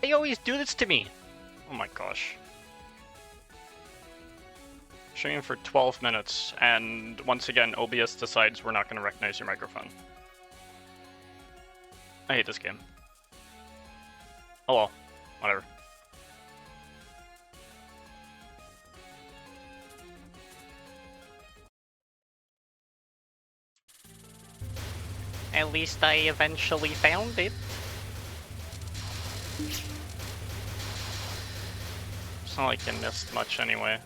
They always do this to me! Oh my gosh. Streaming for 12 minutes, and once again, OBS decides we're not going to recognize your microphone. I hate this game. Oh well, whatever. At least I eventually found it. It's not like you missed much anyway.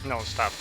No, stop.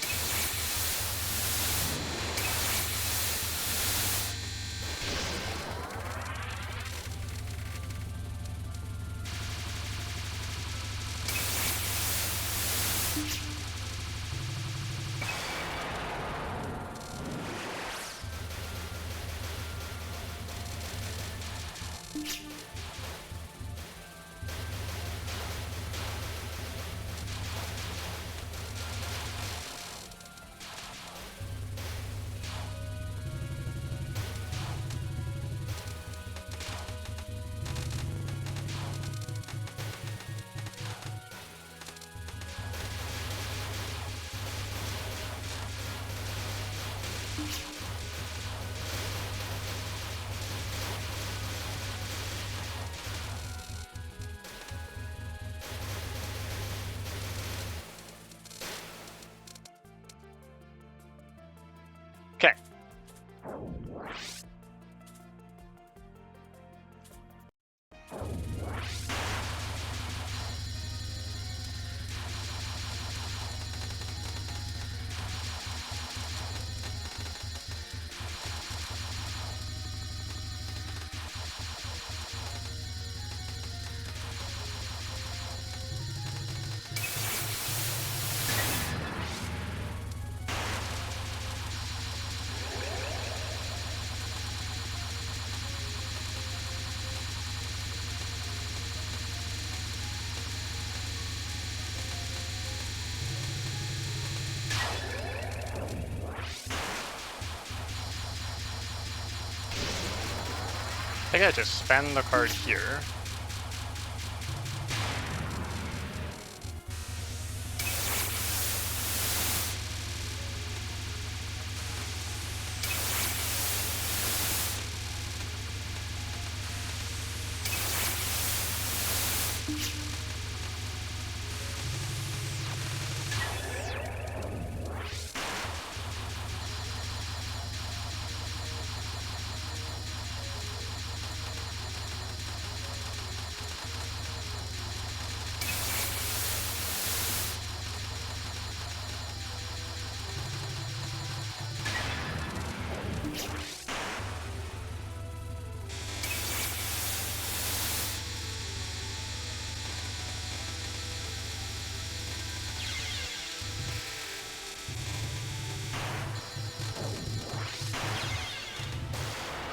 I think I just spend the card here.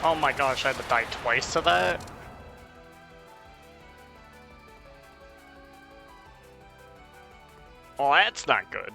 Oh my gosh, I had to die twice to that? Well, that's not good.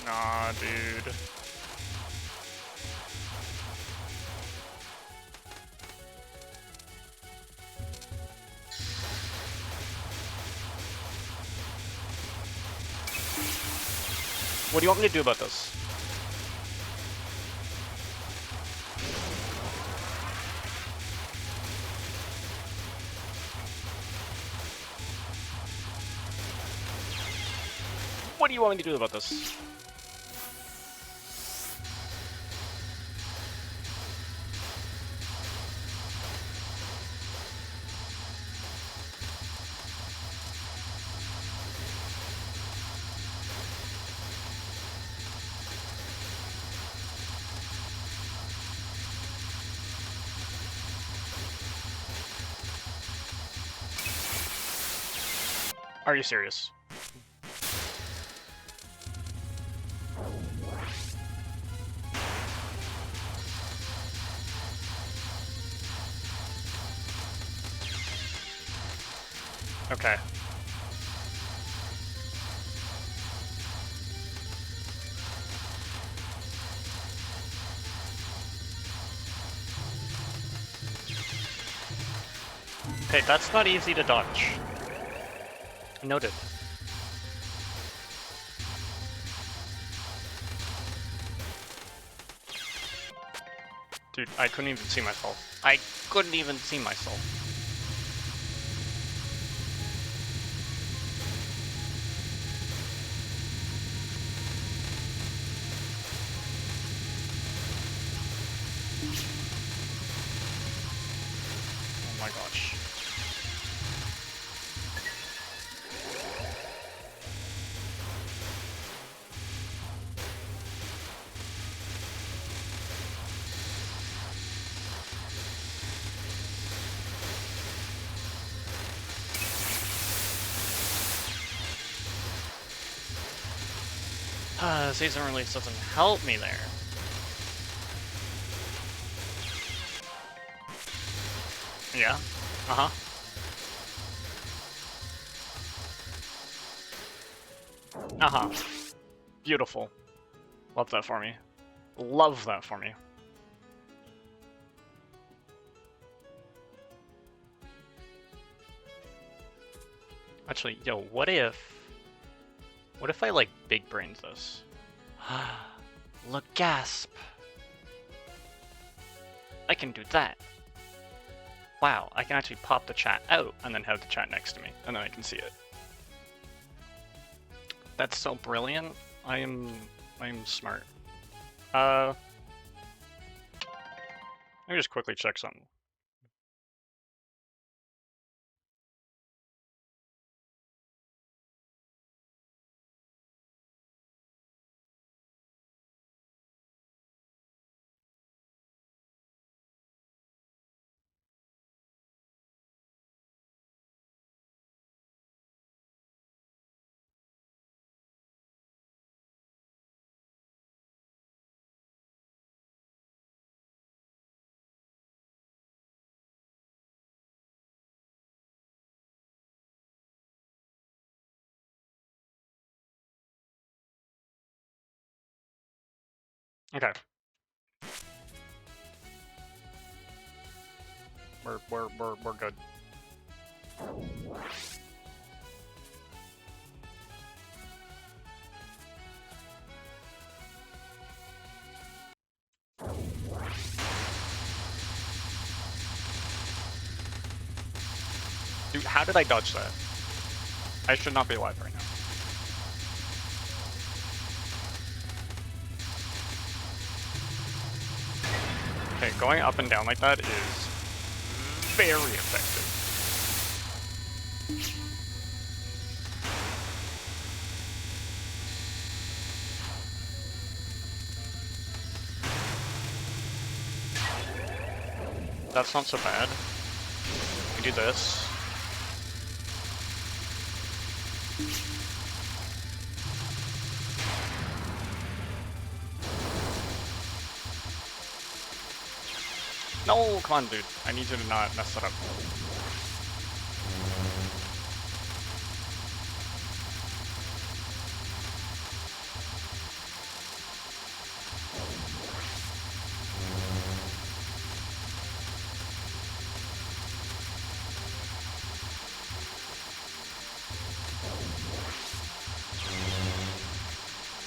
Nah, dude. What do you want me to do about this? What do you want me to do about this? Are you serious? Okay. Okay, that's not easy to dodge. Noted. Dude, I couldn't even see myself. I couldn't even see myself. Oh my gosh. Season release doesn't help me there. Yeah. Uh-huh. Uh-huh. Beautiful. Love that for me. Love that for me. Actually, yo, what if I, like, big brains this? Look, gasp! I can do that. Wow, I can actually pop the chat out and then have the chat next to me, and then I can see it. That's so brilliant. I'm smart. Let me just quickly check something. Okay. We're good. Dude, how did I dodge that? I should not be alive right now. Okay, going up and down like that is very effective. That's not so bad. We do this. No, come on, dude. I need you to not mess it up.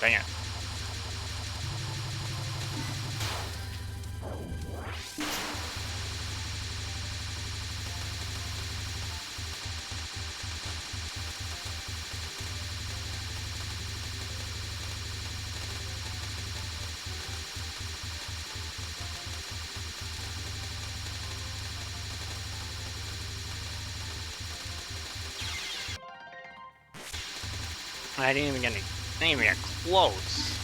Dang it. I didn't even get close.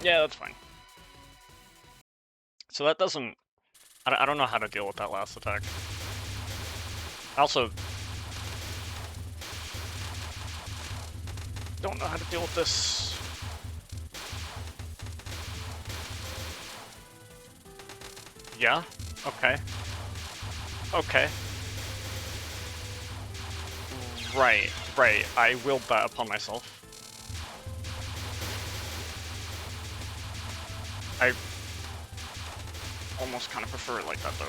Yeah, that's fine. So that doesn't... I don't know how to deal with that last attack. I also don't know how to deal with this. Yeah? Okay. Okay. Right, right. I willed that upon myself. I almost kind of prefer it like that, though.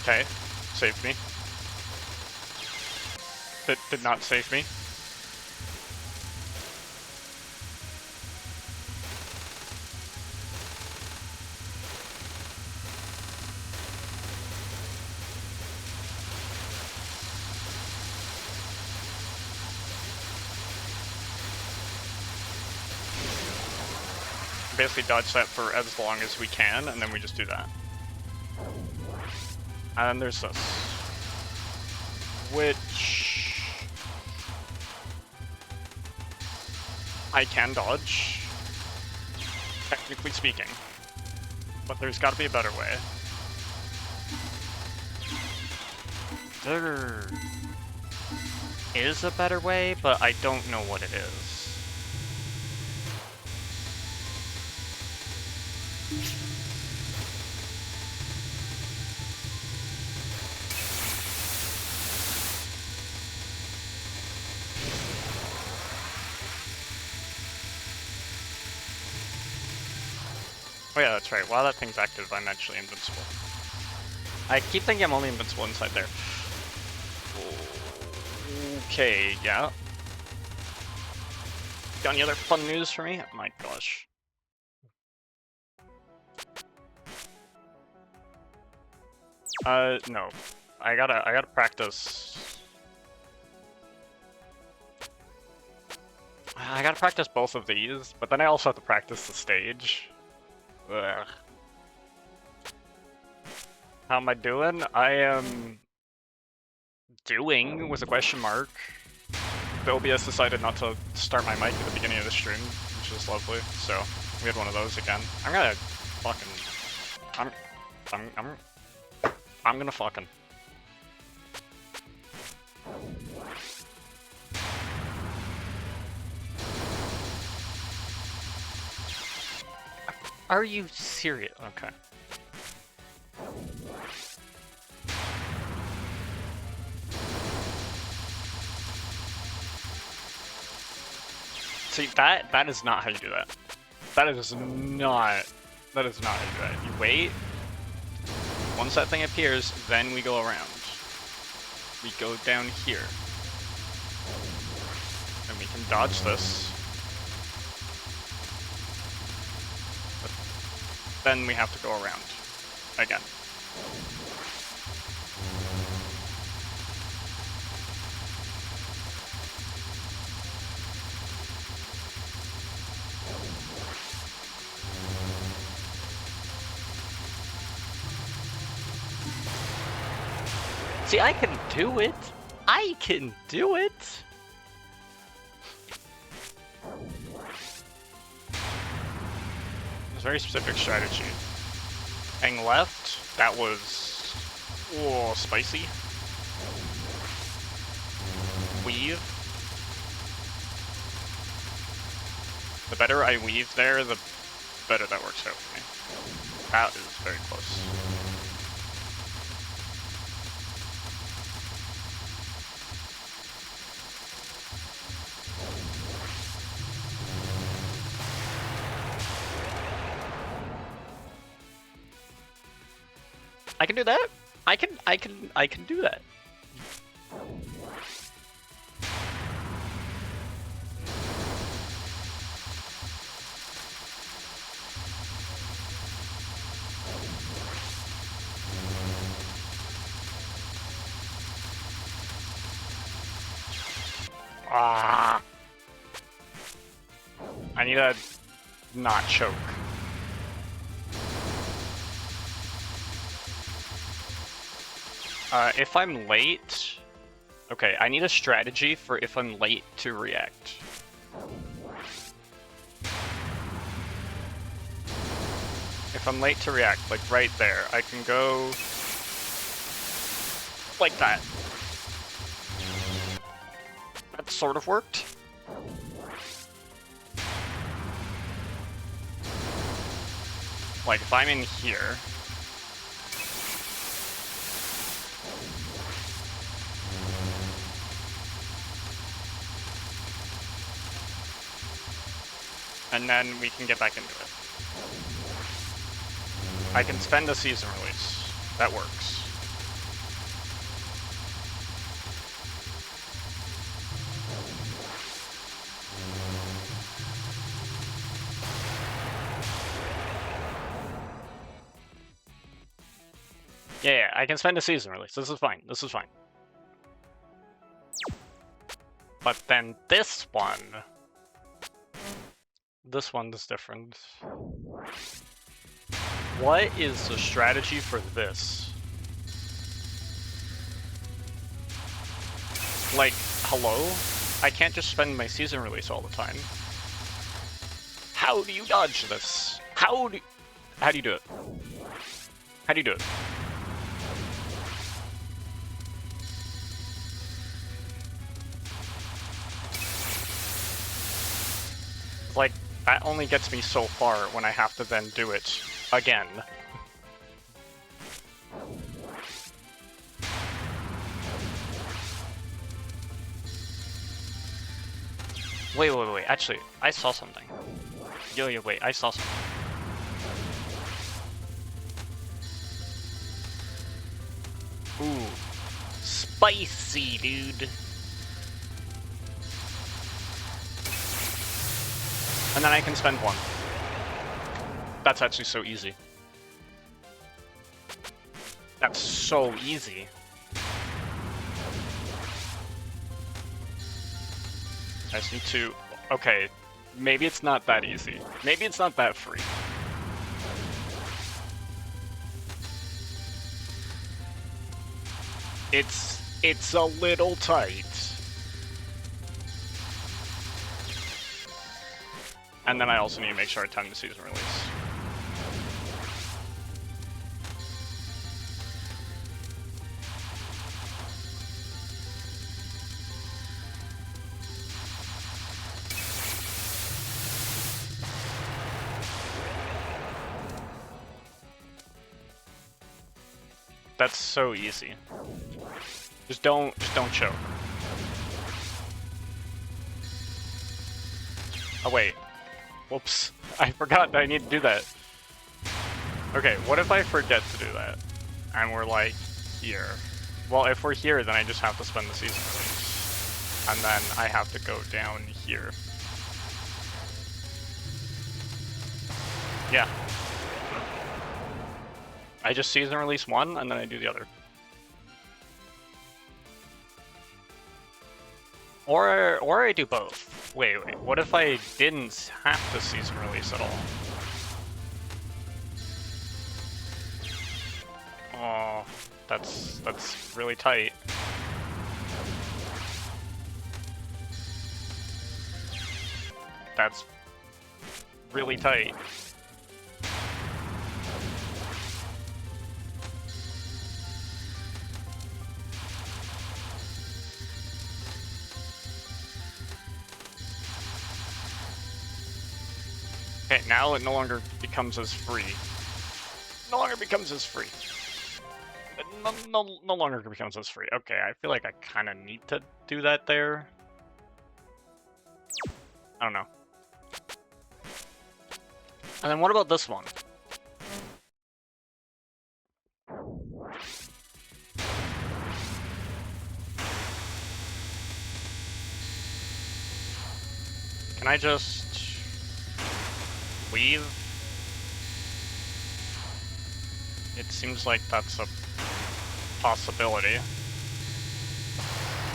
Okay, saved me. Did not save me. Basically dodge that for as long as we can, and then we just do that. And then there's this. Which... I can dodge, technically speaking. But there's gotta be a better way. There is a better way, but I don't know what it is. Oh yeah, that's right. While that thing's active, I'm actually invincible. I keep thinking I'm only invincible inside there. Okay, yeah. Got any other fun news for me? Oh my gosh. No. I gotta practice. I gotta practice both of these, but then I also have to practice the stage. Ugh. How am I doing? I am doing with a question mark. The OBS decided not to start my mic at the beginning of the stream, which is lovely. So we had one of those again. I'm gonna fucking. I'm gonna fucking. Are you serious? Okay. See, that is not how you do that. That is not how you do that. You wait. Once that thing appears, then we go around. We go down here. And we can dodge this. But then we have to go around. Again. See, I can do it! I can do it! It's a very specific strategy. Hang left, that was... oh, spicy. Weave. The better I weave there, the better that works out for me. That is very close. I can do that. I can do that. Ah. I need to not choke. If I'm late... okay, I need a strategy for if I'm late to react. If I'm late to react, like right there, I can go... like that. That sort of worked. Like, if I'm in here... and then we can get back into it. I can spend a season release. That works. Yeah, I can spend a season release. This is fine. This is fine. But then this one... this one is different. What is the strategy for this? Like, hello? I can't just spend my season release all the time. How do you dodge this? How do you do it? How do you do it? Like, that only gets me so far when I have to then do it again. Wait, actually, I saw something. Yo, wait, I saw something. Ooh. Spicy, dude. And then I can spend one. That's actually so easy. That's so easy. I just need to... okay, maybe it's not that easy. Maybe it's not that free. It's a little tight. And then I also need to make sure I time the season release. That's so easy. Just don't choke. Oh wait. Whoops. I forgot that I need to do that. Okay, what if I forget to do that? And we're like here. Well, if we're here, then I just have to spend the season release. And then I have to go down here. Yeah. I just season release one, and then I do the other. Or I do both. Wait, what if I didn't have to season release at all? Oh, that's really tight. That's really tight. Okay, now it no longer becomes as free. No longer becomes as free. No longer becomes as free. Okay, I feel like I kind of need to do that there. I don't know. And then what about this one? Can I just leave? It seems like that's a possibility.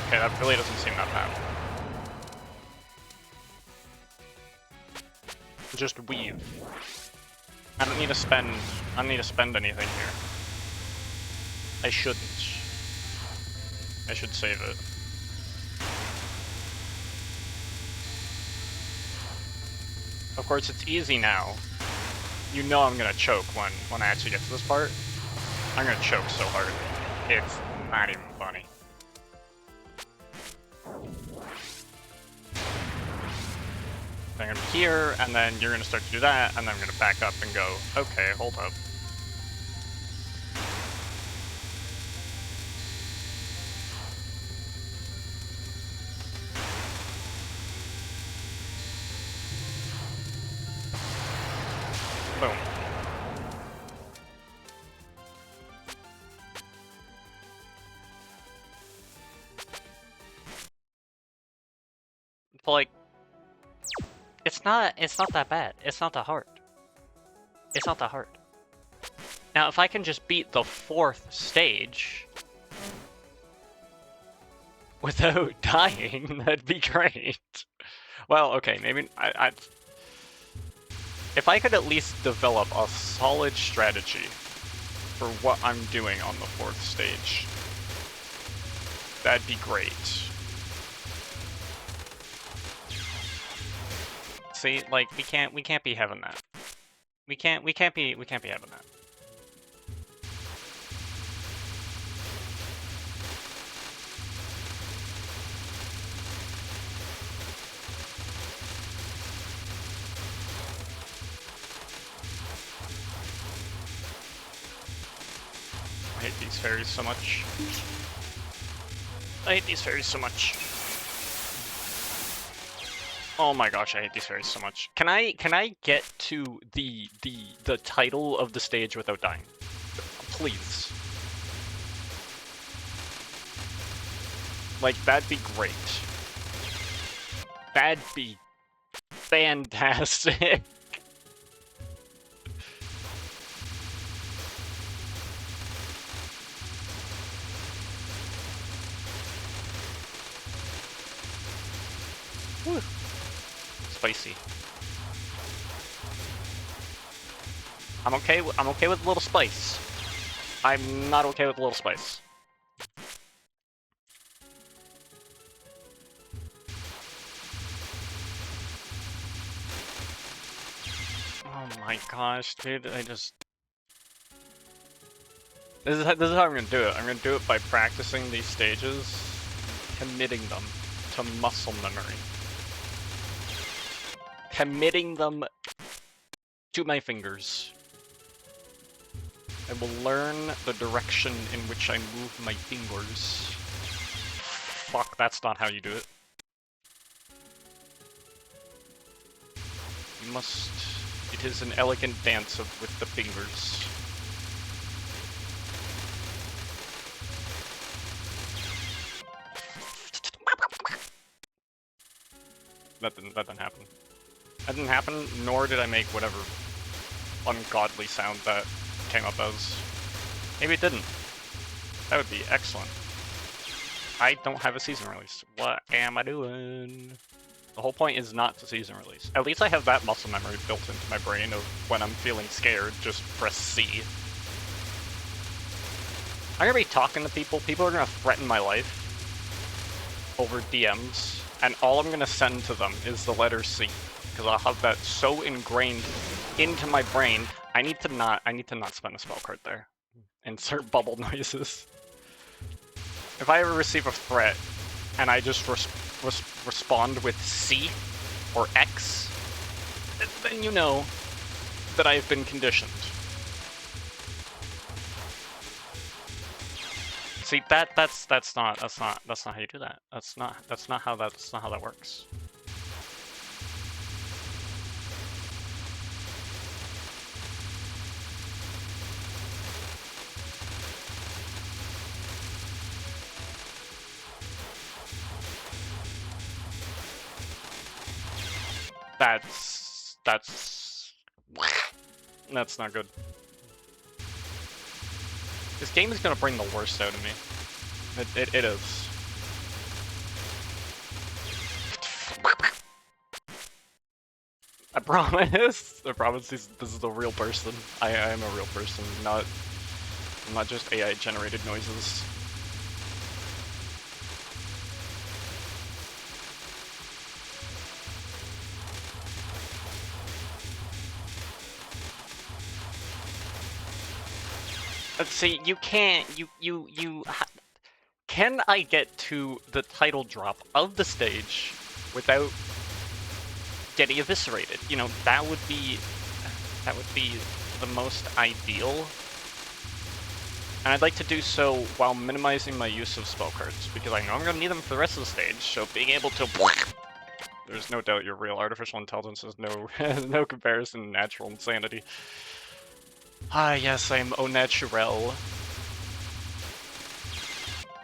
Okay, that really doesn't seem that bad. Just weave. I don't need to spend anything here. I shouldn't. I should save it. Of course, it's easy now. You know I'm gonna choke when I actually get to this part. I'm gonna choke so hard. It's not even funny. I'm gonna be here, and then you're gonna start to do that, and then I'm gonna back up and go, okay, hold up. Boom. But like, it's not that bad. It's not that hard. It's not that hard. Now, if I can just beat the 4th stage without dying, that'd be great. Well, okay, maybe if I could at least develop a solid strategy for what I'm doing on the 4th stage, that'd be great. See, like, we can't be having that. We can't be having that. I hate these fairies so much. I hate these fairies so much. Oh my gosh, I hate these fairies so much. Can I get to the title of the stage without dying? Please. Like, that'd be great. That'd be fantastic. Woo. Spicy. I'm okay with a little spice. I'm not okay with a little spice. Oh my gosh, dude, I just... This is how I'm gonna do it. I'm gonna do it by practicing these stages, committing them to muscle memory. Committing them to my fingers. I will learn the direction in which I move my fingers. Fuck, that's not how you do it. You must... It is an elegant dance with the fingers. That didn't happen. That didn't happen, nor did I make whatever ungodly sound that came up as. Maybe it didn't. That would be excellent. I don't have a season release. What am I doing? The whole point is not to season release. At least I have that muscle memory built into my brain of when I'm feeling scared, just press C. I'm gonna be talking to people. People are gonna threaten my life over DMs, and all I'm gonna send to them is the letter C, because I'll have that so ingrained into my brain. I need to not spend a spell card there. Insert bubble noises. If I ever receive a threat and I just respond with C or X, then you know that I have been conditioned. See, that's not how you do that. That's not how that works. That's not good. This game is gonna bring the worst out of me. It is. I promise. I promise this is a real person. I am a real person, I'm not just AI generated noises. Let's see, you can't, can I get to the title drop of the stage without getting eviscerated? You know, that would be the most ideal. And I'd like to do so while minimizing my use of spell cards, because I know I'm gonna need them for the rest of the stage, so being able to... There's no doubt you're real. Artificial intelligence is no comparison to natural insanity. Ah, yes, I'm au naturel.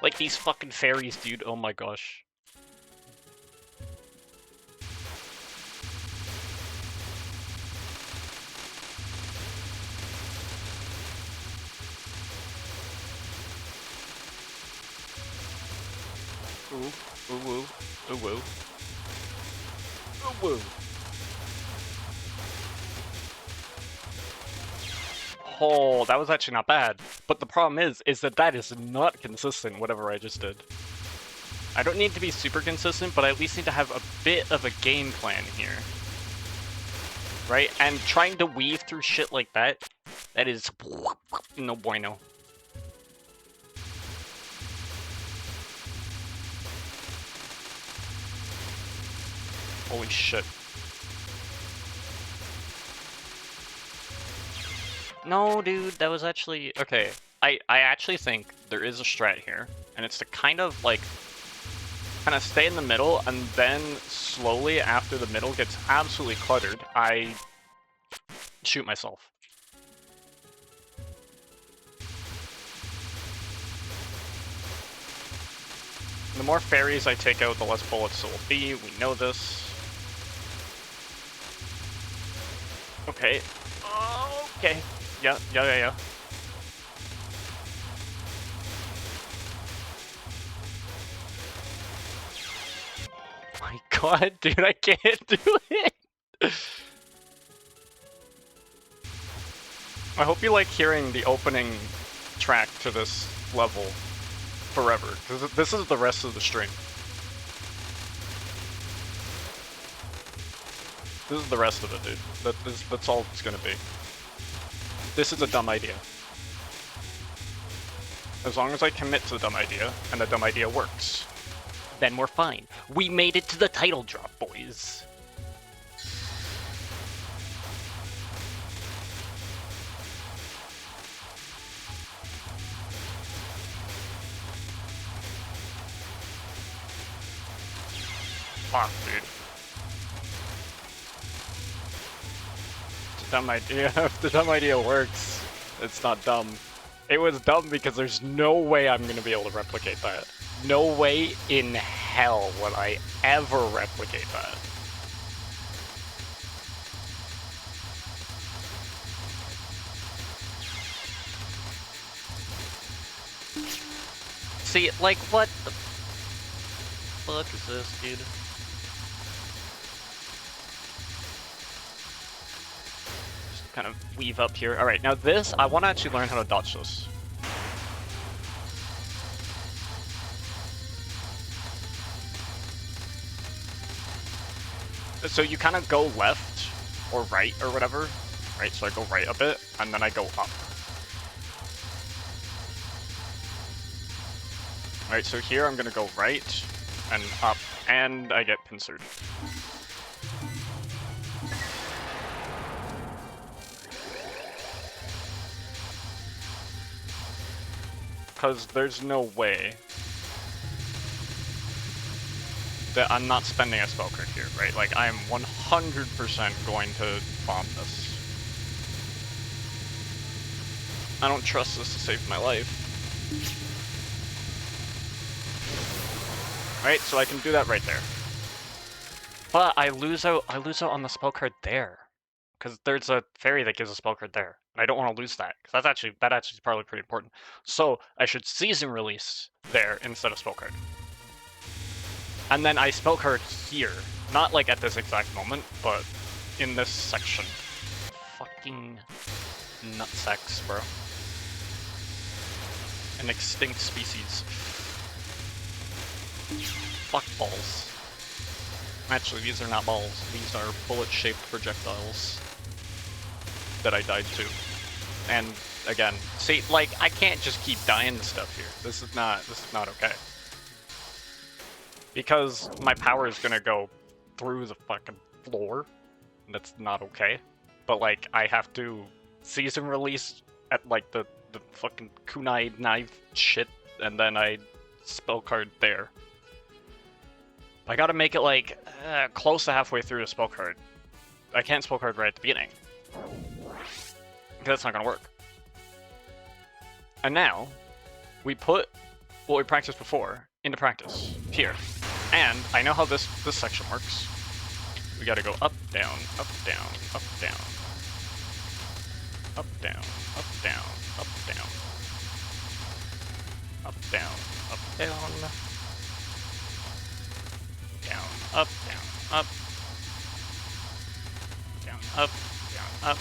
Like these fucking fairies, dude. Oh my gosh. Ooh, ooh, woo, ooh, woo. Ooh, woo. Oh, that was actually not bad. But the problem is that is not consistent, whatever I just did. I don't need to be super consistent, but I at least need to have a bit of a game plan here. Right? And trying to weave through shit like that is no bueno. Holy shit. No, dude, that was actually... Okay, I actually think there is a strat here, and it's to kind of stay in the middle, and then slowly, after the middle gets absolutely cluttered, I shoot myself. The more fairies I take out, the less bullets it will be. We know this. Okay. Okay. Yeah. Oh my god, dude, I can't do it! I hope you like hearing the opening track to this level forever, because this is the rest of the stream. This is the rest of it, dude. That's all it's gonna be. This is a dumb idea. As long as I commit to the dumb idea, and the dumb idea works, then we're fine. We made it to the title drop, boys. Fuck, dude. It's a dumb idea. If the dumb idea works, it's not dumb. It was dumb because there's no way I'm gonna be able to replicate that. No way in hell would I ever replicate that. See, like, what the fuck is this, dude? Just kind of weave up here. Alright, now this, I want to actually learn how to dodge this. So you kind of go left or right or whatever, right? So I go right a bit and then I go up. Alright, so here I'm gonna go right and up and I get pincered. Because there's no way that I'm not spending a spell card here, right? Like, I am 100% going to bomb this. I don't trust this to save my life. Right, so I can do that right there. But I lose out on the spell card there. Because there's a fairy that gives a spell card there. And I don't want to lose that, because that actually is probably pretty important. So I should season release there instead of spell card. And then I spell card here. Not like at this exact moment, but in this section. Fucking nutsacks, bro. An extinct species. Fuck balls. Actually, these are not balls. These are bullet-shaped projectiles that I died to. And again, see, like, I can't just keep dying to stuff here. This is not okay. Because my power is gonna go through the fucking floor. That's not okay. But, like, I have to season release at, like, the fucking kunai knife shit, and then I spell card there. I gotta make it, like, close to halfway through the spell card. I can't spell card right at the beginning. Because that's not gonna work. And now, we put what we practiced before into practice here. And I know how this section works. We gotta go up, down, up, down, up, down. Up, down, up, down, up, down. Up, down, up, down. Down, up, down, up. Down, up, down, up.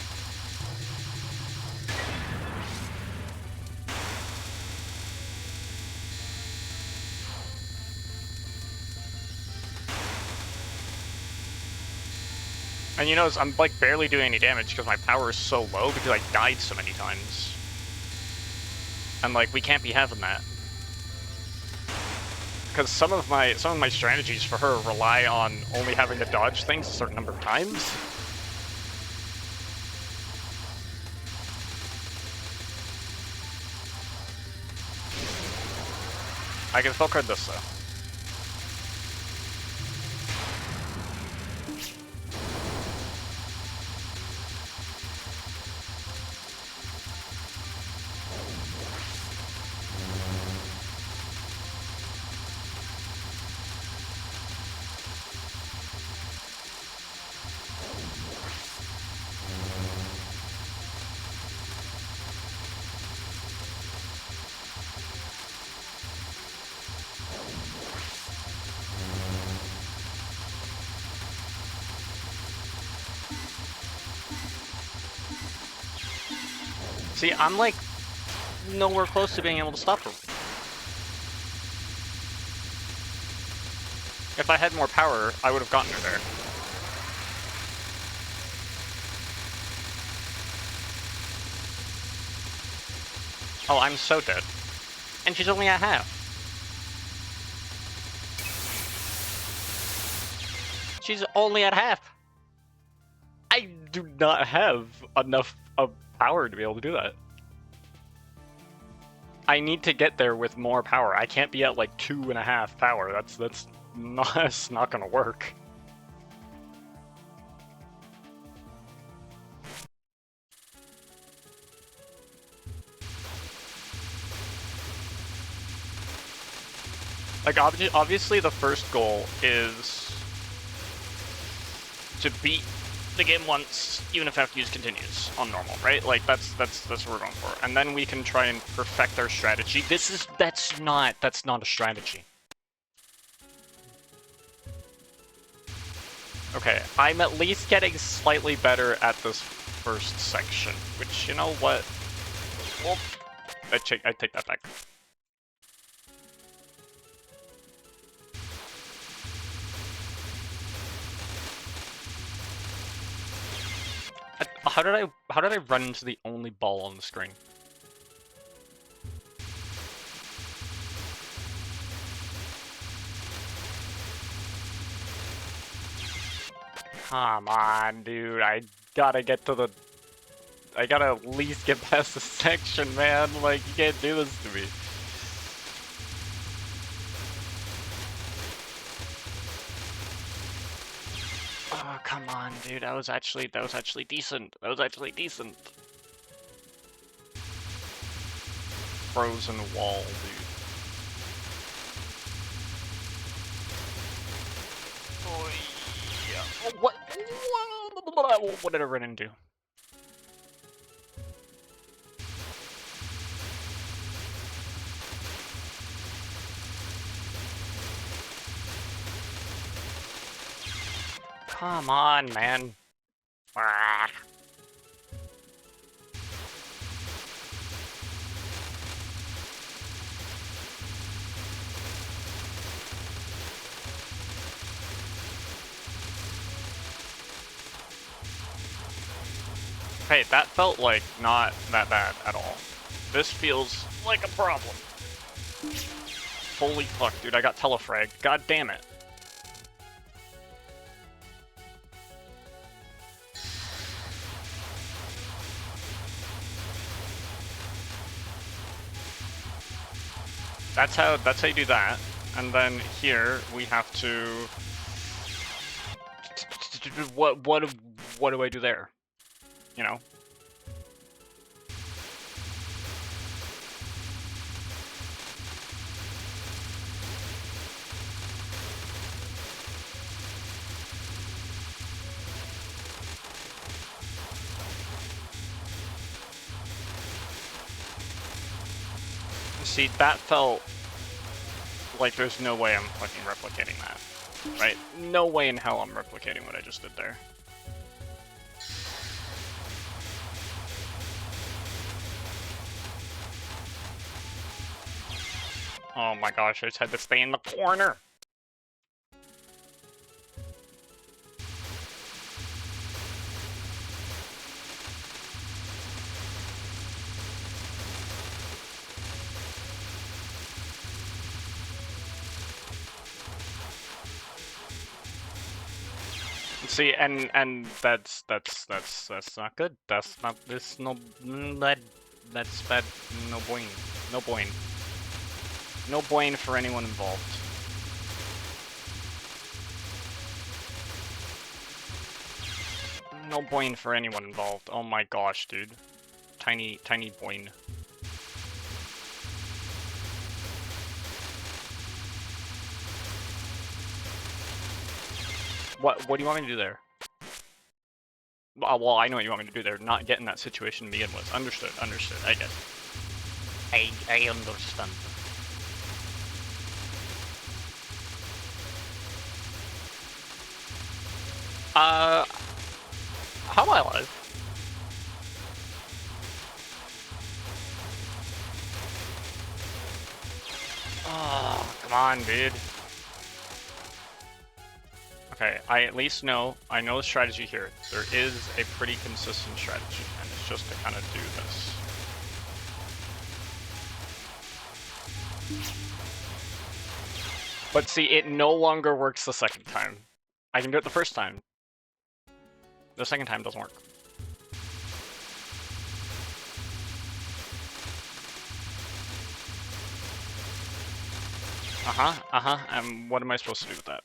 And you notice I'm like barely doing any damage because my power is so low because I died so many times. And like we can't be having that. Because some of my strategies for her rely on only having to dodge things a certain number of times. I can spell card this though. See, I'm like nowhere close to being able to stop her. If I had more power, I would have gotten her there. Oh, I'm so dead. And she's only at half. She's only at half. I do not have enough of power to be able to do that. I need to get there with more power. I can't be at like 2.5 power. That's not gonna work. Like obviously the first goal is to beat the game once, even if FQs continues on normal, right? Like that's what we're going for. And then we can try and perfect our strategy. That's not a strategy. Okay, I'm at least getting slightly better at this first section, which, you know what? Well, I take that back. How did I run into the only ball on the screen? Come on, dude. I gotta at least get past the section, man. Like, you can't do this to me. Oh, come on, dude. That was actually decent. That was actually decent. Frozen wall, dude. Oh, yeah. What did I run into? Come on, man. Ah. Hey, that felt like not that bad at all. This feels like a problem. Holy fuck, dude, I got telefragged. God damn it. That's how you do that. And then here we have to what do I do there? You know? See, that felt like there's no way I'm fucking replicating that. Right? No way in hell I'm replicating what I just did there. Oh my gosh, I just had to stay in the corner. See, and that's not good. That's not this no that's bad. No boing. No boing. No boing for anyone involved. No boing for anyone involved. Oh my gosh, dude. Tiny boing. What do you want me to do there? Well, I know what you want me to do there. Not get in that situation to begin with. Understood. I guess. I understand. How am I alive? Oh, come on, dude. Okay, I at least know, I know the strategy here. There is a pretty consistent strategy, and it's just to kind of do this. But see, it no longer works the second time. I can do it the first time. The second time doesn't work. What am I supposed to do with that?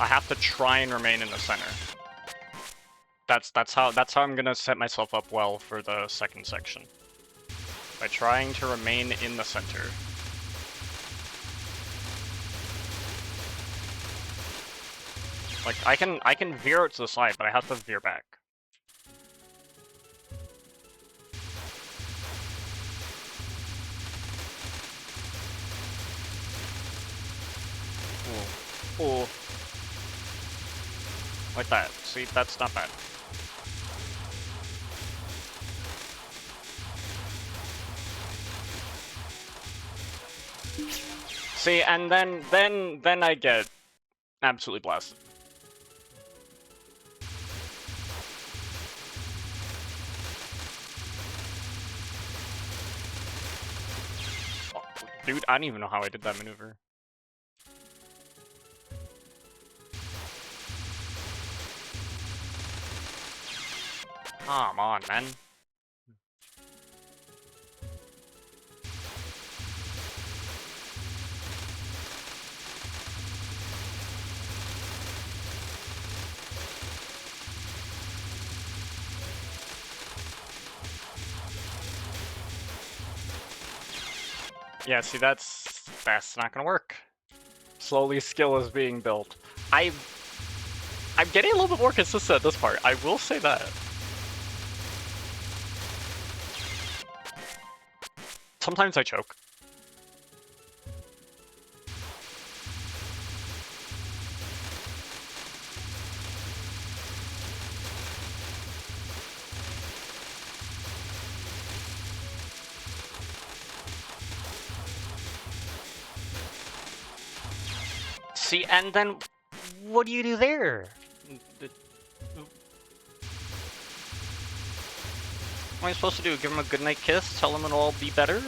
I have to try and remain in the center. That's how I'm gonna set myself up well for the second section. By trying to remain in the center. Like I can veer out to the side, but I have to veer back. Ooh. Ooh. Like that. See, that's not bad. See, and then I get absolutely blasted. Oh, dude, I don't even know how I did that maneuver. Come on, man. Yeah, see, that's not gonna work. Slowly, skill is being built. I'm getting a little bit more consistent at this part. I will say that. Sometimes I choke. See, and then what do you do there? What am I supposed to do? Give him a goodnight kiss? Tell him it'll all be better?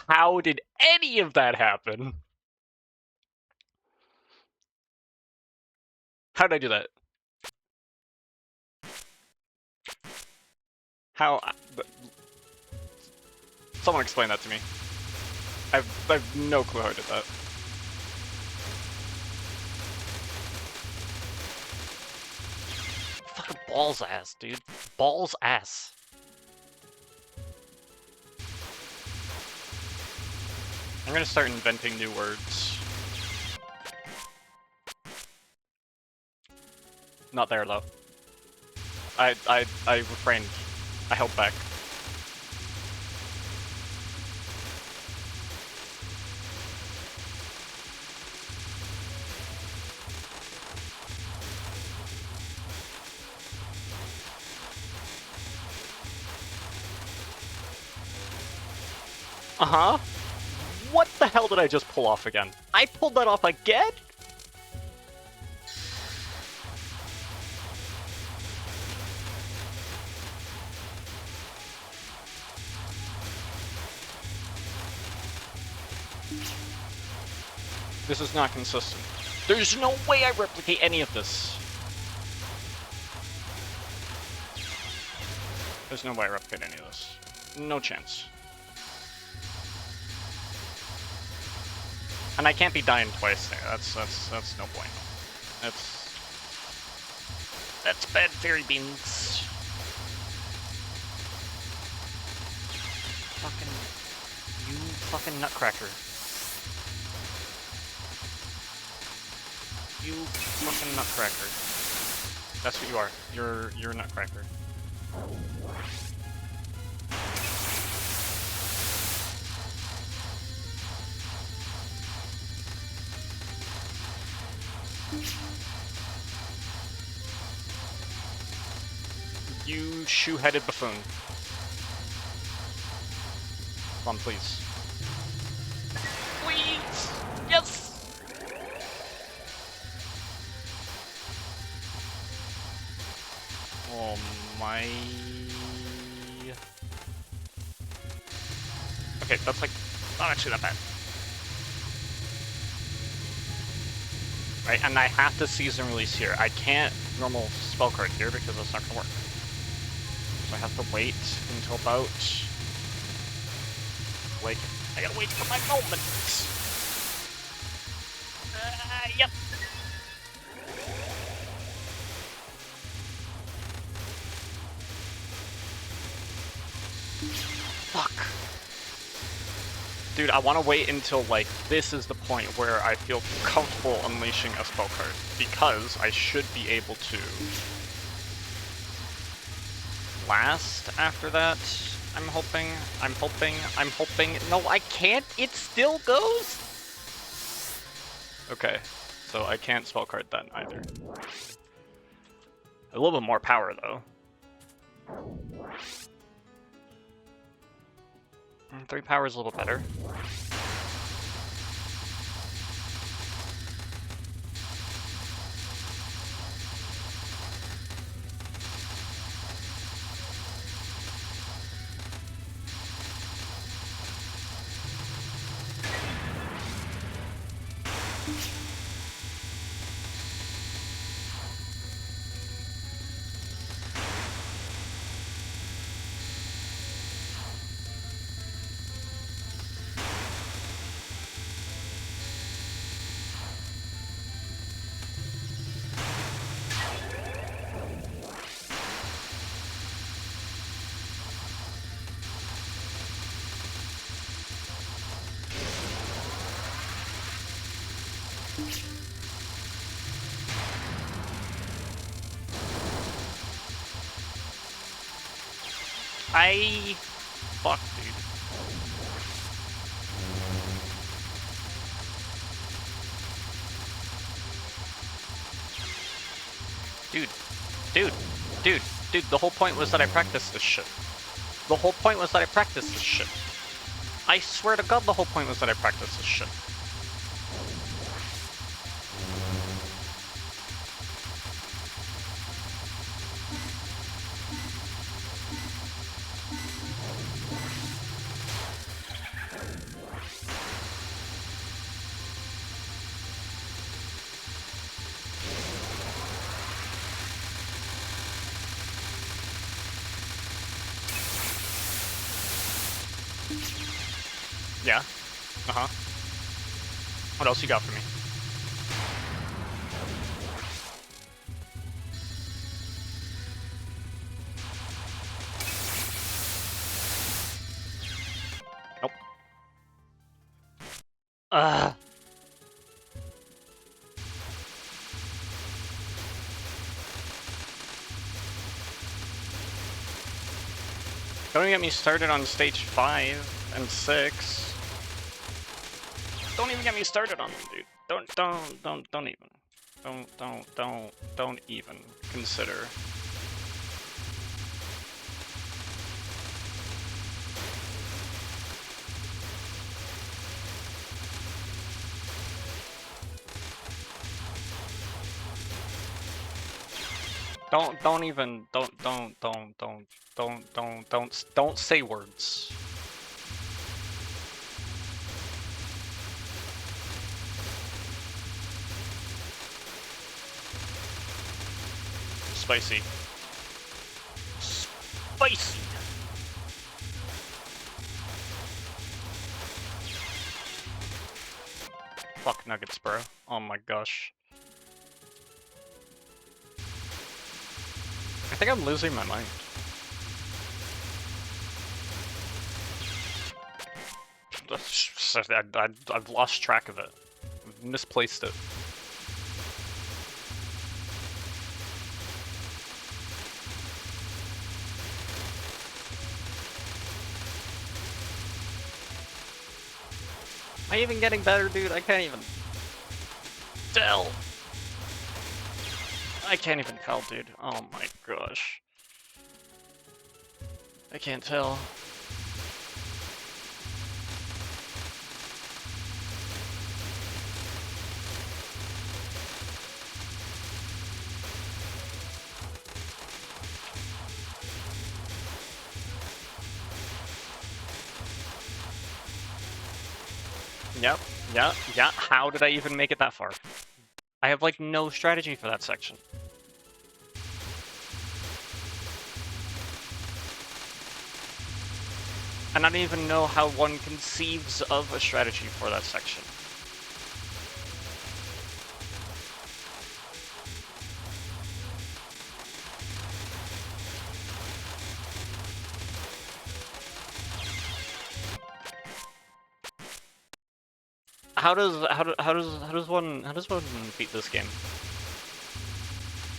How did any of that happen? How did I do that? How? Someone explain that to me. I've no clue how I did that. Fucking balls ass, dude. Balls ass. I'm gonna start inventing new words. Not there, though. I refrained. I held back. Uh-huh. What the hell did I just pull off again? I pulled that off again? This is not consistent. There's no way I replicate any of this. There's no way I replicate any of this. No chance. And I can't be dying twice there. That's no point. That's bad fairy beans. You fucking nutcracker. You fucking nutcracker. That's what you are. You're a nutcracker. You shoe-headed buffoon. Come on, please. Please! Yes! Oh my... Okay, that's like not actually that bad. Right, and I have to season release here. I can't normal spell card here because that's not gonna work. So I have to wait until about... Like, I gotta wait for my moment. Yep. Fuck. Dude, I want to wait until, like, this is the point where I feel comfortable unleashing a spell card. Because I should be able to last after that. I'm hoping. No, I can't. It still goes? Okay, so I can't spell card that either. A little bit more power, though. 3 power is a little better. Fuck, dude. Dude, the whole point was that I practiced this shit. The whole point was that I practiced this shit. I swear to God, the whole point was that I practiced this shit. Yeah. Uh-huh. What else you got for me? Nope. Don't even get me started on stage 5 and 6. Don't even get me started on them, dude. Don't even consider. Don't say words. Spicy. Spicy! Fuck nuggets, bro. Oh my gosh. I think I'm losing my mind. I've lost track of it. I've misplaced it. Am I even getting better, dude? I can't even tell. I can't even tell, dude. Oh my gosh. I can't tell. Yep, yeah. How did I even make it that far? I have, like, no strategy for that section. And I don't even know how one conceives of a strategy for that section. How does one beat this game?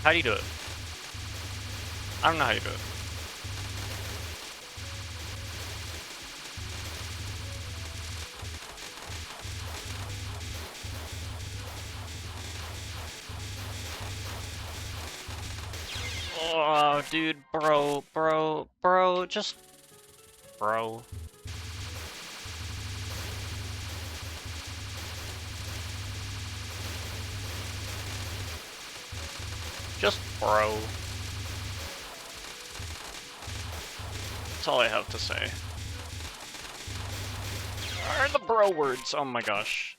How do you do it? I don't know how you do it. Oh, dude, bro, just... Bro. Just bro. That's all I have to say. Are the bro words? Oh my gosh.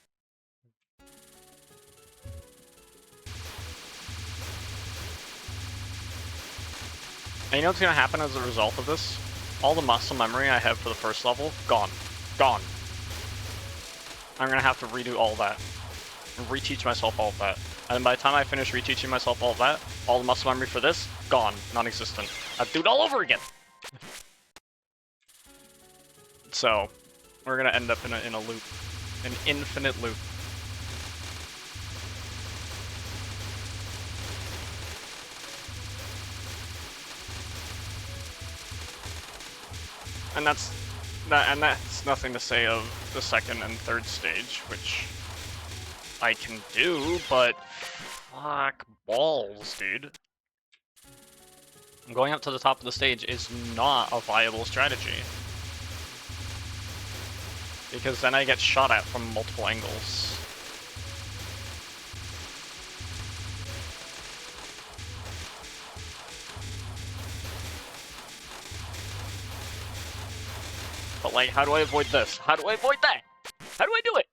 And you know what's gonna happen as a result of this? All the muscle memory I have for the first level, gone. Gone. I'm gonna have to redo all that. And reteach myself all of that. And then by the time I finish reteaching myself all of that, all the muscle memory for this, gone. Non-existent. I'd do it all over again! So, we're gonna end up in a loop. An infinite loop. And that's nothing to say of the second and third stage, which I can do, but fuck balls, dude. Going up to the top of the stage is not a viable strategy. Because then I get shot at from multiple angles. But like, how do I avoid this? How do I avoid that? How do I do it?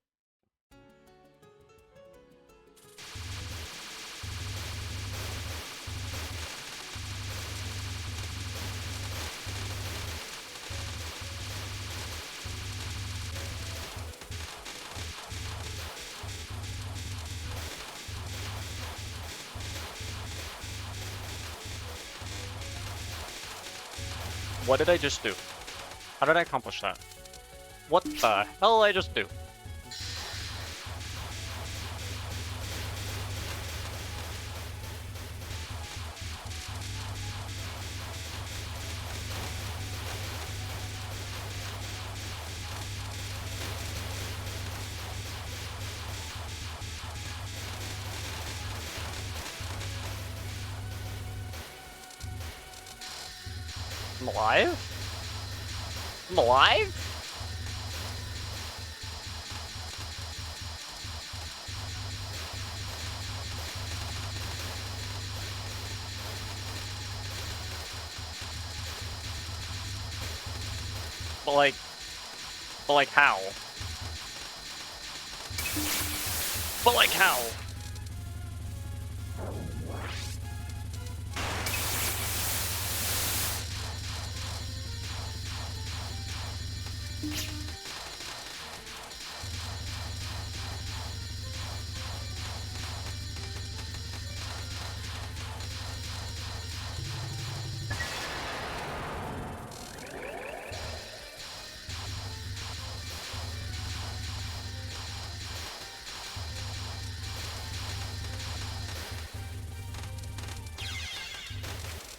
What did I just do? How did I accomplish that? What the hell did I just do? I'm alive? I'm alive? But like how? But like how?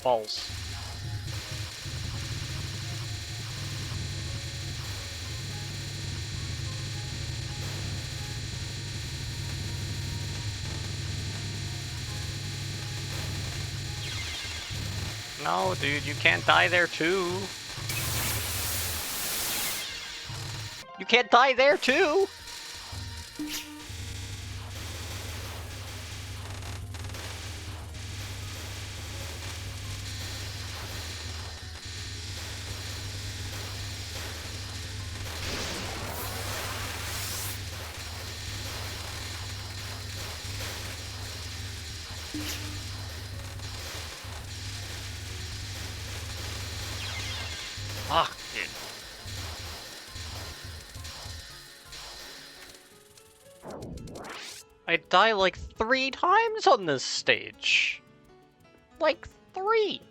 Balls. No, dude, you can't die there too. You can't die there too! Fuck, dude. I die like 3 times on this stage. Like 3.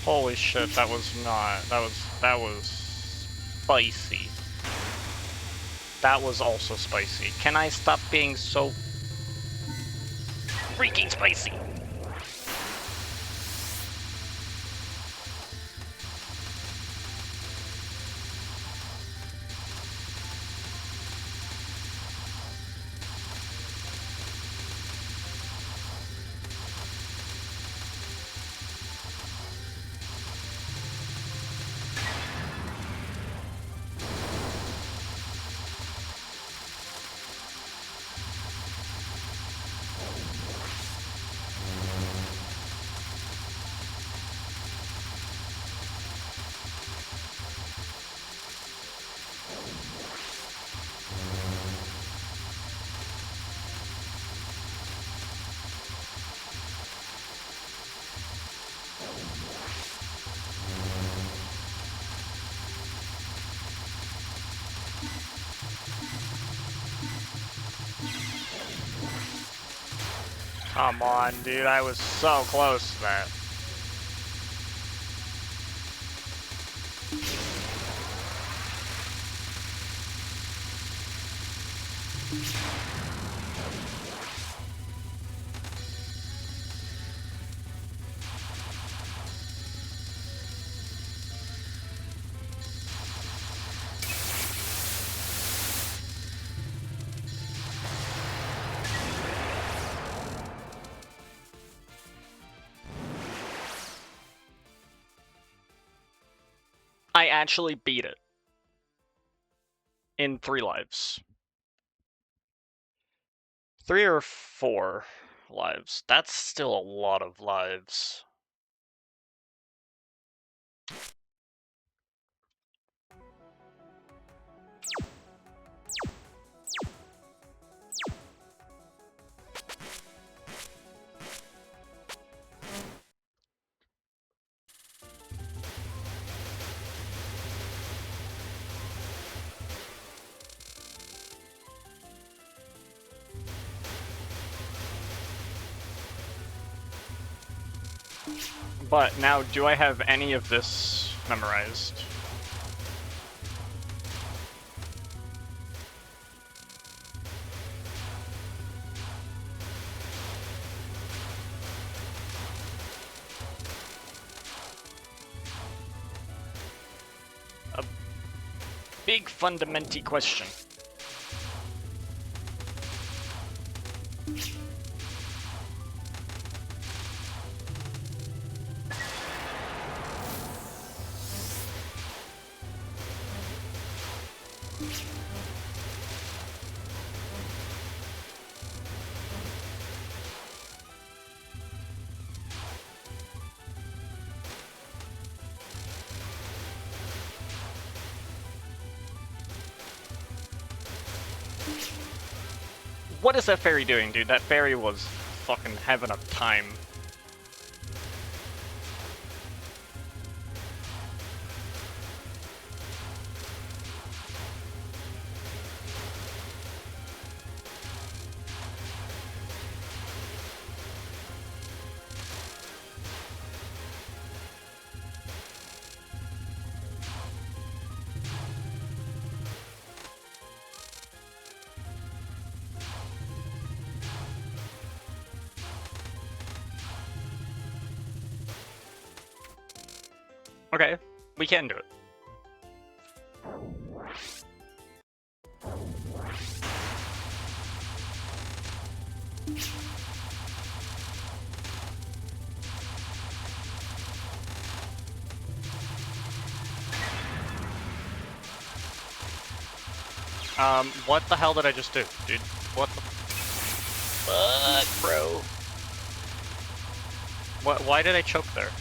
Holy shit, that was spicy. That was also spicy. Can I stop being so freaking spicy? Come on, dude, I was so close to that. I actually beat it. In 3 lives. 3 or 4 lives. That's still a lot of lives. But now, do I have any of this memorized? A big fundamental question. What is that fairy doing, dude? That fairy was fucking having a time. Okay, we can do it. What the hell did I just do, dude? What the fuck, bro? Why did I choke there?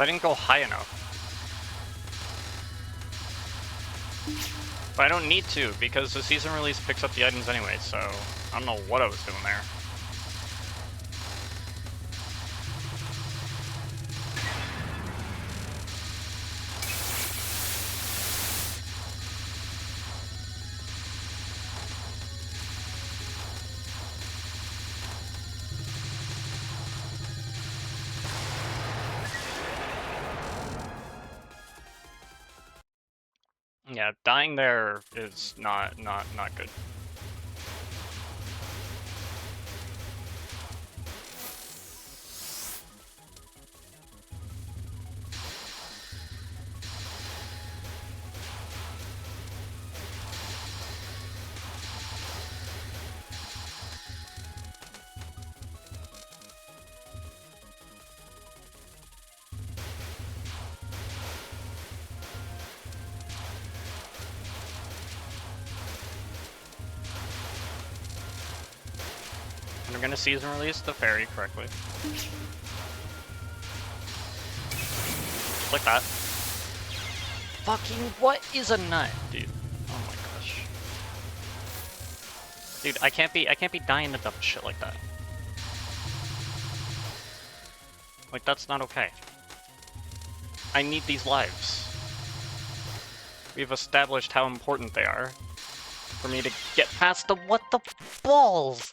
I didn't go high enough. But I don't need to, because the season release picks up the items anyway, so I don't know what I was doing there. Yeah, dying there is not good. And we're gonna season release the fairy correctly. Just like that. Fucking what is a nut, dude? Oh my gosh. Dude, I can't be dying to dumb shit like that. Like, that's not okay. I need these lives. We've established how important they are for me to get past the what the balls.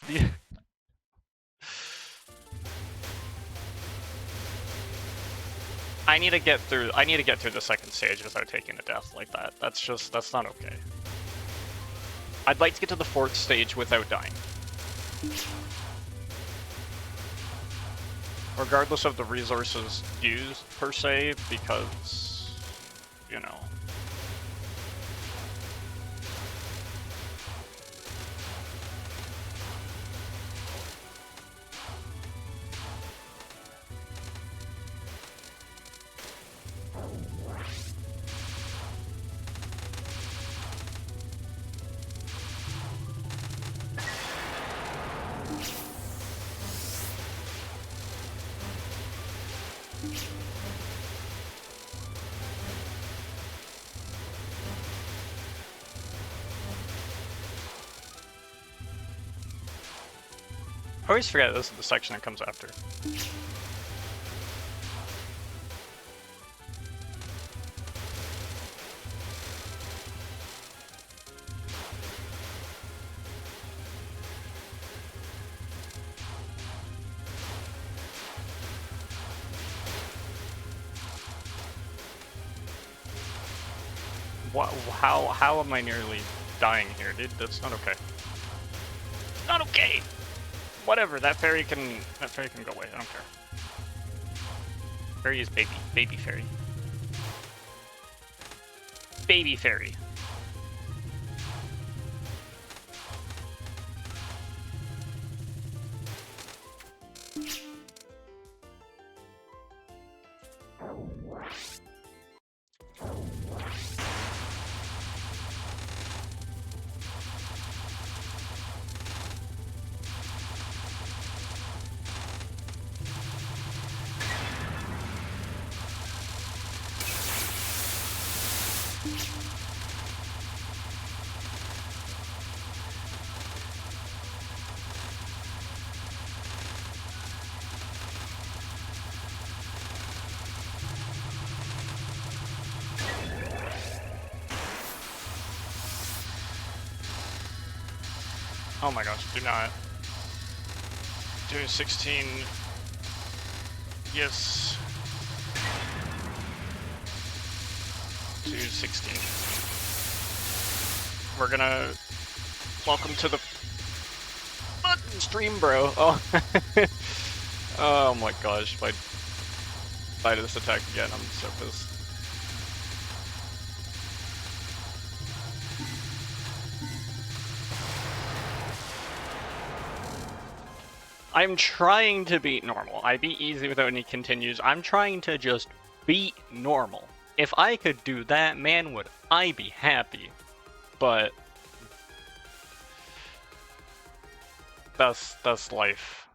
I need to get through the second stage without taking a death like that. That's not okay. I'd like to get to the fourth stage without dying. Regardless of the resources used, per se, because, you know. I always forget this is the section that comes after. What? How am I nearly dying here, dude? That's not okay. Not okay! Whatever, that fairy can go away, I don't care. Fairy is baby fairy. Baby fairy. Oh my gosh, do not. Doing 16. Yes. Do 16. We're gonna welcome to the Stream, bro. Oh. Oh my gosh, if I die to this attack again, I'm so pissed. I'm trying to beat normal. I beat easy without any continues. I'm trying to just beat normal. If I could do that, man, would I be happy. But that's life.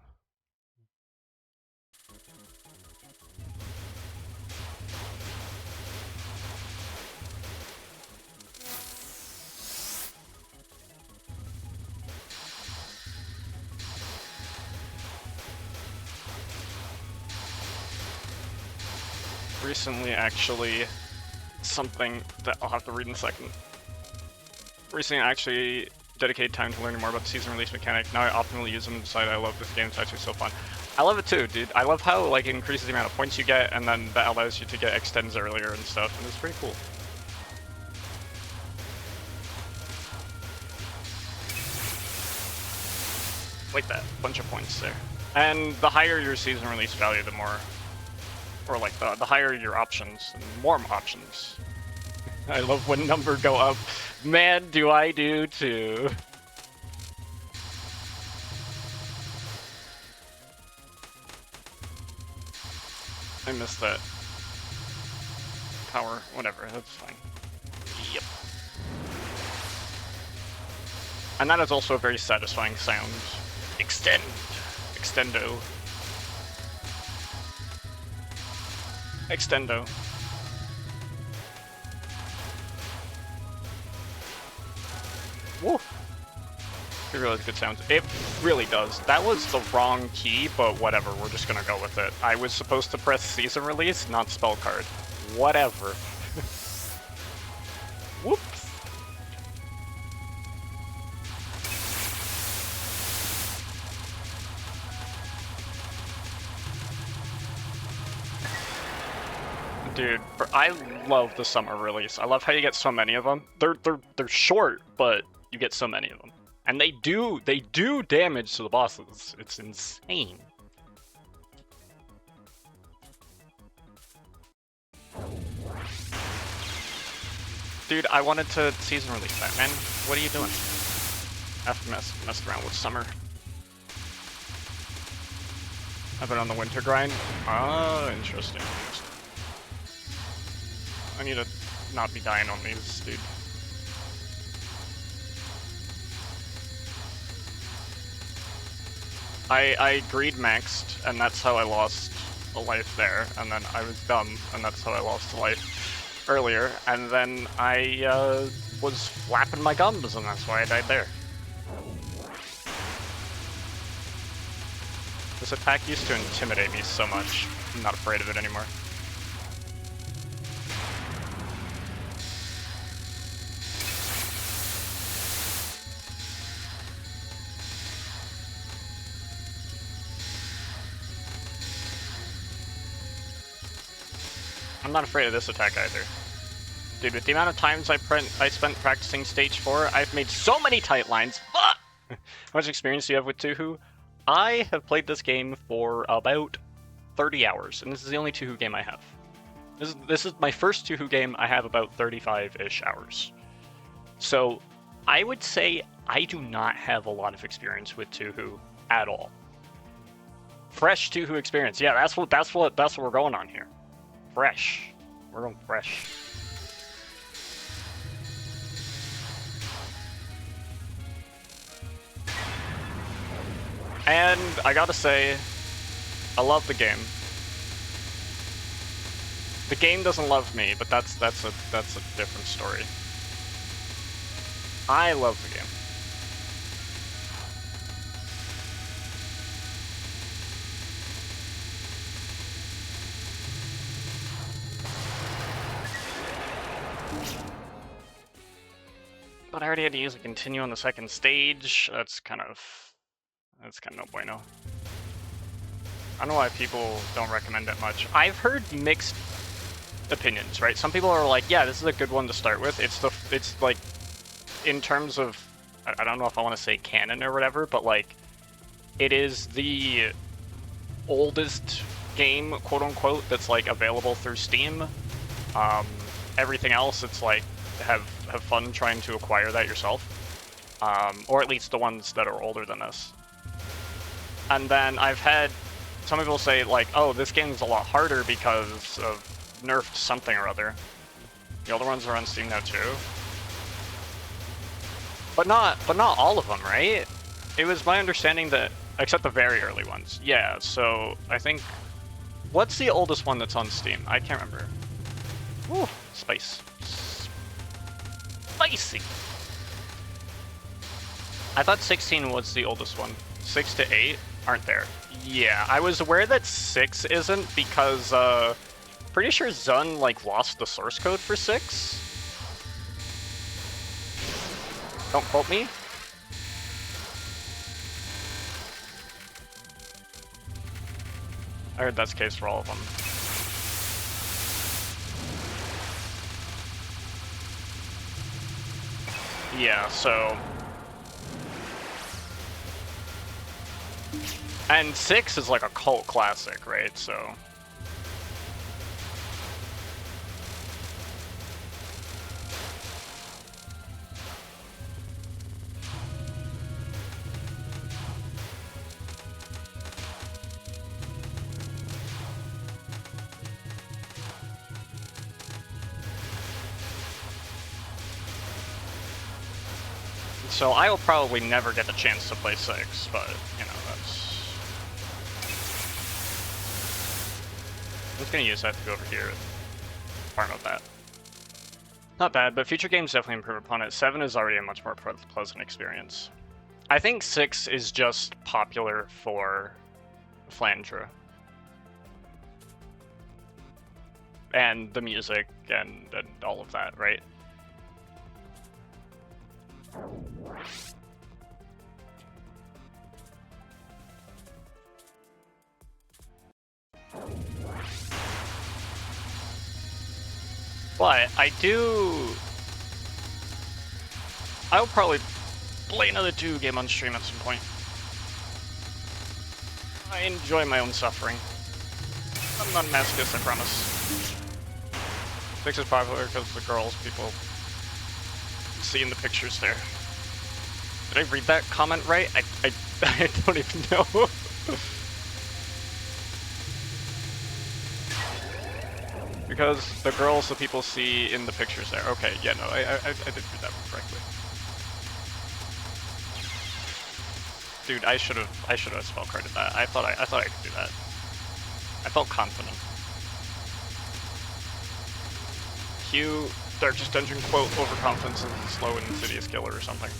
Recently, actually, something that I'll have to read in a second. Recently, I actually dedicated time to learning more about the season release mechanic. Now I optimally use them and decide I love this game. It's actually so fun. I love it too, dude. I love how like it increases the amount of points you get, and then that allows you to get extends earlier and stuff, and it's pretty cool. Like that, bunch of points there. And the higher your season release value, the more, or like the higher your options, and more options. I love when numbers go up. Man, do I do too. I missed that. Power, whatever, that's fine. Yep. And that is also a very satisfying sound. Extend. Extendo. Extendo. Woo! It really has good sounds. It really does. That was the wrong key, but whatever, we're just gonna go with it. I was supposed to press season release, not spell card. Whatever. Whoops. Dude, I love the summer release. I love how you get so many of them. They're short, but you get so many of them. And they do damage to the bosses. It's insane. Dude, I wanted to season release that, man. What are you doing? I've messed around with summer. I've been on the winter grind. Oh, interesting. I need to not be dying on these, dude. I greed maxed, and that's how I lost a life there, and then I was dumb, and that's how I lost a life earlier, and then I was flapping my gums, and that's why I died there. This attack used to intimidate me so much. I'm not afraid of it anymore. I'm not afraid of this attack either. Dude, with the amount of times I spent practicing stage 4, I've made so many tight lines. Fuck! How much experience do you have with Touhou? I have played this game for about 30 hours, and this is the only Touhou game I have. This is my first Touhou game. I have about 35-ish hours. So I would say I do not have a lot of experience with Touhou at all. Fresh Touhou experience. Yeah, that's what we're going on here. Fresh. We're going fresh. And I gotta say, I love the game. The game doesn't love me, but that's a different story. I love the game. But I already had to use a continue on the second stage. That's kind of no bueno. I don't know why people don't recommend it much. I've heard mixed opinions, right? Some people are like, yeah, this is a good one to start with. It's like, in terms of, I don't know if I want to say canon or whatever, but like, it is the oldest game, quote unquote, that's like available through Steam. Everything else, it's like have fun trying to acquire that yourself, or at least the ones that are older than this. And then I've had some people say like, oh, this game's a lot harder because of nerfed something or other. The other ones are on Steam now too. But not all of them, right? It was my understanding that, except the very early ones. Yeah, so I think, what's the oldest one that's on Steam? I can't remember. Ooh, spice. Spicy! I thought 16 was the oldest one. 6 to 8 aren't there. Yeah, I was aware that 6 isn't because, pretty sure Zun, like, lost the source code for 6. Don't quote me. I heard that's the case for all of them. Yeah, so... And 6 is like a cult classic, right? So... So I will probably never get the chance to play 6, but, you know, that's... I'm just gonna use that to go over here and farm out that. Not bad, but future games definitely improve upon it. 7 is already a much more pleasant experience. I think 6 is just popular for Flandre. And the music and all of that, right? But I'll probably play another 2 game on stream at some point. I enjoy my own suffering. I'm not a masochist, I promise. 6 is popular because the girls people see in the pictures there. Did I read that comment right? I don't even know. Because the girls the people see in the pictures there. Okay, yeah, no, I did read that one correctly. Dude, I should have spell carded that. I thought I could do that. I felt confident. Q, Darkest Dungeon quote, overconfidence is a slow and insidious killer or something.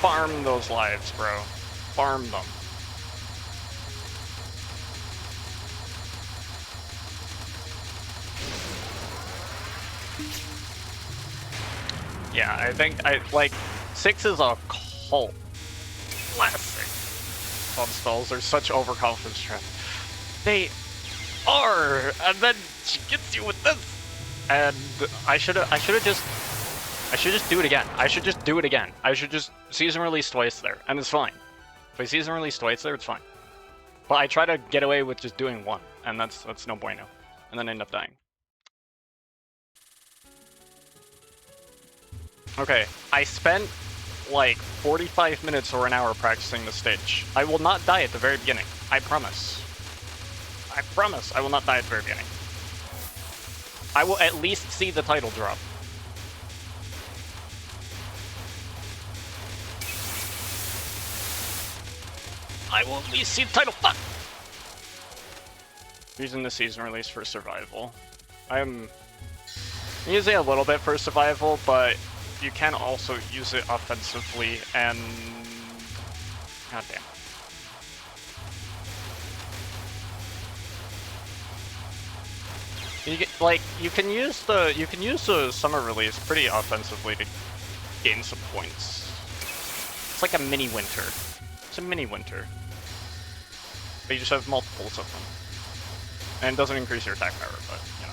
Farm those lives, bro. Farm them. Yeah, I think, like, 6 is a cult classic. Club spells are such overconfidence strength. They are! And then she gets you with this! And I should just do it again. I should just do it again. I should just season release twice there, and it's fine. If I season release twice there, it's fine. But I try to get away with just doing one, and that's no bueno. And then I end up dying. Okay, I spent like 45 minutes or an hour practicing the stage. I will not die at the very beginning. I promise. I promise I will not die at the very beginning. I will at least see the title drop. I will at least see the title. Fuck! Using the season release for survival. I'm using a little bit for survival, but you can also use it offensively and... God damn. You can use the summer release pretty offensively to gain some points. It's like a mini winter. It's a mini winter. But you just have multiples of them. And it doesn't increase your attack power, but, you know.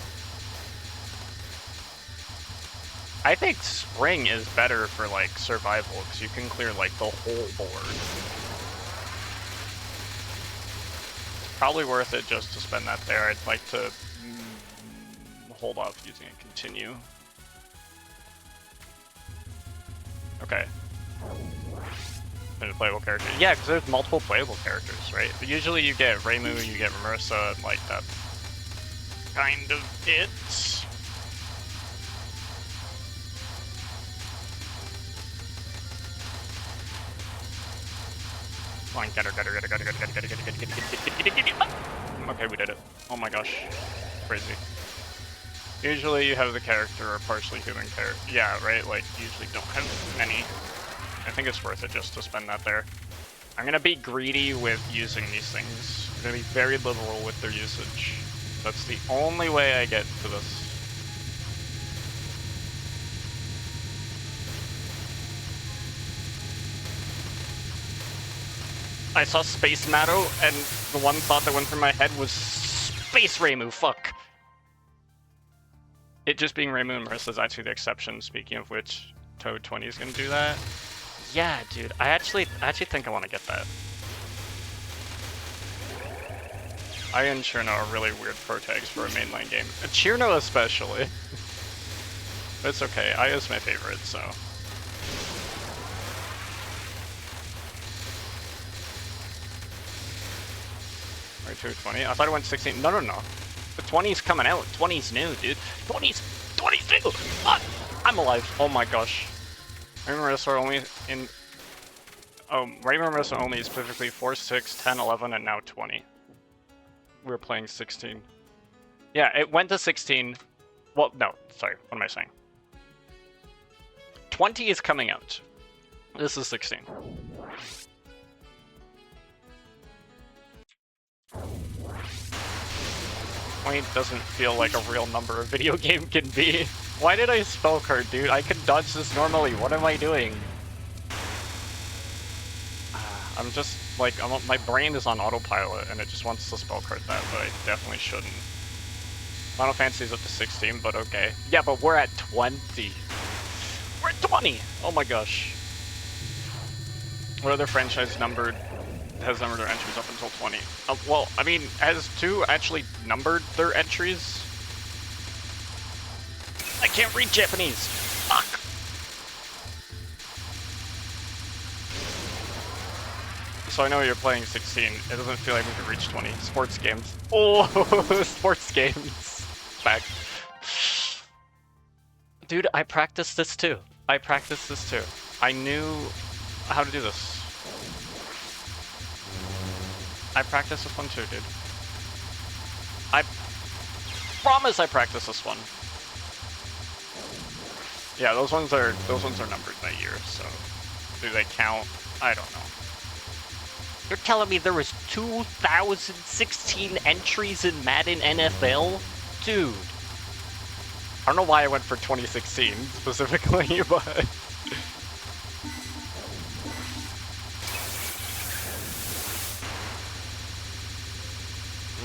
I think Spring is better for, like, survival, because you can clear, like, the whole board. It's probably worth it just to spend that there. I'd like to hold off using a continue. Okay. Playable character. Yeah, because there's multiple playable characters, right? But usually you get Reimu, you get Marissa, like, that's kind of it. Come on, get her. Okay, we did it. Oh my gosh. Crazy. Usually you have the character or partially human character. Yeah, right? Like, usually don't have many. I think it's worth it just to spend that there. I'm gonna be greedy with using these things. I'm gonna be very liberal with their usage. That's the only way I get to this. I saw Space Matto, and the one thought that went through my head was Space Reimu, fuck! It just being Reimu and Marissa is actually the exception, speaking of which, Touhou 20 is gonna do that. Yeah, dude, I actually think I want to get that. Aya and Chirno are really weird pro tags for a mainline game. Chirno especially. But it's okay, Aya's my favorite, so. Right, 220. I thought it went 16. No. The 20's coming out. 20's new, dude. 20's new! Fuck! I'm alive. Oh my gosh. Marissa are only in... Oh, Marissa only is specifically 4, 6, 10, 11, and now 20. We're playing 16. Yeah, it went to 16. Well, no, sorry. What am I saying? 20 is coming out. This is 16. Point doesn't feel like a real number a video game can be. Why did I spell card, dude? I could dodge this normally. What am I doing? I'm just, like, my brain is on autopilot, and it just wants to spell card that, but I definitely shouldn't. Final Fantasy is up to 16, but okay. Yeah, but we're at 20. We're at 20! Oh my gosh. What other franchise has numbered their entries up until 20? Well, I mean, has 2 actually numbered their entries? I can't read Japanese! Fuck! So I know you're playing 16. It doesn't feel like we could reach 20. Sports games. Oh, sports games. Back. Dude, I practiced this too. I knew how to do this. I practiced this one too, dude. I promise I practiced this one. Yeah, those ones are numbered by year, so do they count? I don't know. You're telling me there was 2016 entries in Madden NFL? Dude. I don't know why I went for 2016 specifically, but...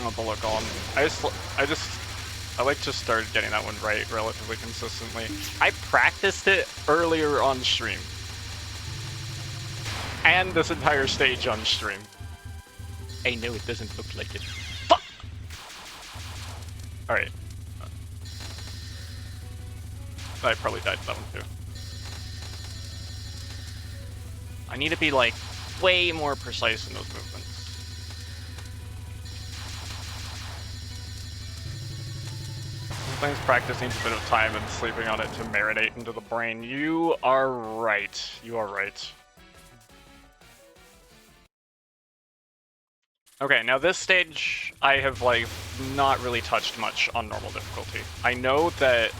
Oh, the look on. I like to start getting that one right relatively consistently. I practiced it earlier on stream. And this entire stage on stream. I know it doesn't look like it. Fuck! Alright. I probably died to that one too. I need to be, like, way more precise in those movements. Sometimes practice needs a bit of time and sleeping on it to marinate into the brain. You are right. You are right. Okay, now this stage, I have, like, not really touched much on normal difficulty. I know that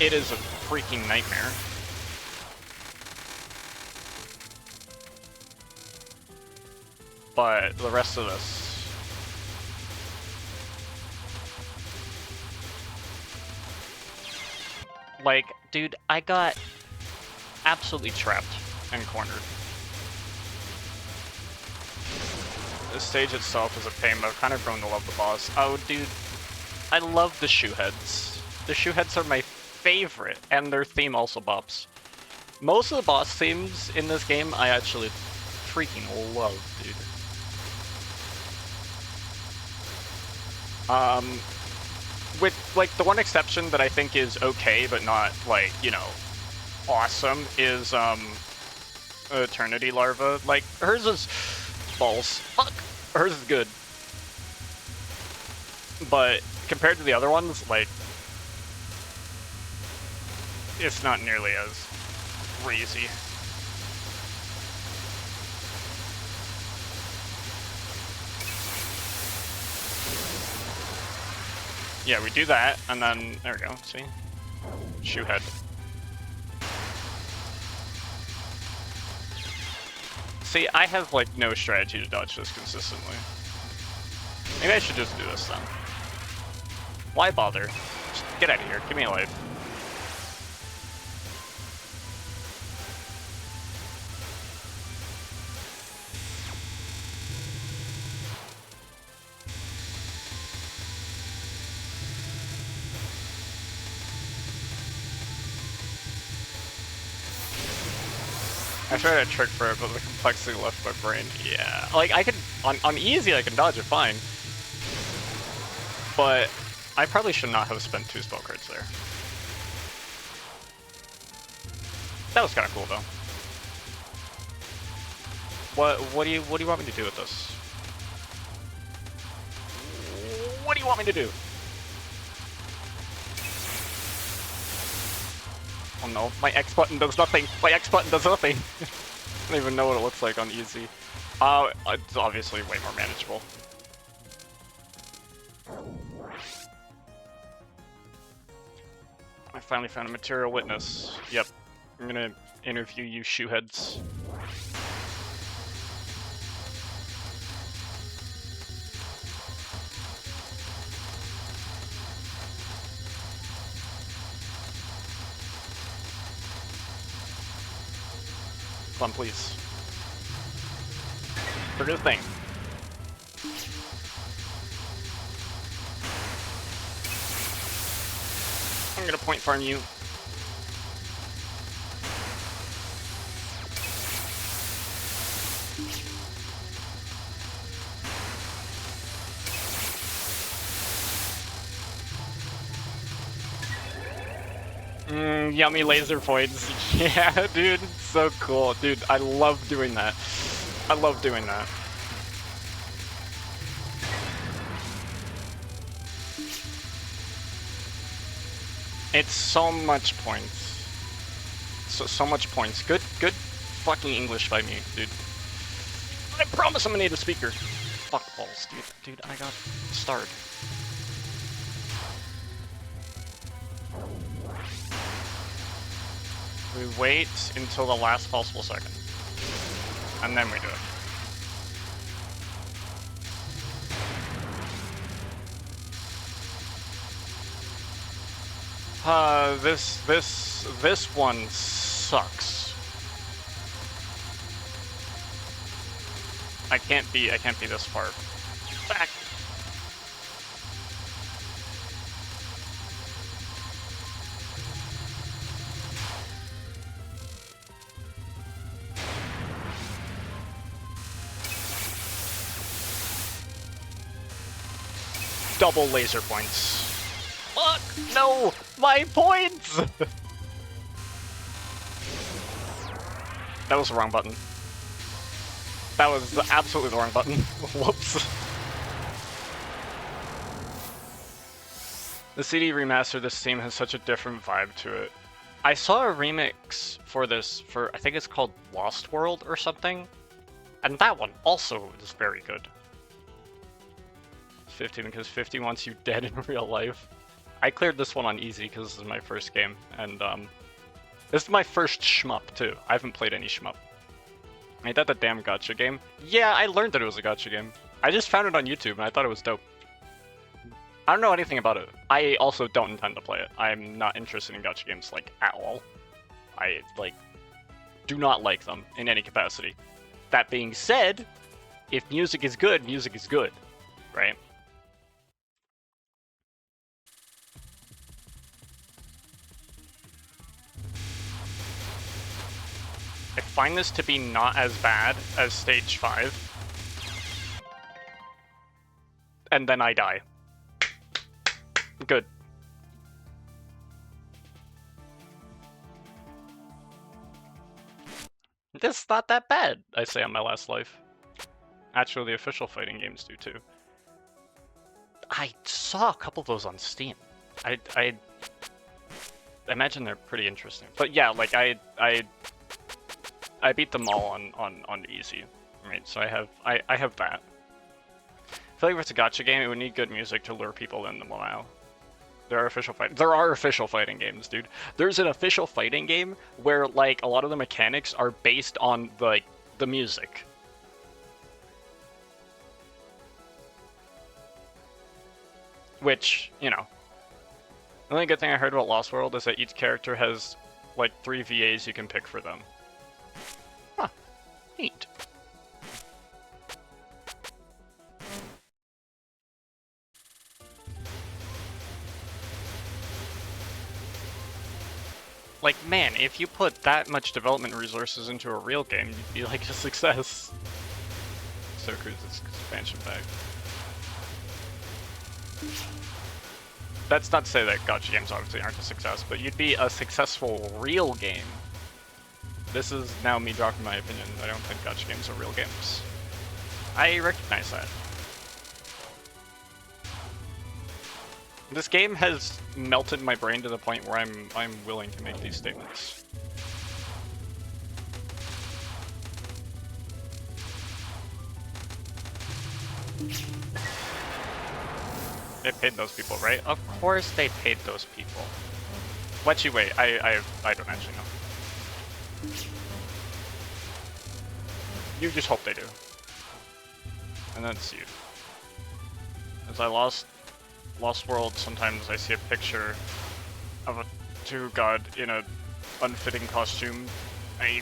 it is a freaking nightmare. But the rest of this... Like, dude, I got absolutely trapped and cornered. The stage itself is a pain, but I've kind of grown to love the boss. Oh, dude, I love the shoe heads. The shoe heads are my favorite, and their theme also bops. Most of the boss themes in this game I actually freaking love, dude. With, like, the one exception that I think is okay, but not, like, you know, awesome, is, Eternity Larva. Like, hers is balls. Fuck! Hers is good. But compared to the other ones, like, it's not nearly as crazy. Yeah, we do that, and then, there we go, see? Shoe head. See, I have, like, no strategy to dodge this consistently. Maybe I should just do this then. Why bother? Just get out of here, give me a life. I tried a trick for it, but the complexity left my brain. Yeah, like I could on easy I can dodge it fine, but I probably should not have spent 2 spell cards there. That was kind of cool though. What do you want me to do with this? What do you want me to do? Oh no, my X button does nothing! My X button does nothing! I don't even know what it looks like on easy. It's obviously way more manageable. I finally found a material witness. Yep. I'm gonna interview you shoeheads. Come on, please. For good thing. I'm gonna point farm you. Yummy laser points. Yeah, dude, so cool. Dude, I love doing that. I love doing that. It's so much points. So much points. Good fucking English by me, dude. I promise I'm a native speaker. Fuck balls, dude. Dude, I got starred. We wait until the last possible second. And then we do it. This one sucks. I can't be this far back. Double laser points. Fuck! No! My points! That was the wrong button. That was absolutely the wrong button. Whoops. The CD remaster of this theme has such a different vibe to it. I saw a remix for this I think it's called Lost World or something, and that one also is very good. 50 because 50 wants you dead in real life. I cleared this one on easy because this is my first game, and this is my first shmup too. I haven't played any shmup. Ain't that the damn gacha game? Yeah, I learned that it was a gacha game. I just found it on YouTube and I thought it was dope. I don't know anything about it. I also don't intend to play it. I'm not interested in gacha games, like, at all. I, like, do not like them in any capacity. That being said, if music is good, right? find this to be not as bad as stage 5. And then I die. Good. This is not that bad, I say on my last life. Actually, the official fighting games do too. I saw a couple of those on Steam. I imagine they're pretty interesting. But yeah, like I beat them all on easy. Right, so I have that. I feel like if it's a gacha game, it would need good music to lure people in the WoW. There are official fighting games, dude. There's an official fighting game where like a lot of the mechanics are based on like the music. Which, you know, the only good thing I heard about Lost World is that each character has like 3 VAs you can pick for them. Huh. Neat. Like, man, if you put that much development resources into a real game, you'd be like a success. So Cruise's expansion pack. That's not to say that gacha games obviously aren't a success, but you'd be a successful real game. This is now me dropping my opinion. I don't think gacha games are real games. I recognize that. This game has melted my brain to the point where I'm willing to make these statements. They paid those people, right? Of course they paid those people. Let you wait. I don't actually know. You just hope they do. And that's you. As I Lost World, sometimes I see a picture of a Touhou god in a unfitting costume. I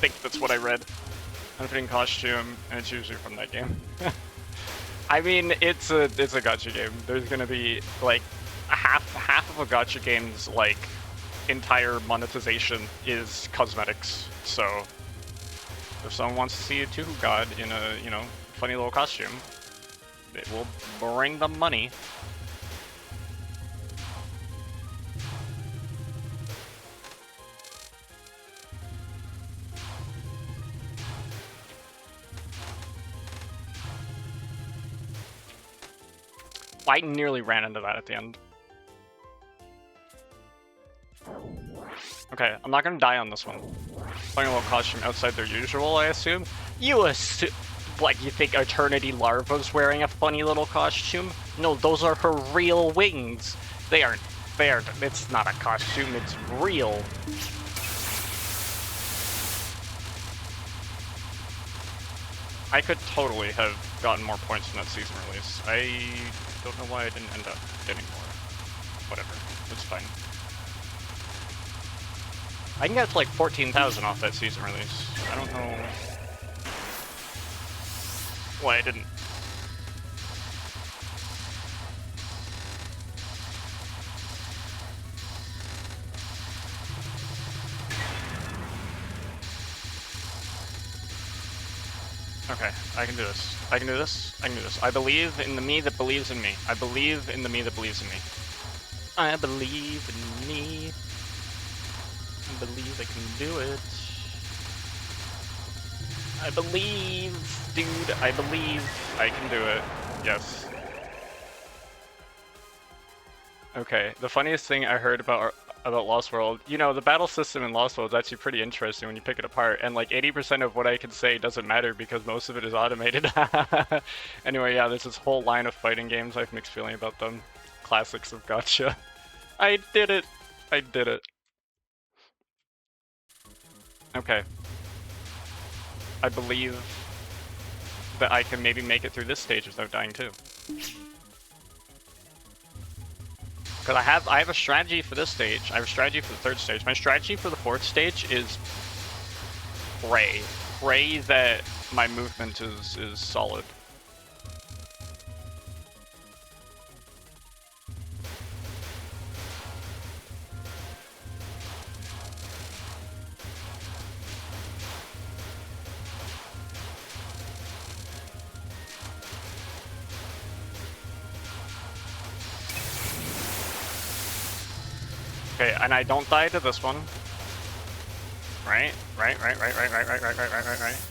think that's what I read. Unfitting costume, and it's usually from that game. I mean, it's a gacha game. There's gonna be like half of a gacha game's like entire monetization is cosmetics. So if someone wants to see a Touhou god in a, you know, funny little costume, it will bring them money. I nearly ran into that at the end. Okay, I'm not gonna die on this one. Playing a little costume outside their usual, I assume. You assume, like, you think Eternity Larva's wearing a funny little costume? No, those are her real wings. They aren't, it's not a costume, it's real. I could totally have gotten more points from that season release. I don't know why I didn't end up getting more. Whatever, it's fine. I can get to like 14,000 off that season release. I don't know why I didn't. Okay, I can do this. I can do this. I can do this. I believe in the me that believes in me. I believe in the me that believes in me. I believe in me. I believe I can do it. I believe, dude. I believe I can do it. Yes. Okay, the funniest thing I heard about Lost World, you know, the battle system in Lost World is actually pretty interesting when you pick it apart, and like 80% of what I can say doesn't matter because most of it is automated. Anyway, yeah, there's this whole line of fighting games. I have mixed feeling about them. Classics of gacha. I did it! I did it. Okay. I believe that I can maybe make it through this stage without dying too. Because I have a strategy for this stage. I have a strategy for the third stage. My strategy for the fourth stage is pray. Pray that my movement is solid. Okay, and I don't die to this one. Right? Right.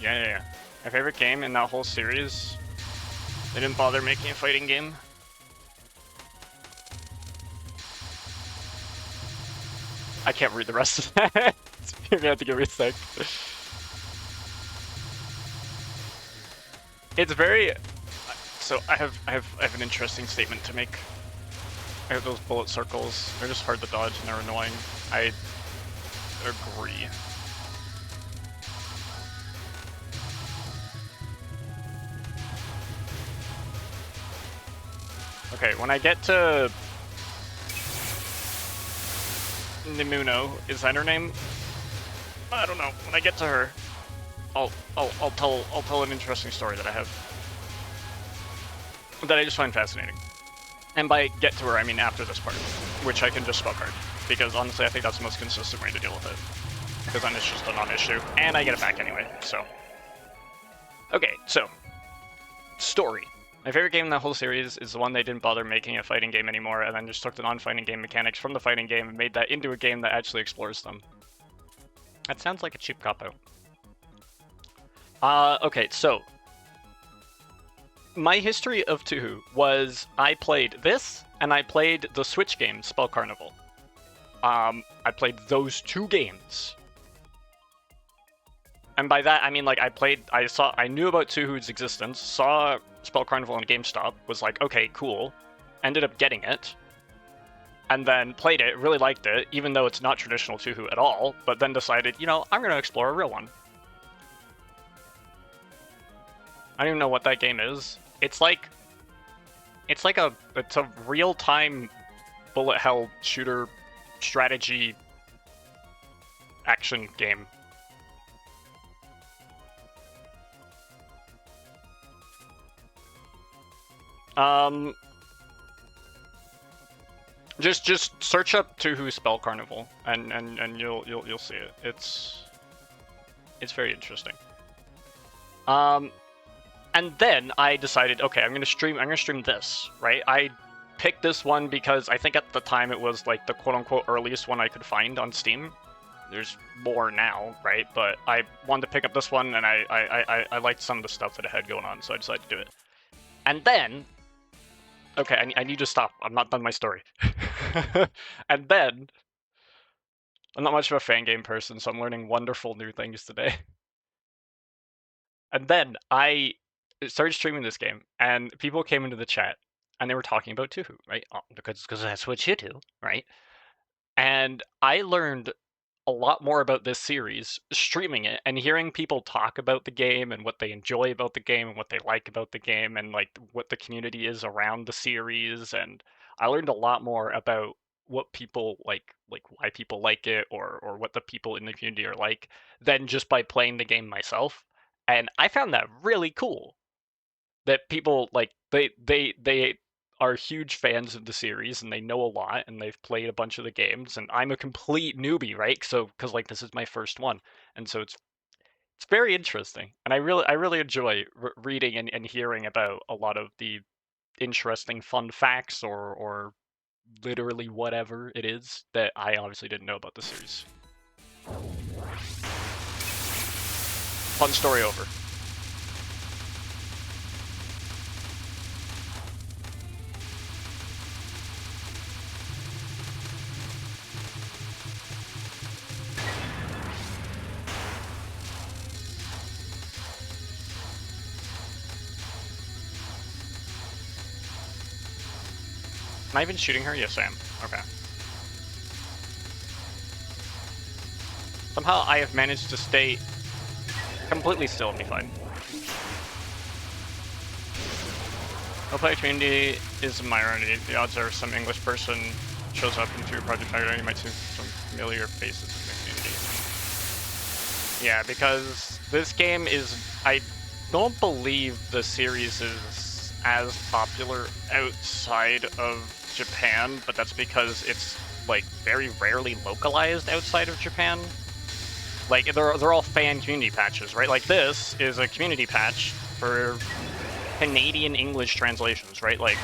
Yeah. My favorite game in that whole series. They didn't bother making a fighting game. I can't read the rest of that. You're gonna have to give me a sec. It's very. So I have an interesting statement to make. I have those bullet circles. They're just hard to dodge and they're annoying. I agree. Okay, when I get to Nimuno, is that her name? I don't know. When I get to her, I'll tell an interesting story that I have that I just find fascinating. And by get to her, I mean after this part, which I can just spell card, because honestly, I think that's the most consistent way to deal with it. Because then it's just a non-issue, and I get it back anyway. So, okay, so story. My favorite game in that whole series is the one they didn't bother making a fighting game anymore, and then just took the non-fighting game mechanics from the fighting game and made that into a game that actually explores them. That sounds like a cheap cop-out. Okay, so my history of Touhou was I played this, and I played the Switch game, Spell Carnival. I played those two games. And by that, I mean, like, I knew about Touhou's existence, saw Spell Carnival on GameStop, was like, okay, cool, ended up getting it, and then played it, really liked it, even though it's not traditional Touhou at all, but then decided, you know, I'm going to explore a real one. I don't even know what that game is. It's a real-time bullet hell shooter strategy action game. Just search up Touhou Spell Carnival and you'll see it. It's very interesting. And then I decided, okay, I'm gonna stream this, right? I picked this one because I think at the time it was like the quote-unquote earliest one I could find on Steam. There's more now, right? But I wanted to pick up this one, and I liked some of the stuff that it had going on, so I decided to do it. And then, okay, I need to stop. I'm not done my story. And then, I'm not much of a fan game person, so I'm learning wonderful new things today. And then I started streaming this game, and people came into the chat, and they were talking about Touhou, right? Because that's what you do, right? And I learned a lot more about this series streaming it and hearing people talk about the game and what they enjoy about the game and what they like about the game and like what the community is around the series. And I learned a lot more about what people like why people like it or what the people in the community are like than just by playing the game myself. And I found that really cool that people like they are huge fans of the series and they know a lot and they've played a bunch of the games, and I'm a complete newbie, right? So because like this is my first one, and so it's very interesting, and I really enjoy reading and hearing about a lot of the interesting fun facts or literally whatever it is that I obviously didn't know about the series. Fun story over. Am I even shooting her? Yes, I am. Okay. Somehow I have managed to stay completely still and be fine. No player community is a minority. The odds are some English person shows up into your project factor and you might see some familiar faces in the community. Yeah, because this game is... I don't believe the series is as popular outside of Japan, but that's because it's like very rarely localized outside of Japan. Like they're all fan community patches, right? Like this is a community patch for Canadian English translations, right? Like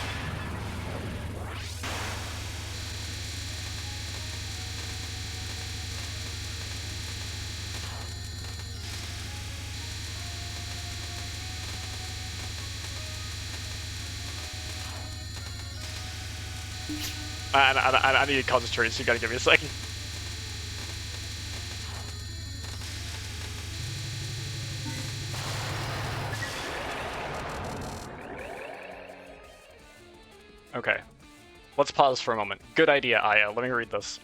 I need to concentrate, so you gotta give me a second. Okay. Let's pause for a moment. Good idea, Aya. Let me read this.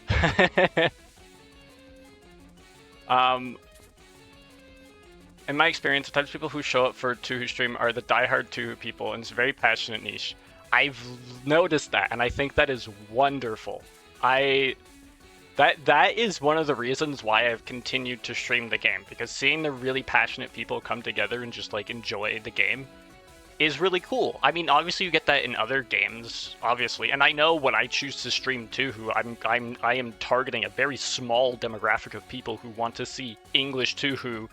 In my experience, the types of people who show up for Touhou stream are the diehard Touhou people, and it's a very passionate niche. I've noticed that, and I think that is wonderful. That is one of the reasons why I've continued to stream the game, because seeing the really passionate people come together and just like enjoy the game is really cool. I mean, obviously you get that in other games, obviously, and I know when I choose to stream Touhou, I am targeting a very small demographic of people who want to see English Touhou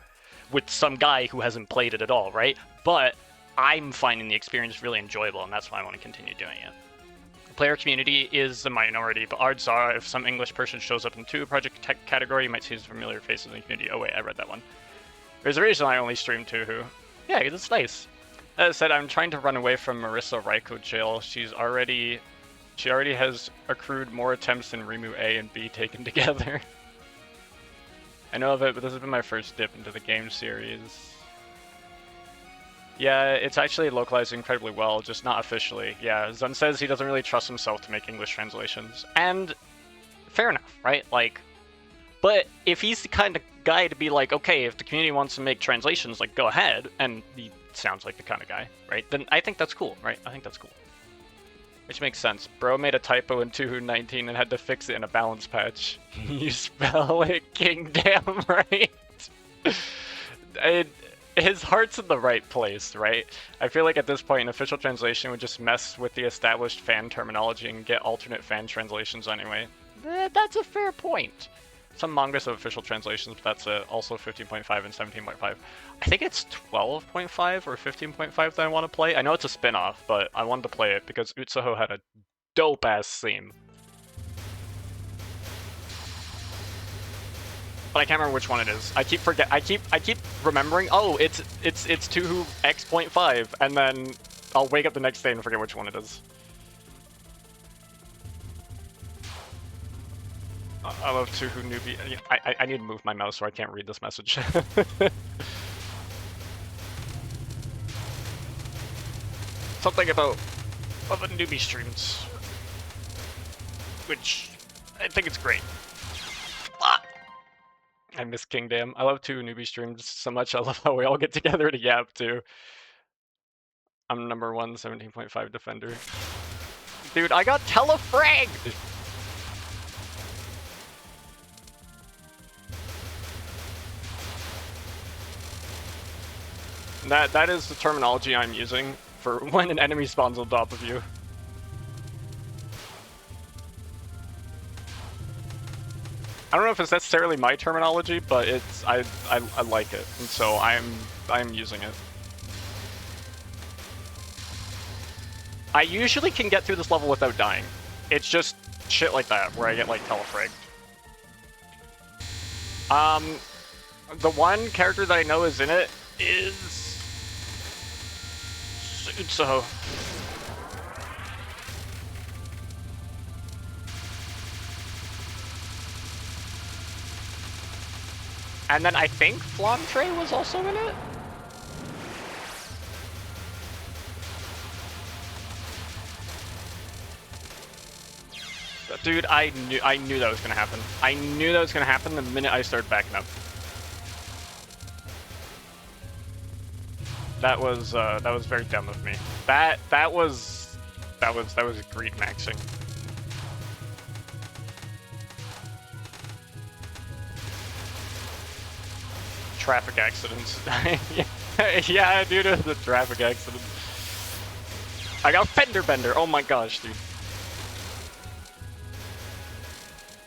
with some guy who hasn't played it at all, right? But I'm finding the experience really enjoyable, and that's why I want to continue doing it. The player community is the minority, but odds are if some English person shows up in Touhou project tech category, you might see some familiar faces in the community. Oh wait, I read that one. There's a reason I only stream Touhou. Yeah, it's nice. As I said, I'm trying to run away from Marissa Raiko jail. She already has accrued more attempts than Rimu A and B taken together. I know of it, but this has been my first dip into the game series. Yeah, it's actually localized incredibly well, just not officially. Yeah, Zun says he doesn't really trust himself to make English translations. And fair enough, right? Like, but if he's the kind of guy to be like, okay, if the community wants to make translations, like, go ahead, and he sounds like the kind of guy, right? Then I think that's cool, right? I think that's cool. Which makes sense. Bro made a typo in Touhou 19 and had to fix it in a balance patch. You spell it kingdom, right? His heart's in the right place, right? I feel like at this point, an official translation would just mess with the established fan terminology and get alternate fan translations anyway. That's a fair point. Some mangas have official translations, but that's also 15.5 and 17.5. I think it's 12.5 or 15.5 that I want to play. I know it's a spin-off, but I wanted to play it because Utsuho had a dope-ass theme. But I can't remember which one it is. I keep remembering, oh, it's Touhou X.5, and then I'll wake up the next day and forget which one it is. I love Touhou newbie. I need to move my mouse so I can't read this message. Something about other newbie streams, which I think it's great. Ah! I miss Kingdom. I love Touhou newbie streams so much. I love how we all get together to Yeelp too. I'm number 1 17.5 defender. Dude, I got telefragged! That is the terminology I'm using for when an enemy spawns on top of you. I don't know if it's necessarily my terminology, but it's I like it, and so I'm using it. I usually can get through this level without dying. It's just shit like that where I get like telefragged. The one character that I know is in it is Utsuho. And then I think Flamtre was also in it? Dude, I knew that was gonna happen. I knew that was gonna happen the minute I started backing up. That was very dumb of me. That was greed maxing. Traffic accidents. Yeah, due to the traffic accident. I got fender bender. Oh my gosh, dude.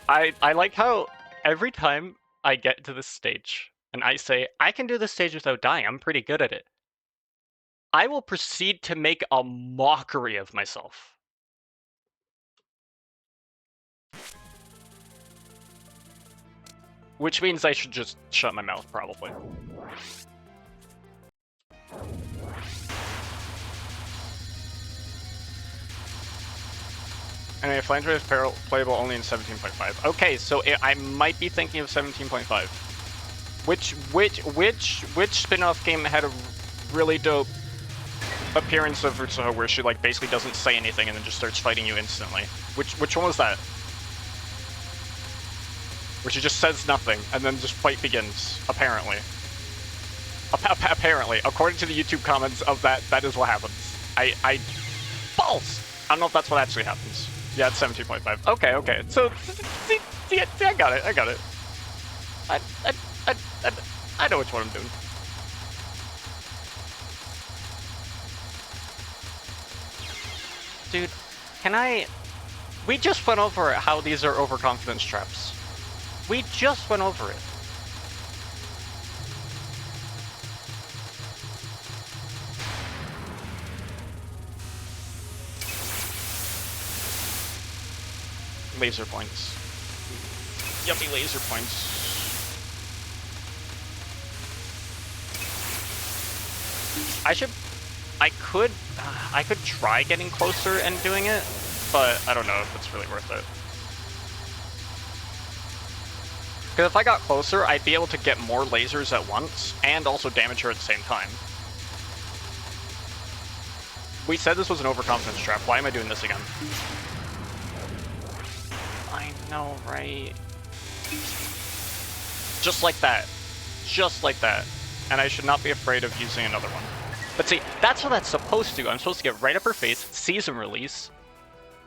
I like how every time I get to this stage and I say, I can do this stage without dying, I'm pretty good at it, I will proceed to make a mockery of myself. Which means I should just shut my mouth, probably. Anyway, Flanger is playable only in 17.5. Okay, so I might be thinking of 17.5. Which spin-off game had a really dope appearance of Touhou where she like basically doesn't say anything and then just starts fighting you instantly? Which one was that? Where she just says nothing and then just fight begins, apparently. Apparently, according to the YouTube comments of that is what happens. False! I don't know if that's what actually happens. Yeah, it's 17.5. Okay. So, see, I got it. I know which one I'm doing. Dude, can I... We just went over how these are overconfidence traps. We just went over it. Laser points. Yummy laser points. I could try getting closer and doing it, but I don't know if it's really worth it. Because if I got closer, I'd be able to get more lasers at once, and also damage her at the same time. We said this was an overconfidence trap. Why am I doing this again? I know, right? Just like that. Just like that. And I should not be afraid of using another one. But see, that's what that's supposed to do. I'm supposed to get right up her face, season release,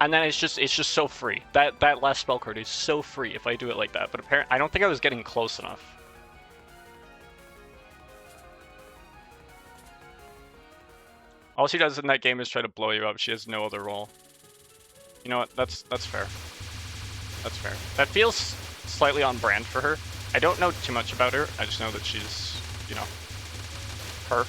and then it's just so free. That last spell card is so free if I do it like that. But apparently, I don't think I was getting close enough. All she does in that game is try to blow you up. She has no other role. You know what? That's fair. That's fair. That feels slightly on brand for her. I don't know too much about her. I just know that she's, you know, her.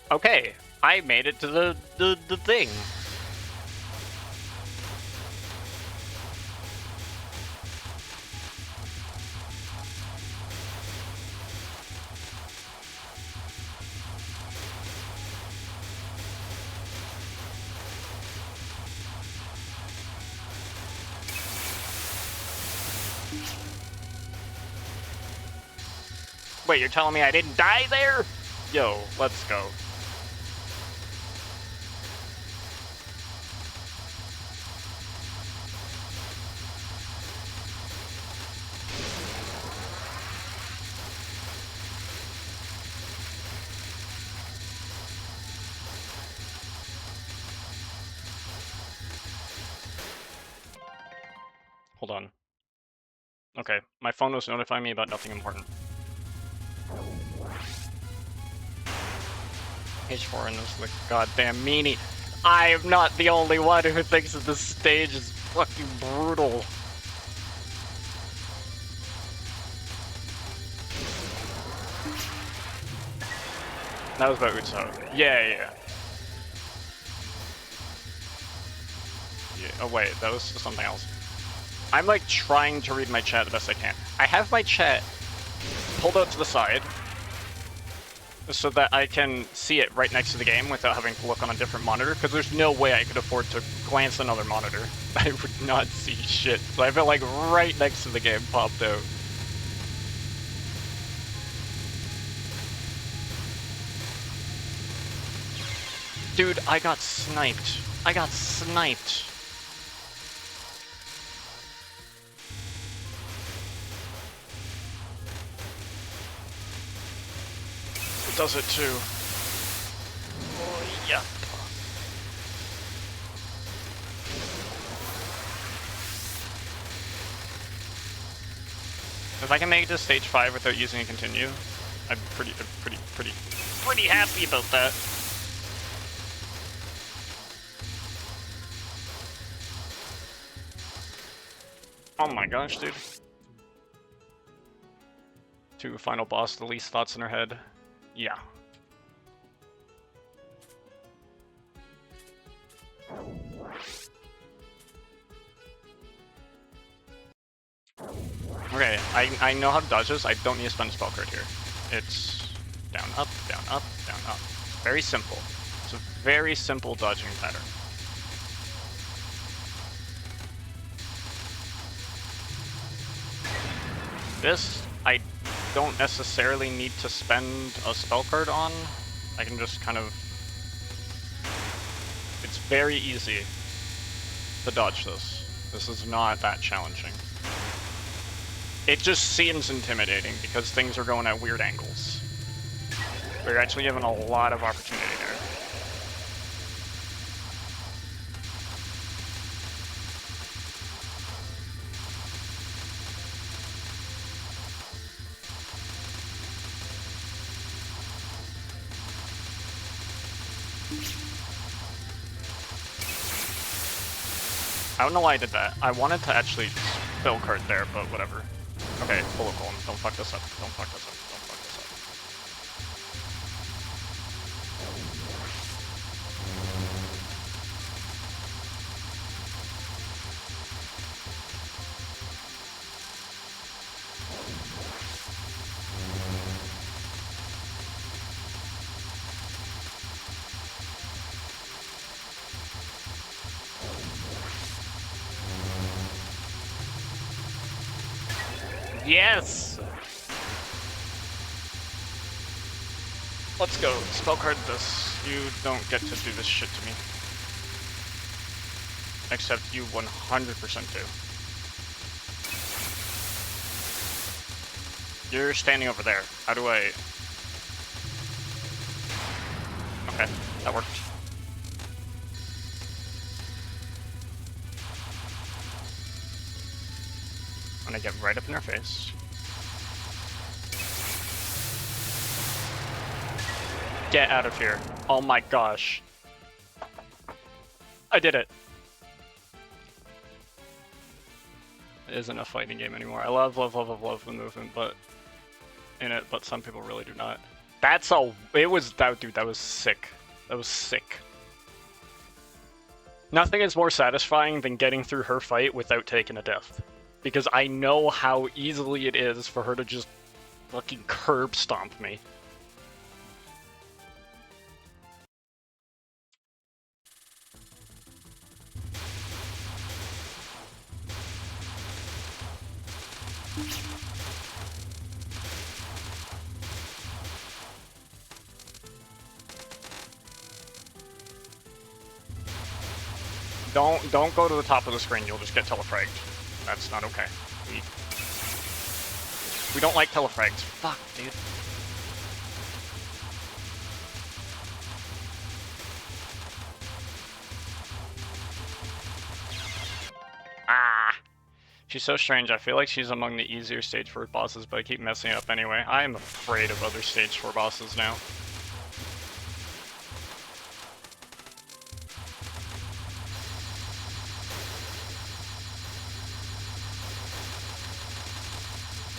Okay, I made it to the thing. Wait, you're telling me I didn't die there? Yo, let's go. Hold on. Okay, my phone was notifying me about nothing important. Page 4 in this like goddamn meanie. I am not the only one who thinks that this stage is fucking brutal. That was about Utsuho. Yeah. Oh wait, that was something else. I'm like trying to read my chat the best I can. I have my chat pulled out to the side so that I can see it right next to the game without having to look on a different monitor, because there's no way I could afford to glance at another monitor. I would not see shit. So I have it like right next to the game popped out. Dude, I got sniped. I got sniped. It does it too. Oh, yeah. If I can make it to stage 5 without using a continue, I'm pretty happy about that. Oh my gosh, dude. To final boss, the least thoughts in her head. Yeah. Okay, I know how to dodge this. I don't need to spend a spell card here. It's down, up, down, up, down, up. It's very simple. It's a very simple dodging pattern. This, I don't necessarily need to spend a spell card on. I can just kind of... It's very easy to dodge this. This is not that challenging. It just seems intimidating because things are going at weird angles. We're actually given a lot of opportunity there. I don't know why I did that. I wanted to actually spell card there, but whatever. Okay, bullet column. Don't fuck this up. Don't fuck this up. Don't fuck this up. Yes! Let's go. Spell card this. You don't get to do this shit to me. Except you 100% do. You're standing over there. How do I... Okay, that worked. I'm gonna get right up in her face. Get out of here. Oh my gosh. I did it. It isn't a fighting game anymore. I love the movement, but some people really do not. That's all. It was that dude. That was sick. That was sick. Nothing is more satisfying than getting through her fight without taking a death, because I know how easily it is for her to just fucking curb stomp me. Don't go to the top of the screen, you'll just get telefragged. That's not okay. We don't like telefrags. Fuck, dude. Ah! She's so strange. I feel like she's among the easier stage 4 bosses, but I keep messing it up anyway. I am afraid of other stage 4 bosses now.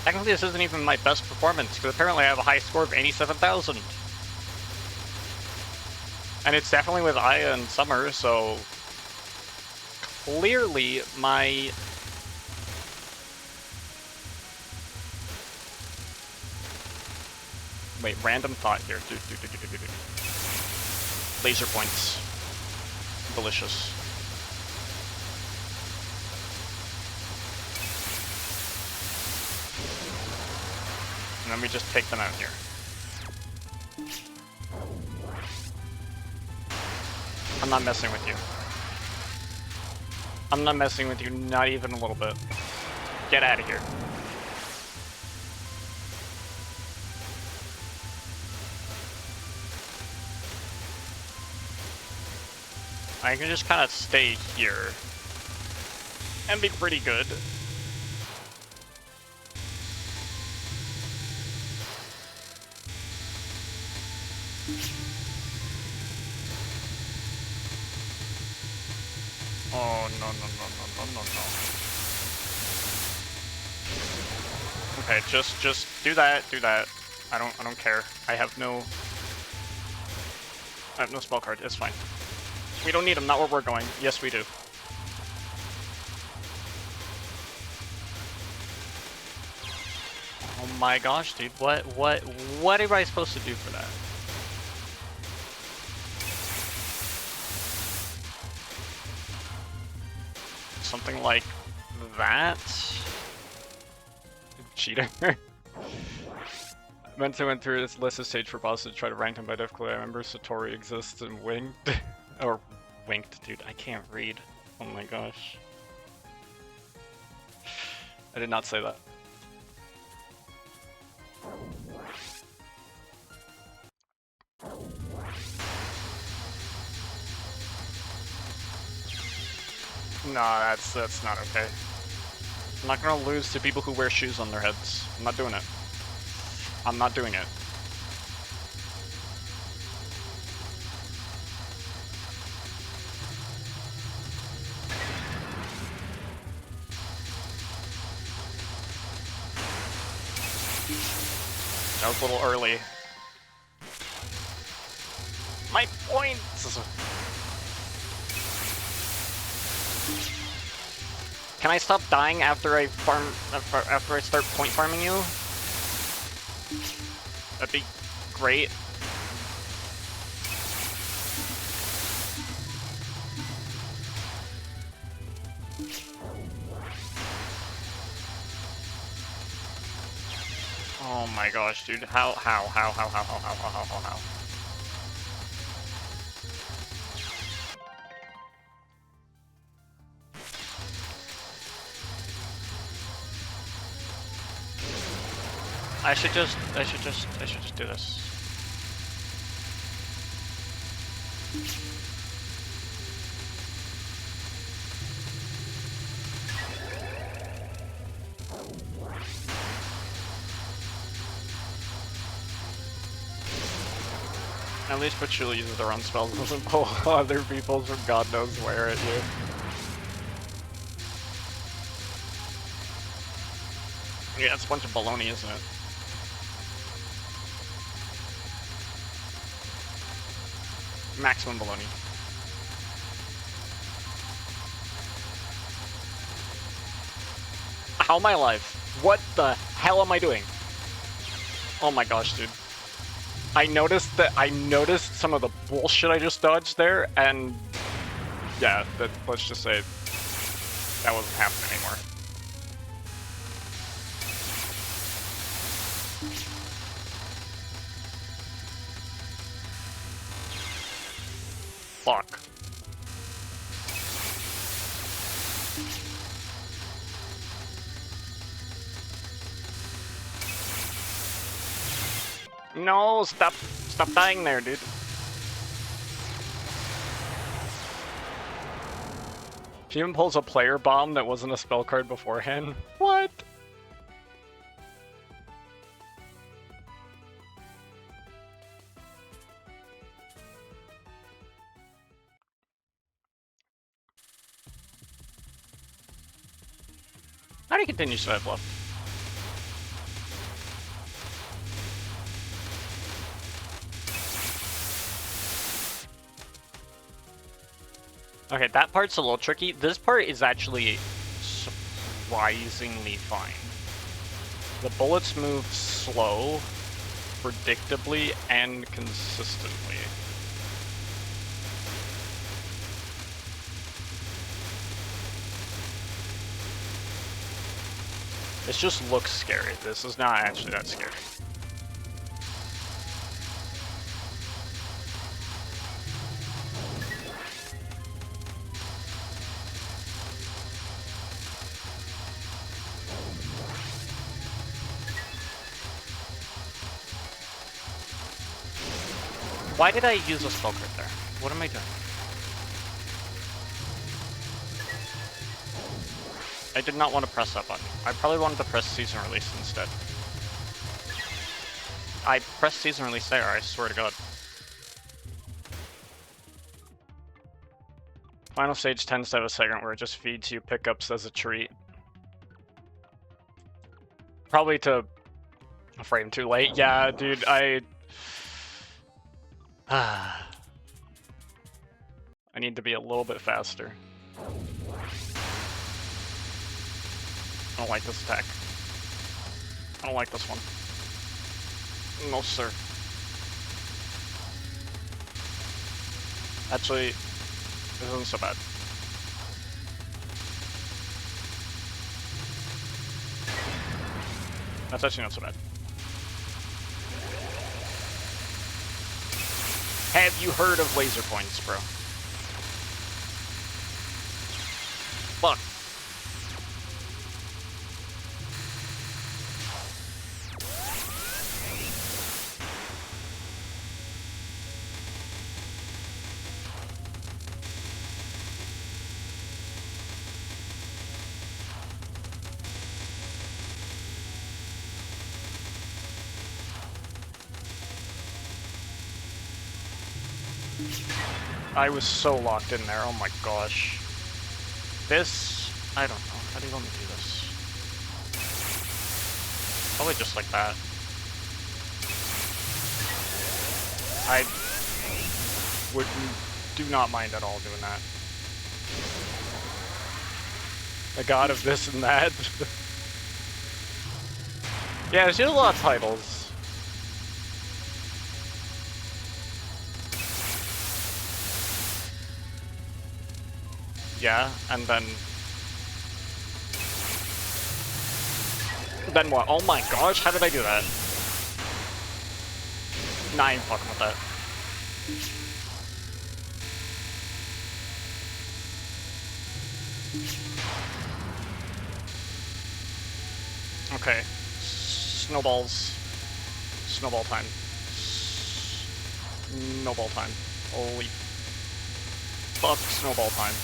Technically, this isn't even my best performance, because apparently I have a high score of 87,000. And it's definitely with Aya and Summer, so... Clearly, my... Wait, random thought here. Laser points. Delicious. And then we just take them out here. I'm not messing with you. I'm not messing with you, not even a little bit. Get out of here. I can just kind of stay here and be pretty good. Oh, no. Okay, just do that. I don't care. I have no spell card. It's fine. We don't need them, not where we're going. Yes, we do. my gosh, dude. What am I supposed to do for that? Something like that? Cheater. I meant to went through this list of stage for bosses to try to rank them by difficulty. I remember Satori exists and Winked. Or Winked, dude. I can't read. Oh my gosh. I did not say that. No, that's not okay. I'm not gonna lose to people who wear shoes on their heads. I'm not doing it. I'm not doing it. That was a little early. My point! Can I stop dying after I after I start point farming you? That'd be great. Oh my gosh, dude. How? I should just do this. At least Patchouli uses their own spells, doesn't pull other people's from God knows where at you. Yeah, it's a bunch of baloney, isn't it? Maximum baloney. How am I alive? What the hell am I doing? Oh my gosh, dude. I noticed some of the bullshit I just dodged there, and yeah, let's just say that wasn't happening anymore. Fuck. No, stop dying there, dude. She even pulls a player bomb that wasn't a spell card beforehand. What? How do you continue to survive left? Okay, that part's a little tricky. This part is actually surprisingly fine. The bullets move slow, predictably, and consistently. This just looks scary. This is not actually that scary. Why did I use a spell card there? What am I doing? I did not want to press that button. I probably wanted to press season release instead. I pressed season release there, I swear to God. Final stage tends to have a segment where it just feeds you pickups as a treat. Probably to a frame too late. Yeah, dude, I need to be a little bit faster. I don't like this attack. I don't like this one. No, sir. Actually, this isn't so bad. That's actually not so bad. Have you heard of laser points, bro? Fuck. I was so locked in there, oh my gosh. This, I don't know, how do you want me to do this? Probably just like that. I do not mind at all doing that. The god of this and that. Yeah, there's just a lot of titles. Yeah, and then what? Oh my gosh, how did I do that? Nah, I ain't fucking with that. Okay. Snowballs. Snowball time. Snowball time. Holy fuck, snowball time.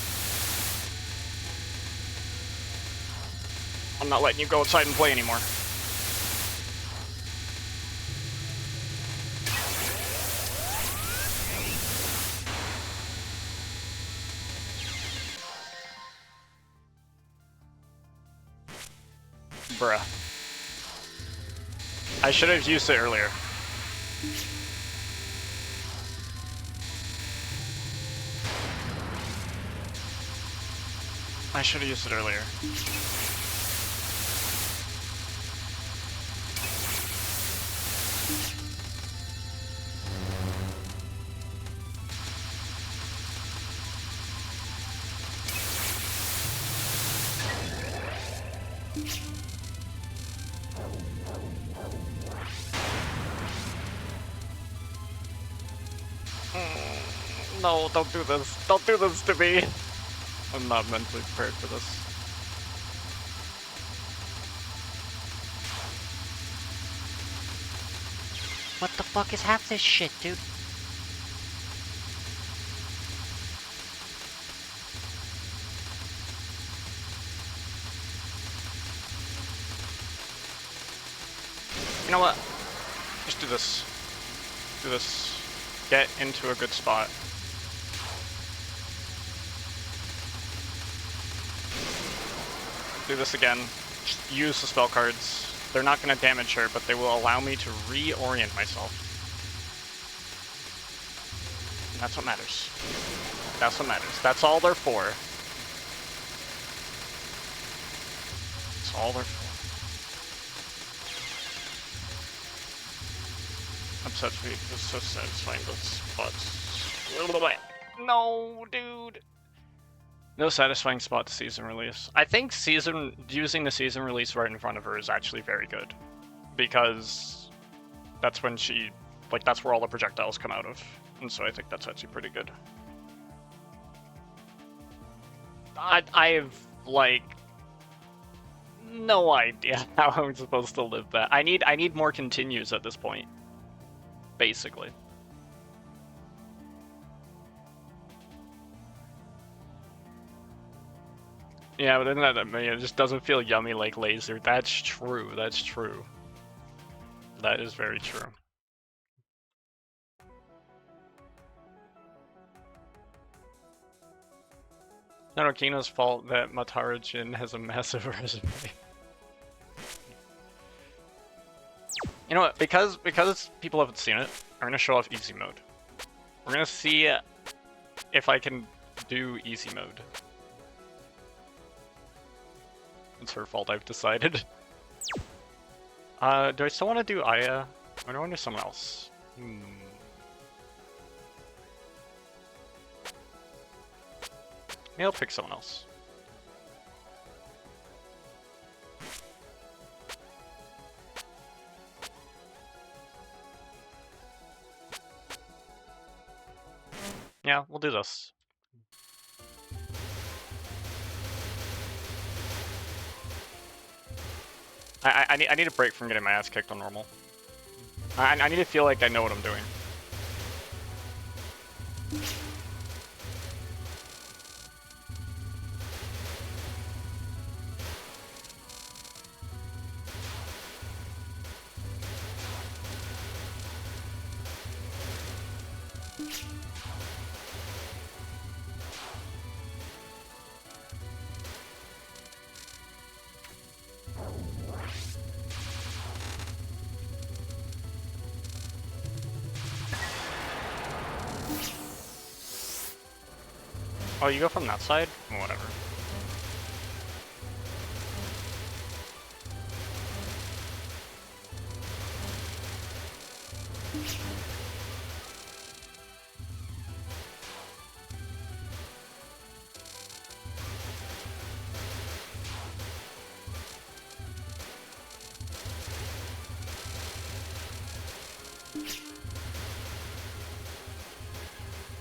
I'm not letting you go outside and play anymore. Bruh. I should have used it earlier. I should have used it earlier. No, don't do this. Don't do this to me. I'm not mentally prepared for this. What the fuck is half this shit, dude? You know what? Just do this. Do this. Get into a good spot. Do this again. Just use the spell cards. They're not going to damage her, but they will allow me to reorient myself. And that's what matters. That's what matters. That's all they're for. That's all they're for. I'm such weak. This is so satisfying. Those spots. No, dude. No satisfying spot to season release. I think using the season release right in front of her is actually very good. Because that's when that's where all the projectiles come out of. And so I think that's actually pretty good. I have, like, no idea how I'm supposed to live that. I need more continues at this point. Basically. Yeah, but then it just doesn't feel yummy like laser. That's true. That's true. That is very true. Not Okina's fault that Matara Jin has a massive resume. You know what? Because people haven't seen it, I'm gonna show off easy mode. We're gonna see if I can do easy mode. It's her fault, I've decided. Do I still want to do Aya? Or do I want to do someone else? Maybe I'll pick someone else. Yeah, we'll do this. I need a break from getting my ass kicked on normal. I need to feel like I know what I'm doing. Oh, you go from that side? Whatever.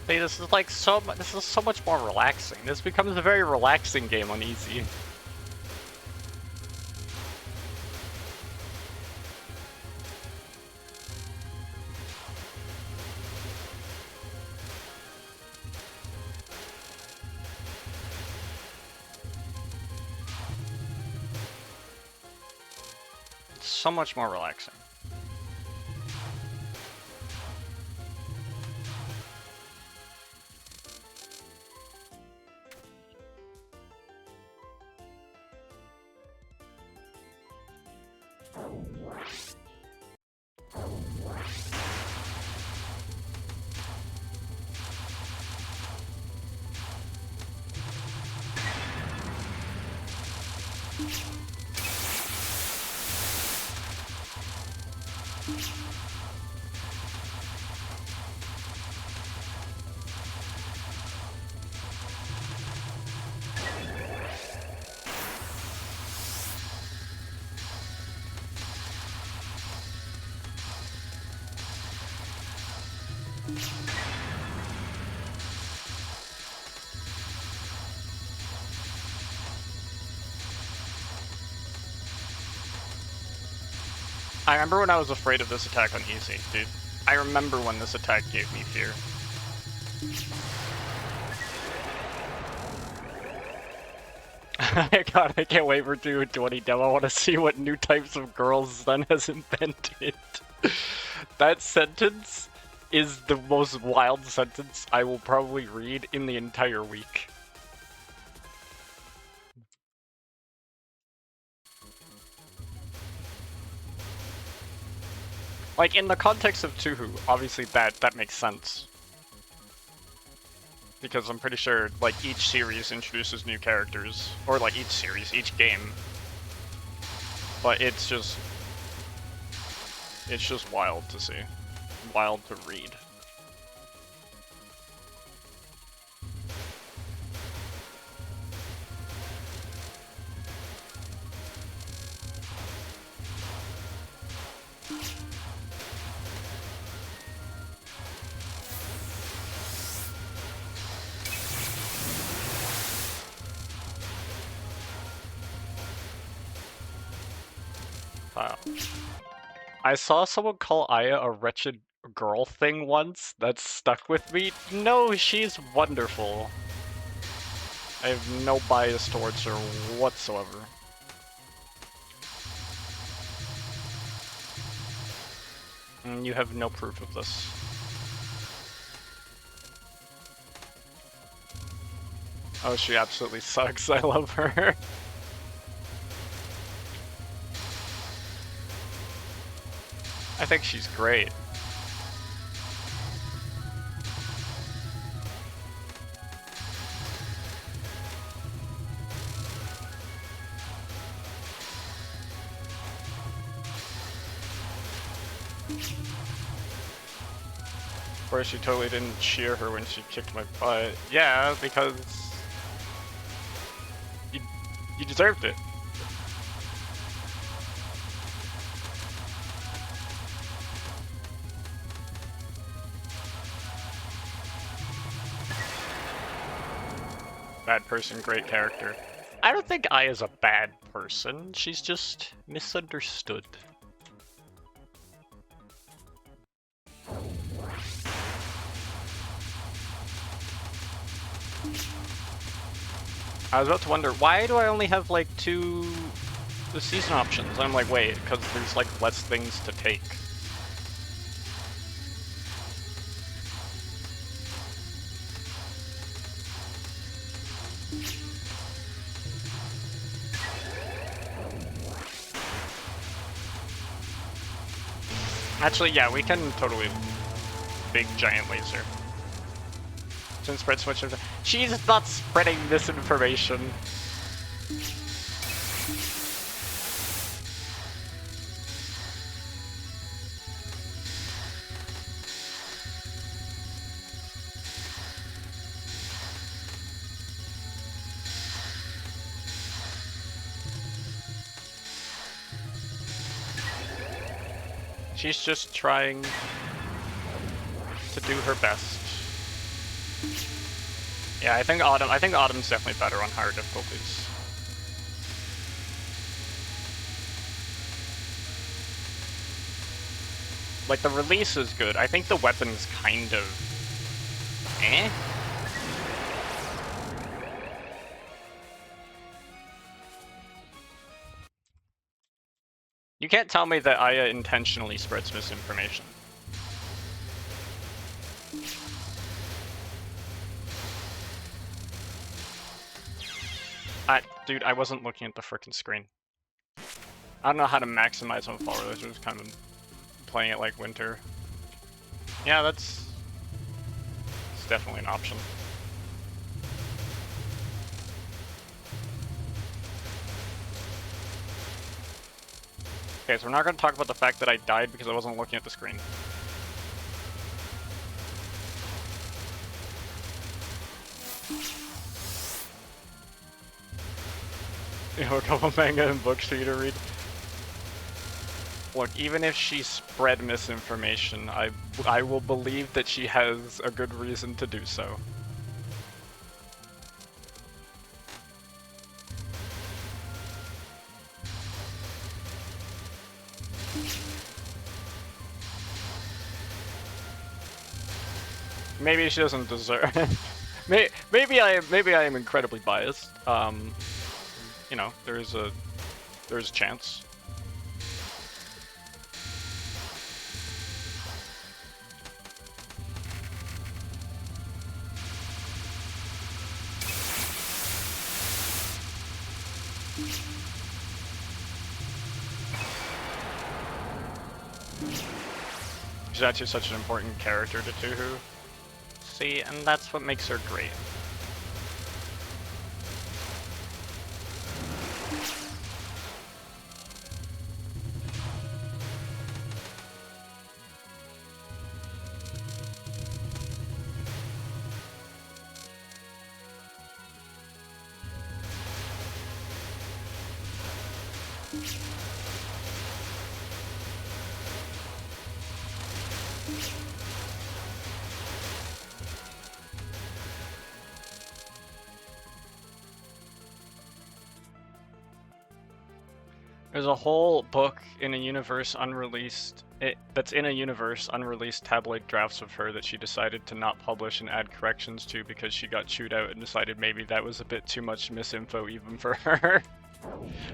See, this is like this is so much more relaxing. This becomes a very relaxing game on easy. It's so much more relaxing. I remember when I was afraid of this attack on easy, dude. I remember when this attack gave me fear. God, I can't wait for 220 demo. I want to see what new types of girls Zen has invented. That sentence is the most wild sentence I will probably read in the entire week. Like, in the context of Touhou, obviously that makes sense. Because I'm pretty sure, like, each series introduces new characters. Or, like, each series, each game. But it's just wild to see. Wild to read. Wow. I saw someone call Aya a wretched girl thing once. That stuck with me. No, she's wonderful. I have no bias towards her whatsoever. And you have no proof of this. Oh, she absolutely sucks. I love her. I think she's great. course you totally didn't cheer her when she kicked my butt. Yeah, because you deserved it. Bad person, great character. I don't think Aya's a bad person. She's just misunderstood. I was about to wonder, why do I only have like 2 the season options? And I'm like, wait, because there's like less things to take. Actually, yeah, we can totally big giant laser. Shouldn't spread so much. She's not spreading misinformation. She's just trying to do her best. Yeah, I think Autumn's definitely better on higher difficulties. Like, the release is good. I think the weapon's kind of eh? You can't tell me that Aya intentionally spreads misinformation. Dude, I wasn't looking at the frickin' screen. I don't know how to maximize on fall release, just kind of playing it like winter. Yeah, it's definitely an option. Okay, so we're not going to talk about the fact that I died because I wasn't looking at the screen. You know, a couple manga and books for you to read. Look, even if she spread misinformation, I will believe that she has a good reason to do so. Maybe she doesn't deserve. maybe I am incredibly biased. You know, there's a chance. She's actually such an important character to Touhou. See, and that's what makes her great. There's a whole book in a universe unreleased, that's in a universe unreleased tabloid drafts of her that she decided to not publish and add corrections to because she got chewed out and decided maybe that was a bit too much misinfo even for her.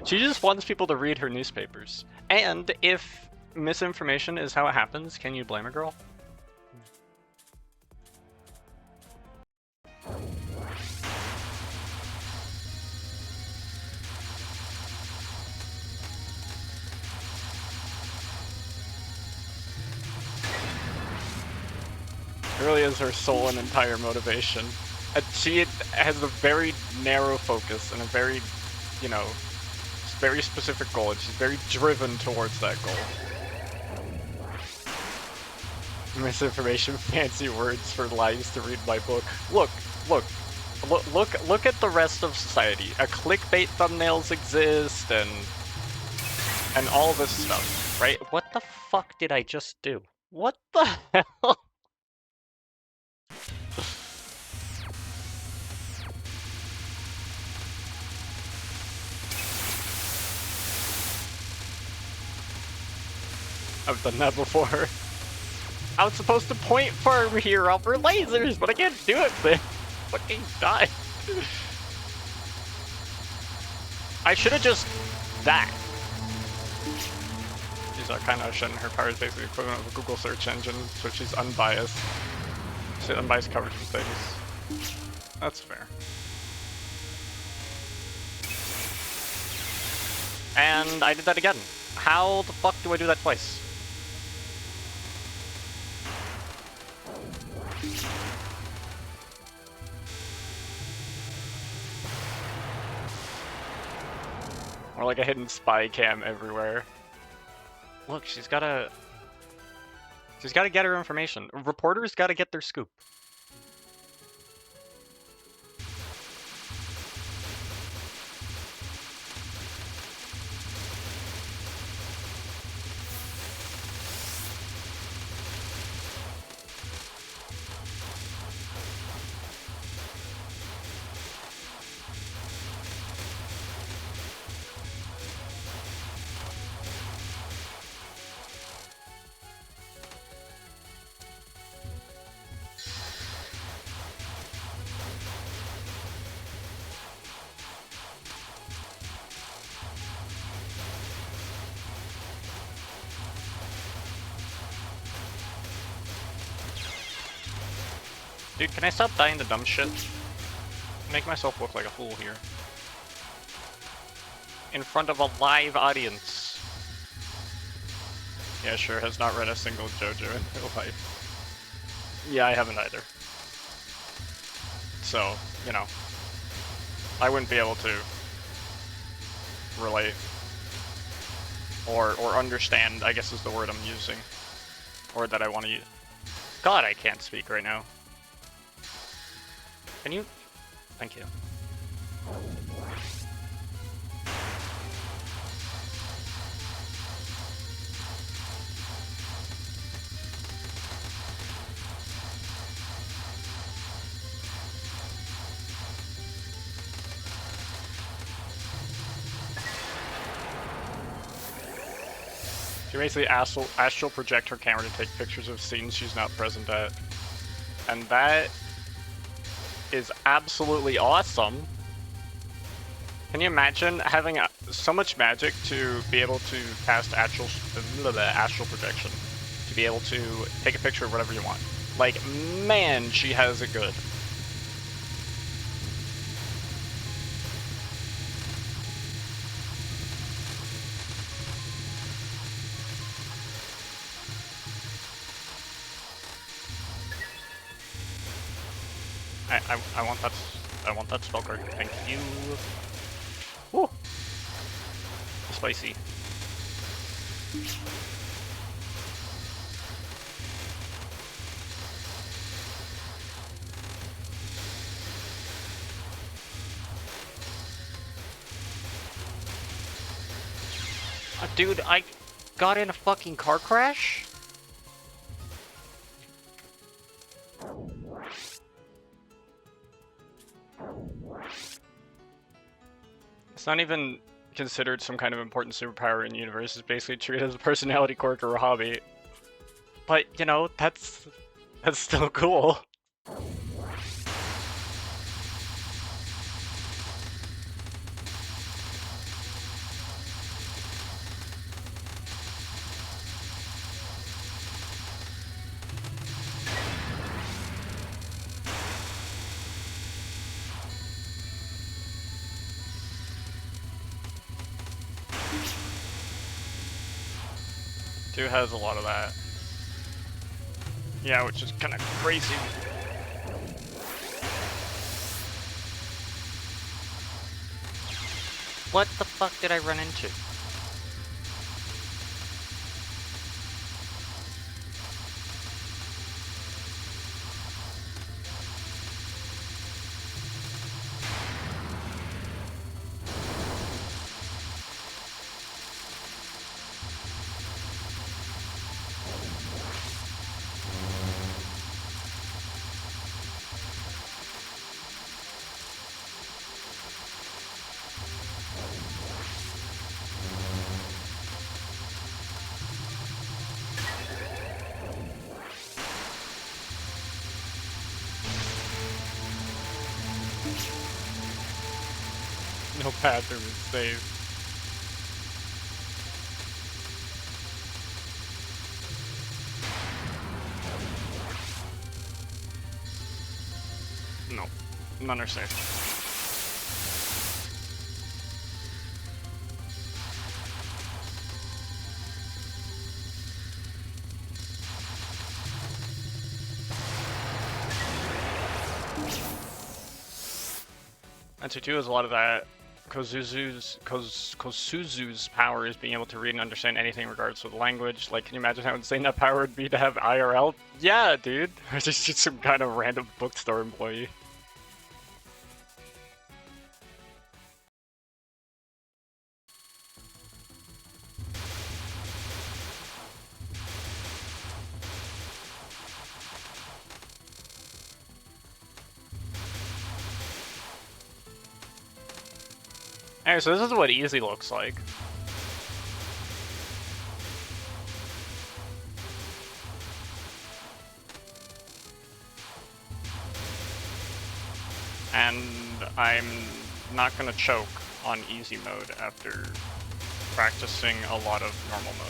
She just wants people to read her newspapers. And if misinformation is how it happens, can you blame a girl? It really is her sole and entire motivation. And she has a very narrow focus and a very, you know, very specific goal, and she's very driven towards that goal. Misinformation, fancy words for lies to read my book. Look, look, look at the rest of society. A clickbait thumbnails exist and all this stuff, right? What the fuck did I just do? What the hell? I've done that before. I was supposed to point farm here for lasers, but I can't do it, man. Fucking die. I should have just that. She's kind of shutting her power is basically equivalent of a Google search engine, so she's unbiased. She's unbiased coverage of things. That's fair. And I did that again. How the fuck do I do that twice? Or like a hidden spy cam everywhere. Look, she's gotta get her information. Reporters gotta get their scoop. Dude, can I stop dying to dumb shit? Make myself look like a fool here. In front of a live audience. Yeah, sure, has not read a single JoJo in her life. Yeah, I haven't either. So, you know. I wouldn't be able to relate. Or understand, I guess is the word I'm using. Or that I want to use. God, I can't speak right now. Can you? Thank you. She basically astral project her camera to take pictures of scenes she's not present at. And that is absolutely awesome. Can you imagine having so much magic to be able to cast astral projection? To be able to take a picture of whatever you want. Like, man, she has it good. I want that spell card. Thank you. Woo! Spicy. Dude, I got in a fucking car crash? It's not even considered some kind of important superpower in the universe. It's basically treated as a personality quirk or a hobby. But, you know, that's still cool. Two has a lot of that. Yeah, which is kind of crazy. What the fuck did I run into? No bathroom is safe. No, none are safe. And so too is a lot of that Kosuzu's power is being able to read and understand anything regardless of the language. Like, can you imagine how insane that power would be to have IRL? Yeah, dude. Or just some kind of random bookstore employee. Alright, so this is what easy looks like. And I'm not gonna choke on easy mode after practicing a lot of normal mode.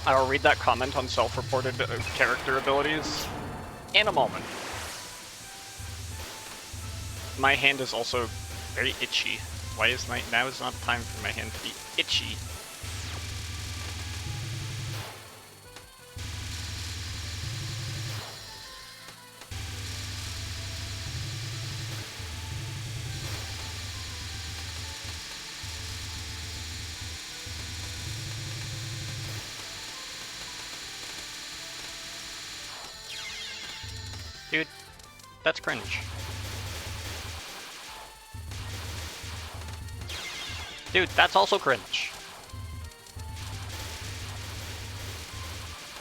I'll read that comment on self-reported character abilities in a moment. My hand is also very itchy. Why is now is not time for my hand to be itchy? Dude, that's cringe. Dude, that's also cringe.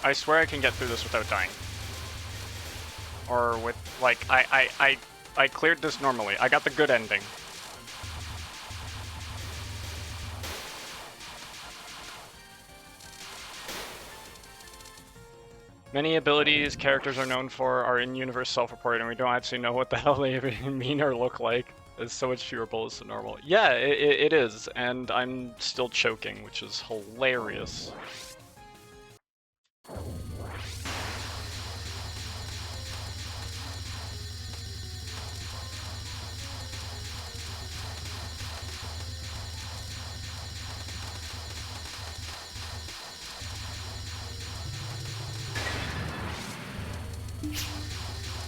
I swear I can get through this without dying. Or with, like, I cleared this normally. I got the good ending. Many abilities characters are known for are in-universe self-reported, and we don't actually know what the hell they even mean or look like. There's so much fewer bullets than normal. Yeah, it is, and I'm still choking, which is hilarious.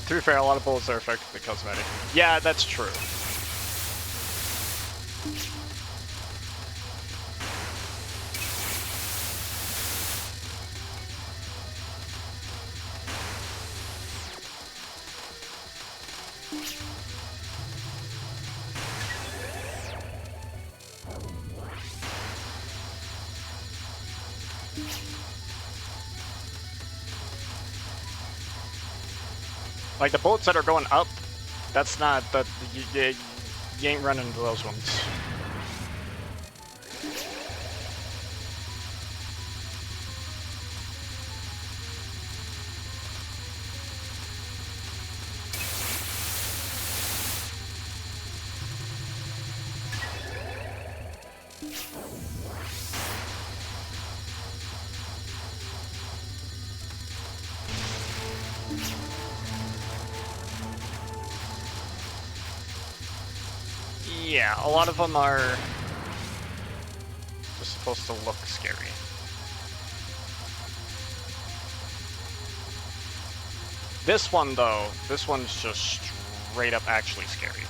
To be fair, a lot of bullets are effectively cosmetic. Yeah, that's true. Like, the bullets that are going up, that's not, you ain't running into those ones. Yeah, a lot of them are just supposed to look scary. This one, though, this one's just straight up actually scary.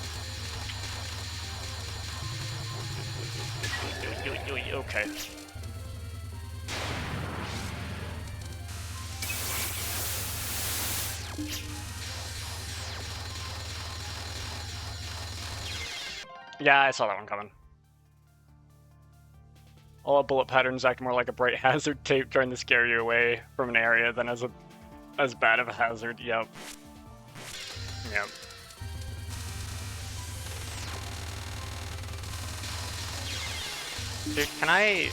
Okay. Yeah, I saw that one coming. All bullet patterns act more like a bright hazard tape, trying to scare you away from an area than as bad of a hazard. Yep. Yep. Dude, can I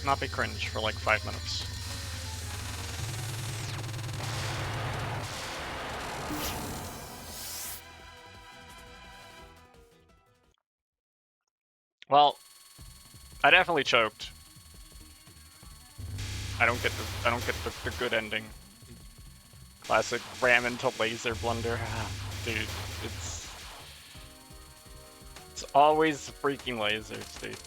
not be cringe for like 5 minutes? Well, I definitely choked. I don't get the good ending. Classic ram into laser blunder. Dude, it's always the freaking lasers, dude.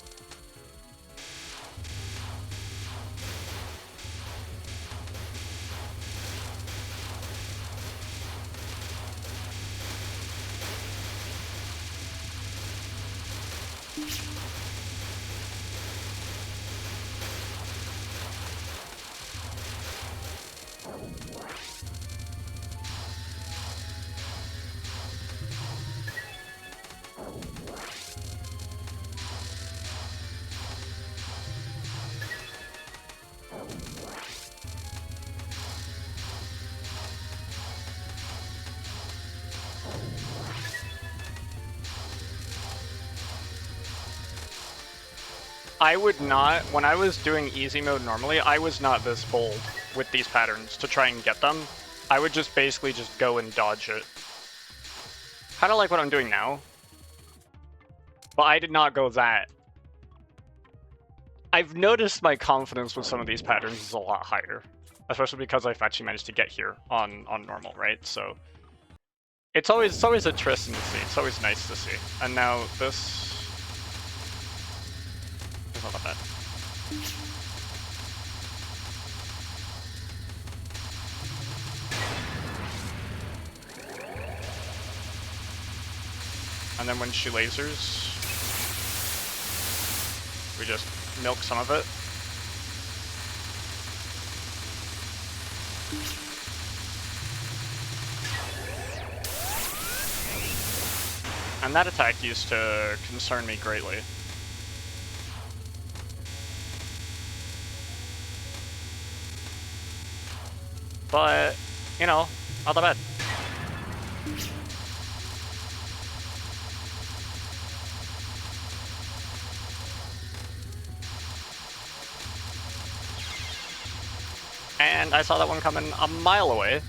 I would not, when I was doing easy mode normally, I was not this bold with these patterns to try and get them. I would just basically just go and dodge it. Kind of like what I'm doing now. But I did not go that. I've noticed my confidence with some of these patterns is a lot higher. Especially because I've actually managed to get here on normal, right? So it's always interesting to see. It's always nice to see. And now this... It's not that bad. And then when she lasers, we just milk some of it. And that attack used to concern me greatly. But, you know, not that bad. And I saw that one coming a mile away.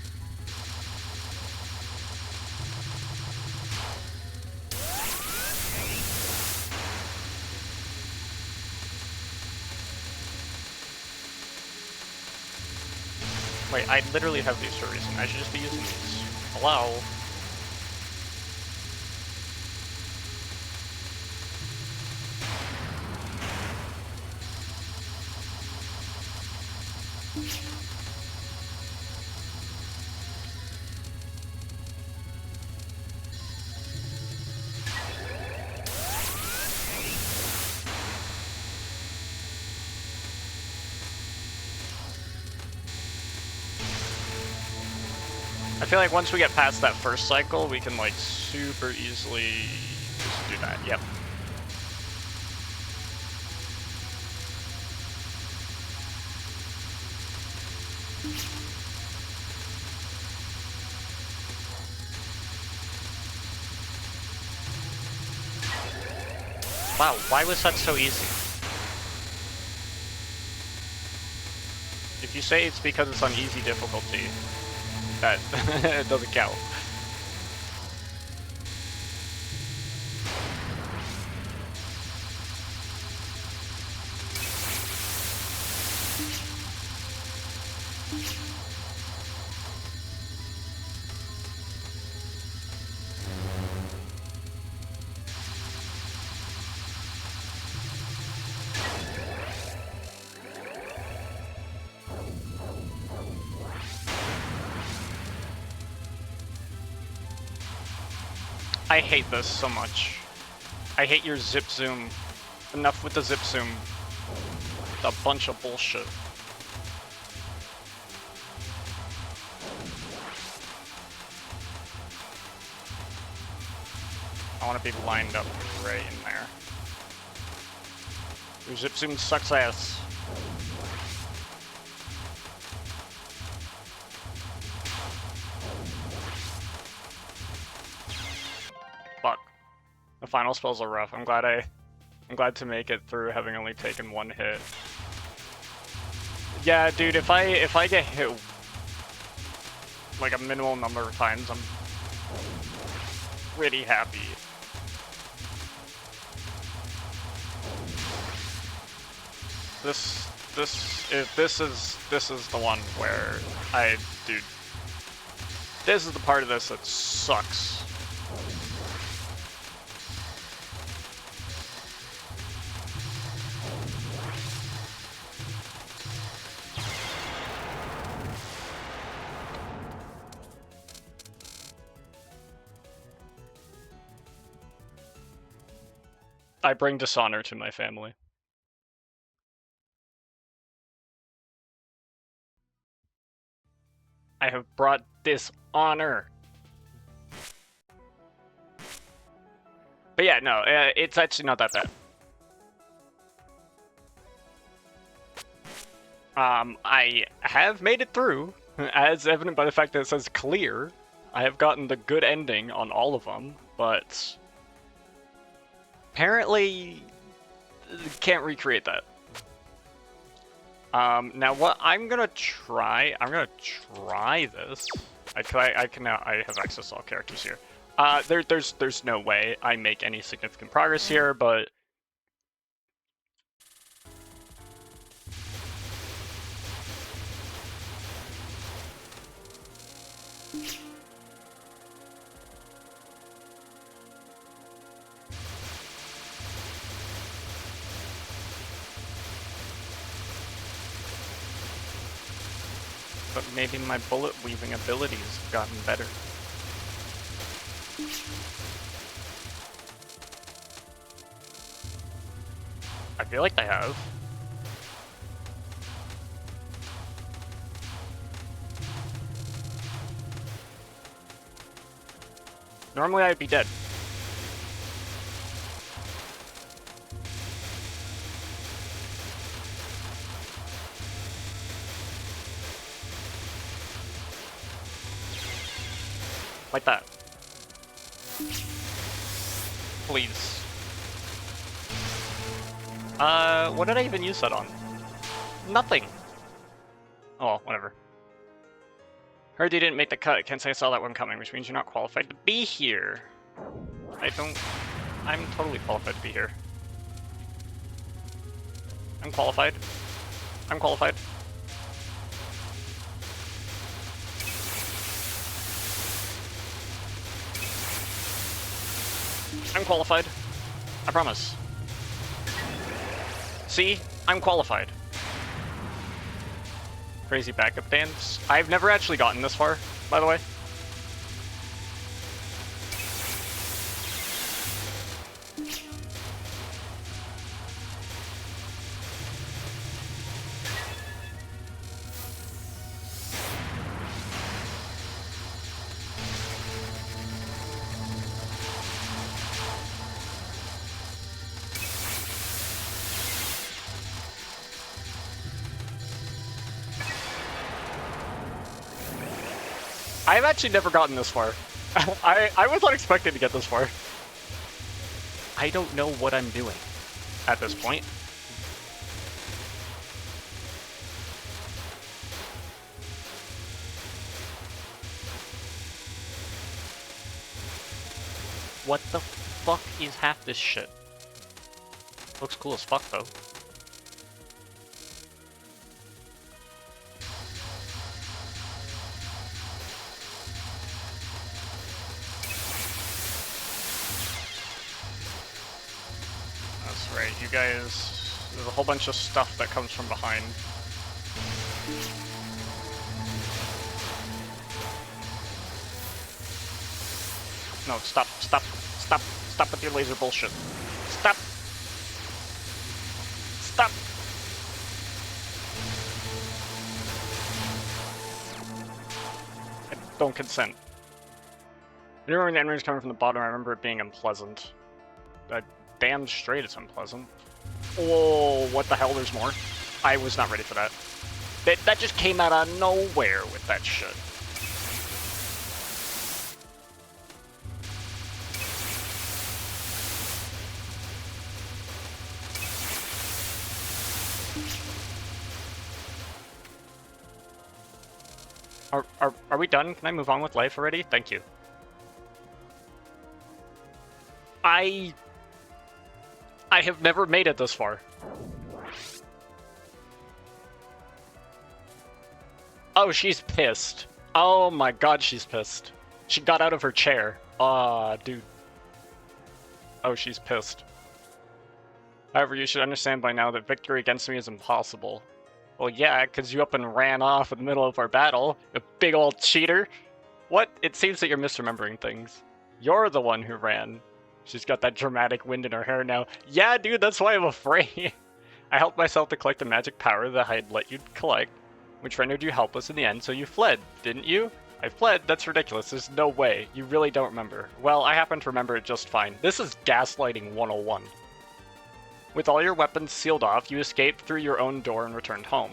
Wait, I literally have these for a reason. I should just be using these. Hello? I feel like once we get past that first cycle, we can like super easily just do that. Yep. Wow, why was that so easy? If you say it's because it's on easy difficulty, that it doesn't count. I hate this so much. I hate your zip zoom. Enough with the zip zoom. It's a bunch of bullshit. I want to be lined up right in there. Your zip zoom sucks ass. Fuck. The final spells are rough. I'm glad to make it through having only taken one hit. Yeah, dude, if I get hit like a minimal number of times, I'm pretty happy. This is the one where dude, this is the part of this that sucks. I bring dishonor to my family. I have brought dishonor. But yeah, no, it's actually not that bad. I have made it through, as evident by the fact that it says clear. I have gotten the good ending on all of them, but apparently can't recreate that. Now what I'm gonna try this. I have access to all characters here. There's no way I make any significant progress here, but maybe my bullet weaving abilities have gotten better. I feel like they have. Normally I'd be dead. Like that. Please. What did I even use that on? Nothing. Oh, whatever. Heard you didn't make the cut. Can't say I saw that one coming, which means you're not qualified to be here. I'm totally qualified to be here. I'm qualified. I'm qualified. I'm qualified. I promise. See? I'm qualified. Crazy backup dance. I've never actually gotten this far, by the way. I've actually never gotten this far. I was not expecting to get this far. I don't know what I'm doing at this point. What the fuck is half this shit? Looks cool as fuck though. Right, you guys, there's a whole bunch of stuff that comes from behind. No, stop, stop, stop, stop with your laser bullshit. Stop. Stop. I don't consent. I remember when the enemies coming from the bottom, I remember it being unpleasant. Damn straight it's unpleasant. Oh, what the hell, there's more? I was not ready for that. That just came out of nowhere with that shit. Are we done? Can I move on with life already? Thank you. I have never made it this far. Oh, she's pissed. Oh my god, she's pissed. She got out of her chair. Aw, dude. Oh, she's pissed. However, you should understand by now that victory against me is impossible. Well, yeah, because you up and ran off in the middle of our battle, you big old cheater. What? It seems that you're misremembering things. You're the one who ran. She's got that dramatic wind in her hair now. Yeah, dude, that's why I'm afraid. I helped myself to collect the magic power that I had let you collect, which rendered you helpless in the end, so you fled, didn't you? I fled? That's ridiculous. There's no way. You really don't remember. Well, I happen to remember it just fine. This is gaslighting 101. With all your weapons sealed off, you escaped through your own door and returned home.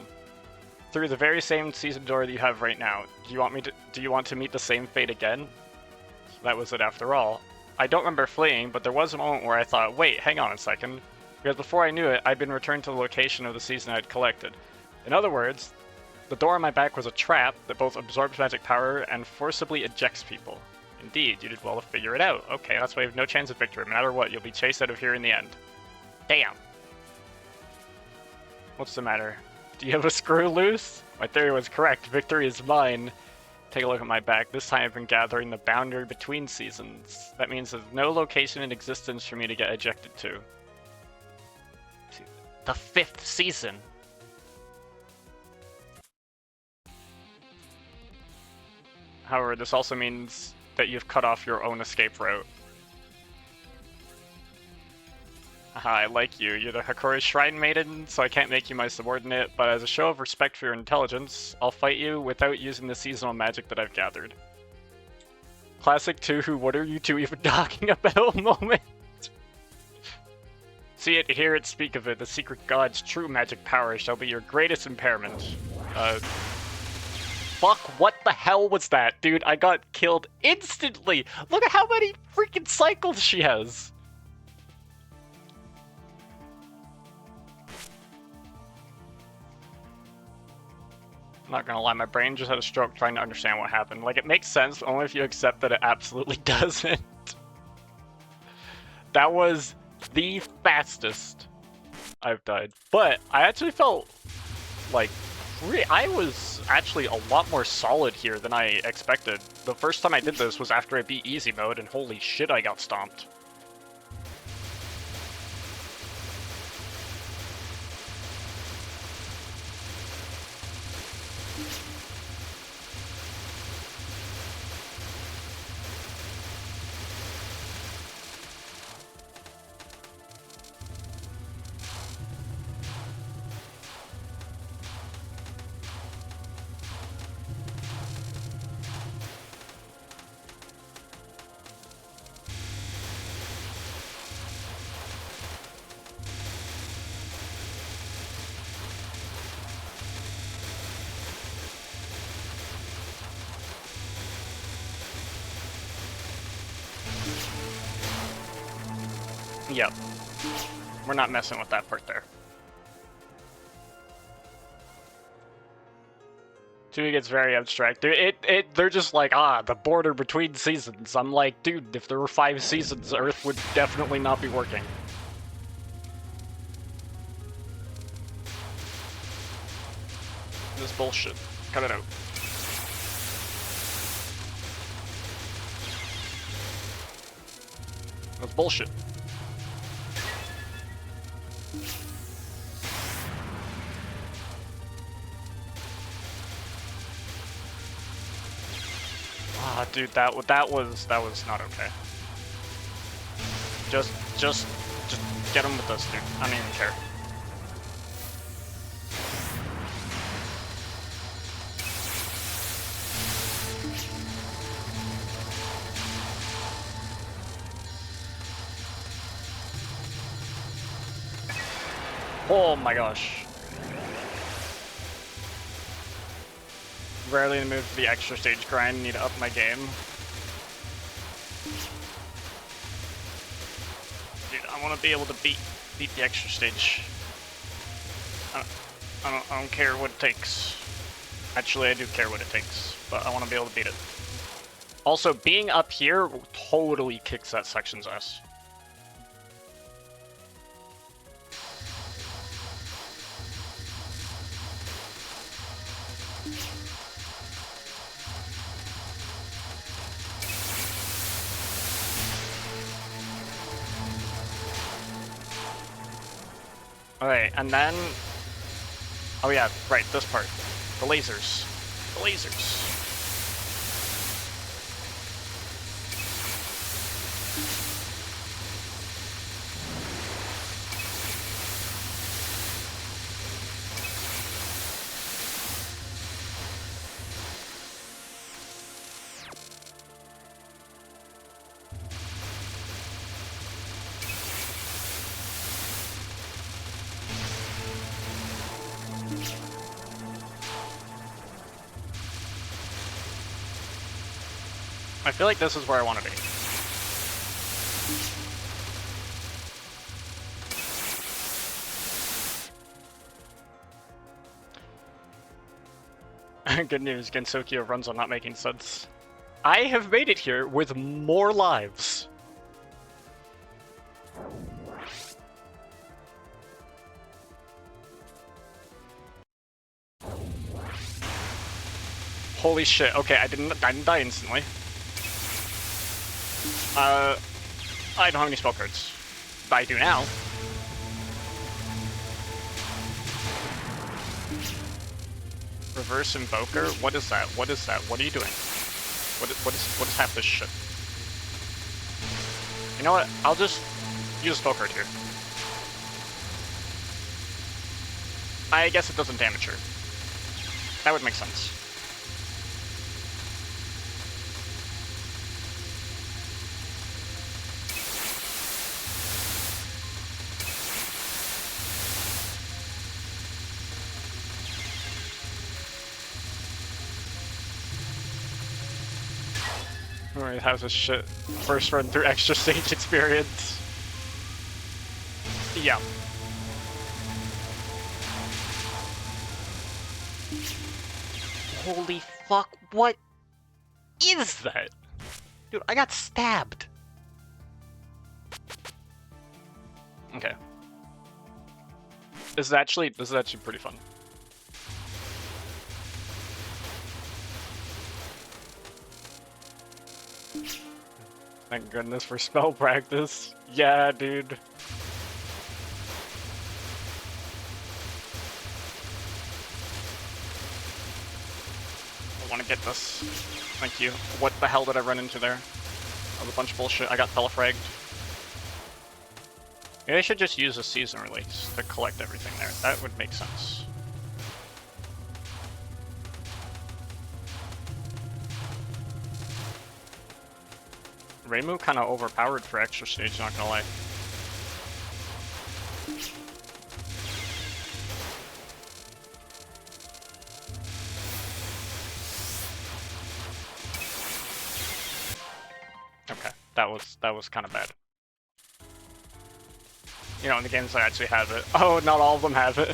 Through the very same season door that you have right now. Do you want to meet the same fate again? That was it after all. I don't remember fleeing, but there was a moment where I thought, wait, hang on a second. Because before I knew it, I'd been returned to the location of the season I'd collected. In other words, the door on my back was a trap that both absorbs magic power and forcibly ejects people. Indeed, you did well to figure it out. Okay, that's why you have no chance of victory. No matter what, you'll be chased out of here in the end. Damn. What's the matter? Do you have a screw loose? My theory was correct. Victory is mine. Take a look at my back. This time I've been gathering the boundary between seasons. That means there's no location in existence for me to get ejected to. The 5th season. However, this also means that you've cut off your own escape route. Aha, I like you. You're the Hakori's Shrine Maiden, so I can't make you my subordinate, but as a show of respect for your intelligence, I'll fight you without using the seasonal magic that I've gathered. Classic Touhou, what are you two even talking about moment? See it, hear it, speak of it. The secret god's true magic power shall be your greatest impairment. Fuck, what the hell was that? Dude, I got killed instantly! Look at how many freaking cycles she has! I'm not gonna lie, my brain just had a stroke trying to understand what happened. Like, it makes sense only if you accept that it absolutely doesn't. That was the fastest I've died. But I actually felt like I was actually a lot more solid here than I expected. The first time I did this was after I beat easy mode, and holy shit, I got stomped. Yep. We're not messing with that part there. Touhou gets very abstract. They're just like, the border between seasons. I'm like, dude, if there were 5 seasons, Earth would definitely not be working. This bullshit. Cut it out. That's bullshit. Dude, that was not okay. Just get him with us, dude. I don't even care. Oh my gosh. Rarely in the mood for the extra stage grind, need to up my game. Dude, I want to be able to beat the extra stage. I don't care what it takes. Actually, I do care what it takes, but I want to be able to beat it. Also, being up here totally kicks that section's ass. Alright, and then... Oh yeah, right, this part. The lasers. The lasers. I feel like this is where I want to be. Good news, Gensokyo runs on not making sense. I have made it here with more lives. Holy shit, okay, I didn't die instantly. I don't have any spell cards. But I do now. Reverse Invoker? What is that? What is that? What are you doing? What is half this shit? You know what? I'll just use a spell card here. I guess it doesn't damage her. That would make sense. Alright, how's this shit? First run through extra stage experience. Yeah. Holy fuck, what is that? Dude, I got stabbed. Okay. This is actually pretty fun. Thank goodness for spell practice. Yeah, dude. I want to get this. Thank you. What the hell did I run into there? That was a bunch of bullshit. I got telefragged. Maybe I should just use a season release to collect everything there. That would make sense. Reimu kind of overpowered for extra stage, not gonna lie. Okay, that was kind of bad. You know, in the games I actually have it. Oh, not all of them have it.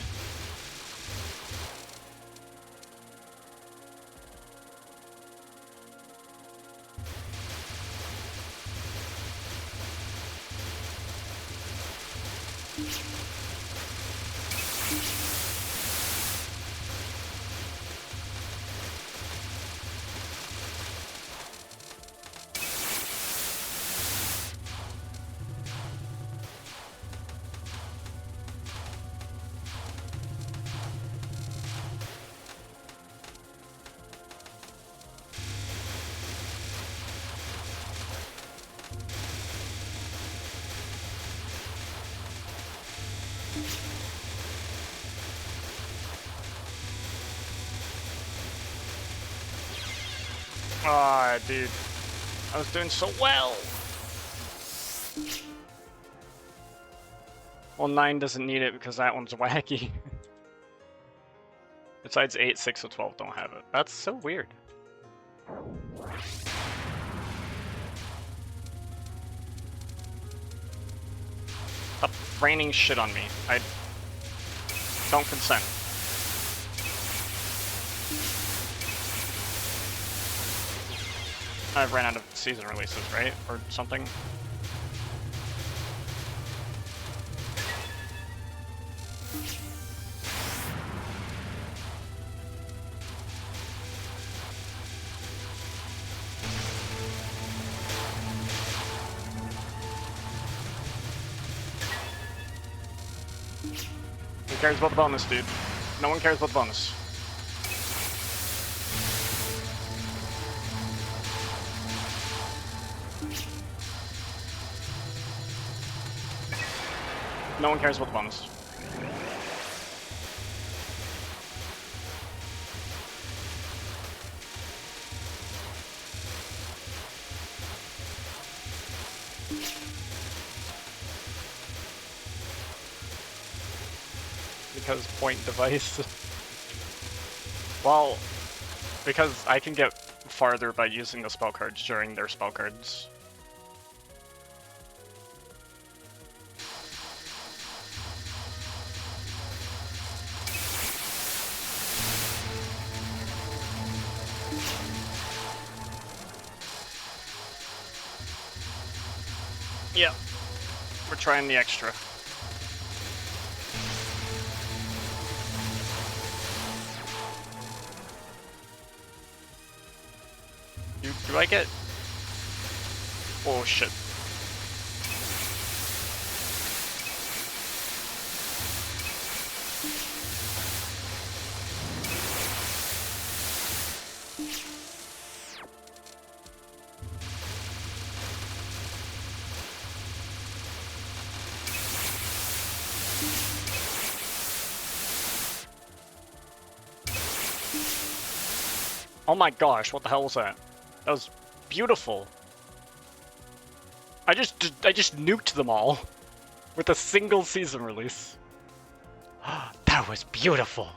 Ah, dude. I was doing so well! Well, 9 doesn't need it because that one's wacky. Besides 8, 6, or 12 don't have it. That's so weird. Stop raining shit on me. I don't consent. I've ran out of season releases, right? Or something? Who cares about the bonus, dude? No one cares about the bonus. No one cares about the bonus. Because point device. Well, because I can get farther by using the spell cards during their spell cards. Yeah, we're trying the extra. Do I get... Oh shit. Oh my gosh, what the hell was that? That was beautiful. I just nuked them all with a single season release. That was beautiful.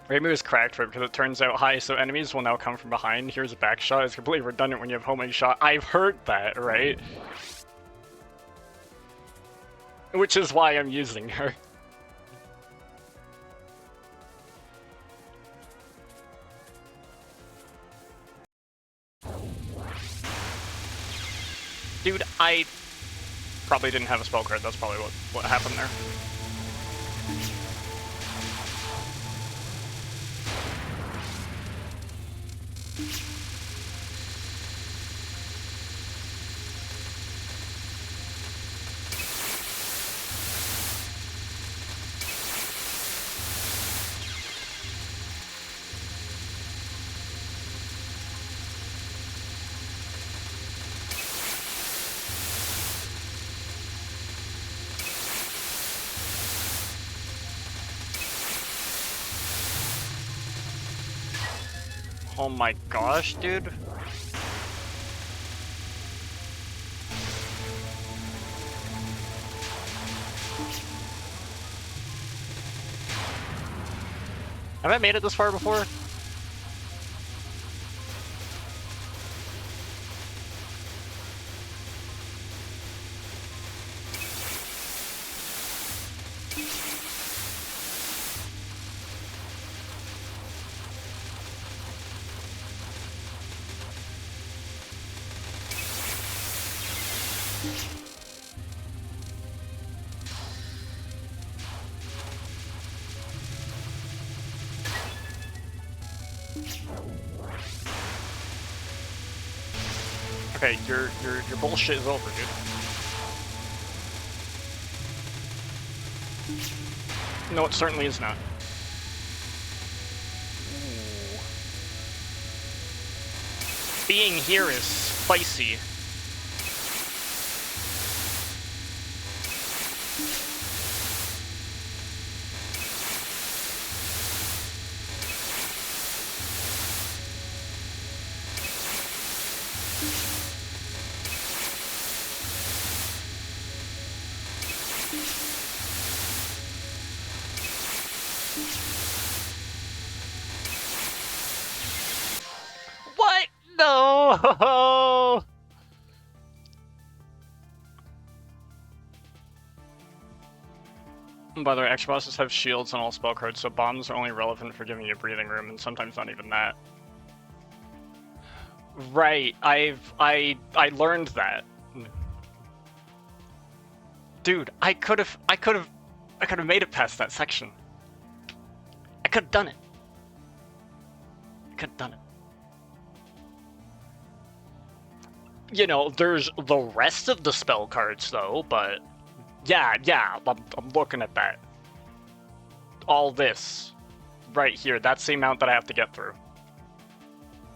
Raimi was cracked for it because it turns out, hi, so enemies will now come from behind. Here's a back shot. It's completely redundant when you have homing shot. I've heard that, right? Which is why I'm using her. Dude, I probably didn't have a spell card. That's probably what happened there. Oh my gosh, dude. Have I made it this far before? Okay, your bullshit is over, dude. No, it certainly is not. Ooh. Being here is spicy. What? No! By the way, extra bosses have shields on all spell cards, so bombs are only relevant for giving you breathing room, and sometimes not even that. Right, I learned that. Dude, I could have made it past that section. I could have done it. You know, there's the rest of the spell cards though, but yeah, I'm looking at that. All this right here, that's the amount that I have to get through.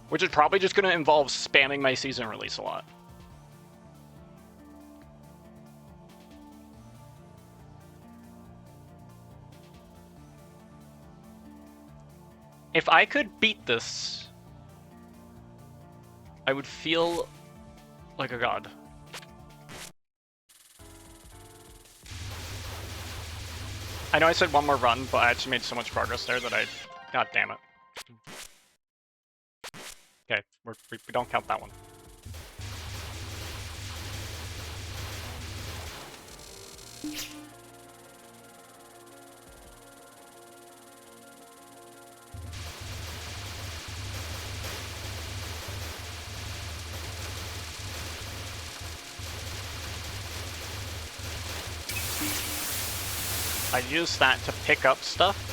Which is probably just going to involve spamming my season release a lot. If I could beat this, I would feel like a god. I know I said one more run, but I actually made so much progress there that God damn it. Okay, we don't count that one. I use that to pick up stuff.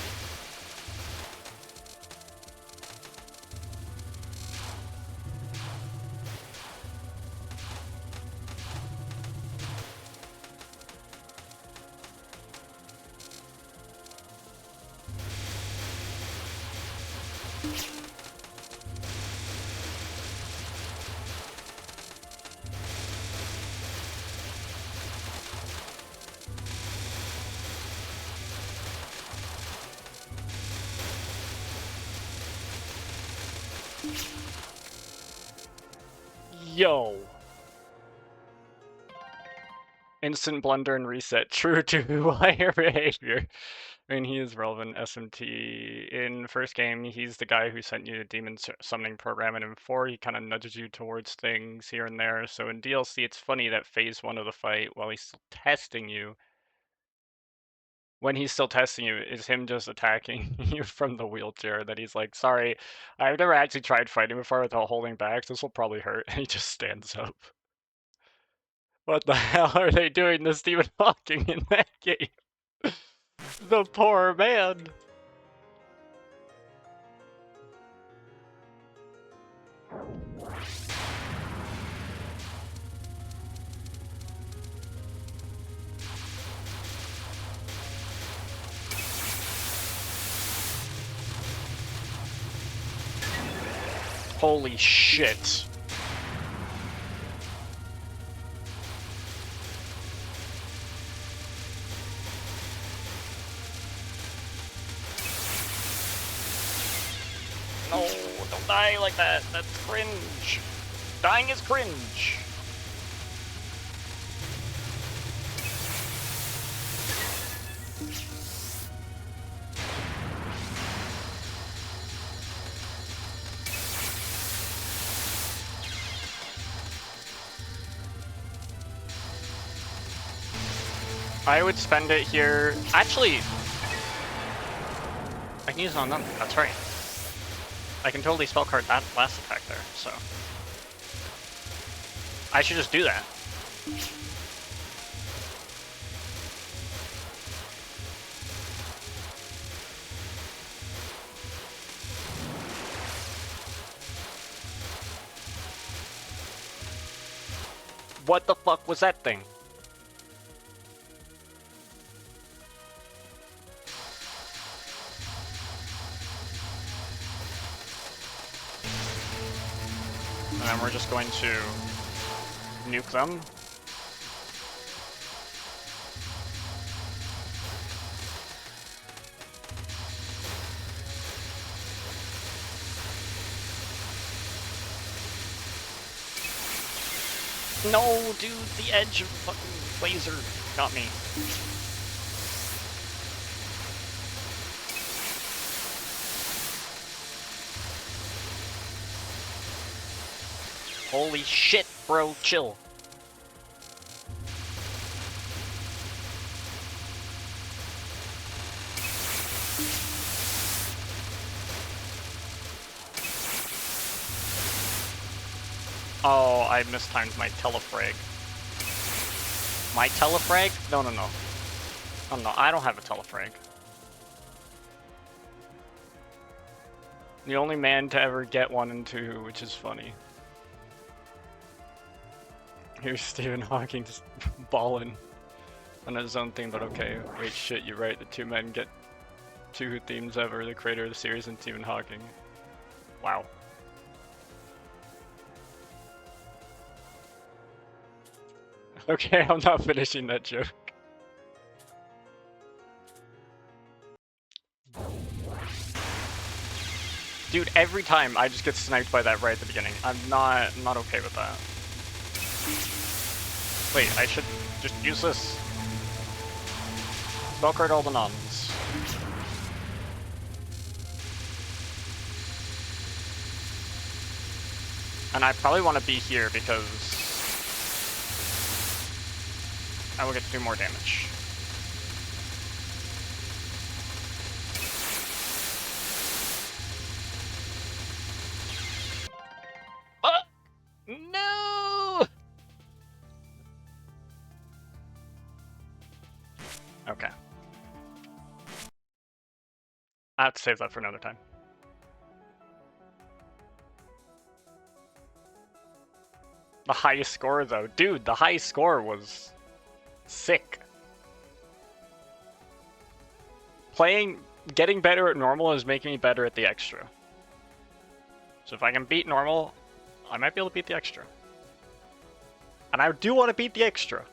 Yo. Instant blunder and reset. True to player behavior. I mean, he is relevant SMT. In first game, he's the guy who sent you the demon summoning program, and in 4, he kind of nudges you towards things here and there. So in DLC, it's funny that phase 1 of the fight, while he's still testing you, when he's still testing you, is him just attacking you from the wheelchair, that he's like, sorry, I've never actually tried fighting before without holding back, this will probably hurt, and he just stands up. What the hell are they doing to Stephen Hawking in that game? The poor man. Holy shit. No, don't die like that. That's cringe. Dying is cringe. I would spend it here. Actually, I can use it on them. That's right. I can totally spell card that last attack there, so. I should just do that. What the fuck was that thing? And then we're just going to nuke them. No, dude, the edge of the fucking laser got me. Holy shit, bro, chill. Oh, I mistimed my telefrag. My telefrag? No, no, no. Oh no, I don't have a telefrag. The only man to ever get one in Touhou, which is funny. Here's Stephen Hawking just ballin' on his own thing, but okay. Wait, shit, you're right. The two men get Touhou themes ever. The creator of the series and Stephen Hawking. Wow. Okay, I'm not finishing that joke. Dude, every time I just get sniped by that right at the beginning. I'm not okay with that. Wait, I should just use this. Spell card all the nuns. And I probably want to be here because I will get to do more damage. No! Okay. I have to save that for another time. The highest score, though. Dude, the highest score was sick. Getting better at normal is making me better at the extra. So if I can beat normal, I might be able to beat the extra. And I do want to beat the extra.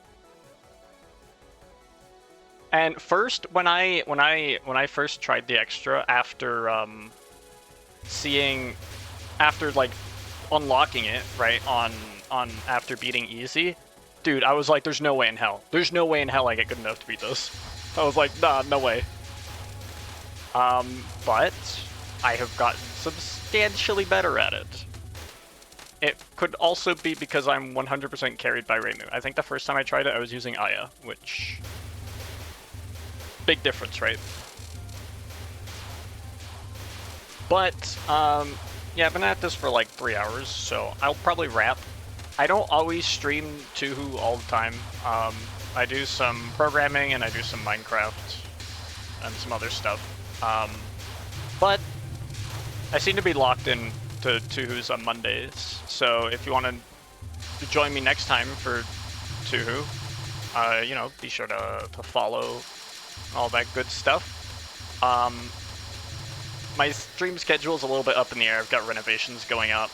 And first, when I first tried the extra after after like unlocking it, right, on after beating easy, dude, I was like, there's no way in hell. There's no way in hell I get good enough to beat this. I was like, nah, no way. But I have gotten substantially better at it. It could also be because I'm 100% carried by Reimu. I think the first time I tried it, I was using Aya, which... big difference, right? But, yeah, I've been at this for like 3 hours, so I'll probably wrap. I don't always stream Touhou all the time. I do some programming and I do some Minecraft and some other stuff. But I seem to be locked in to Touhou's on Mondays, so if you want to join me next time for Touhou, you know, be sure to follow all that good stuff. My stream schedule is a little bit up in the air. I've got renovations going on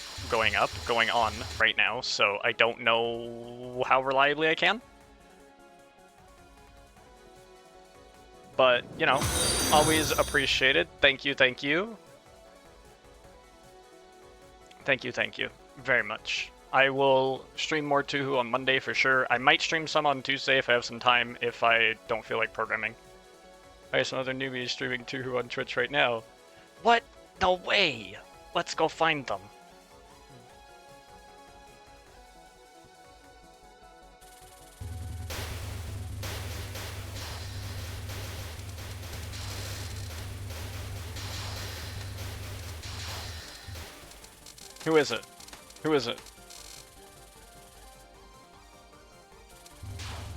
right now, so I don't know how reliably I can. But, you know, always appreciated. Thank you, thank you. Thank you, thank you very much. I will stream more Touhou on Monday for sure. I might stream some on Tuesday if I have some time, if I don't feel like programming. I have some other newbies streaming Touhou on Twitch right now. What? No way! Let's go find them. Who is it? Who is it?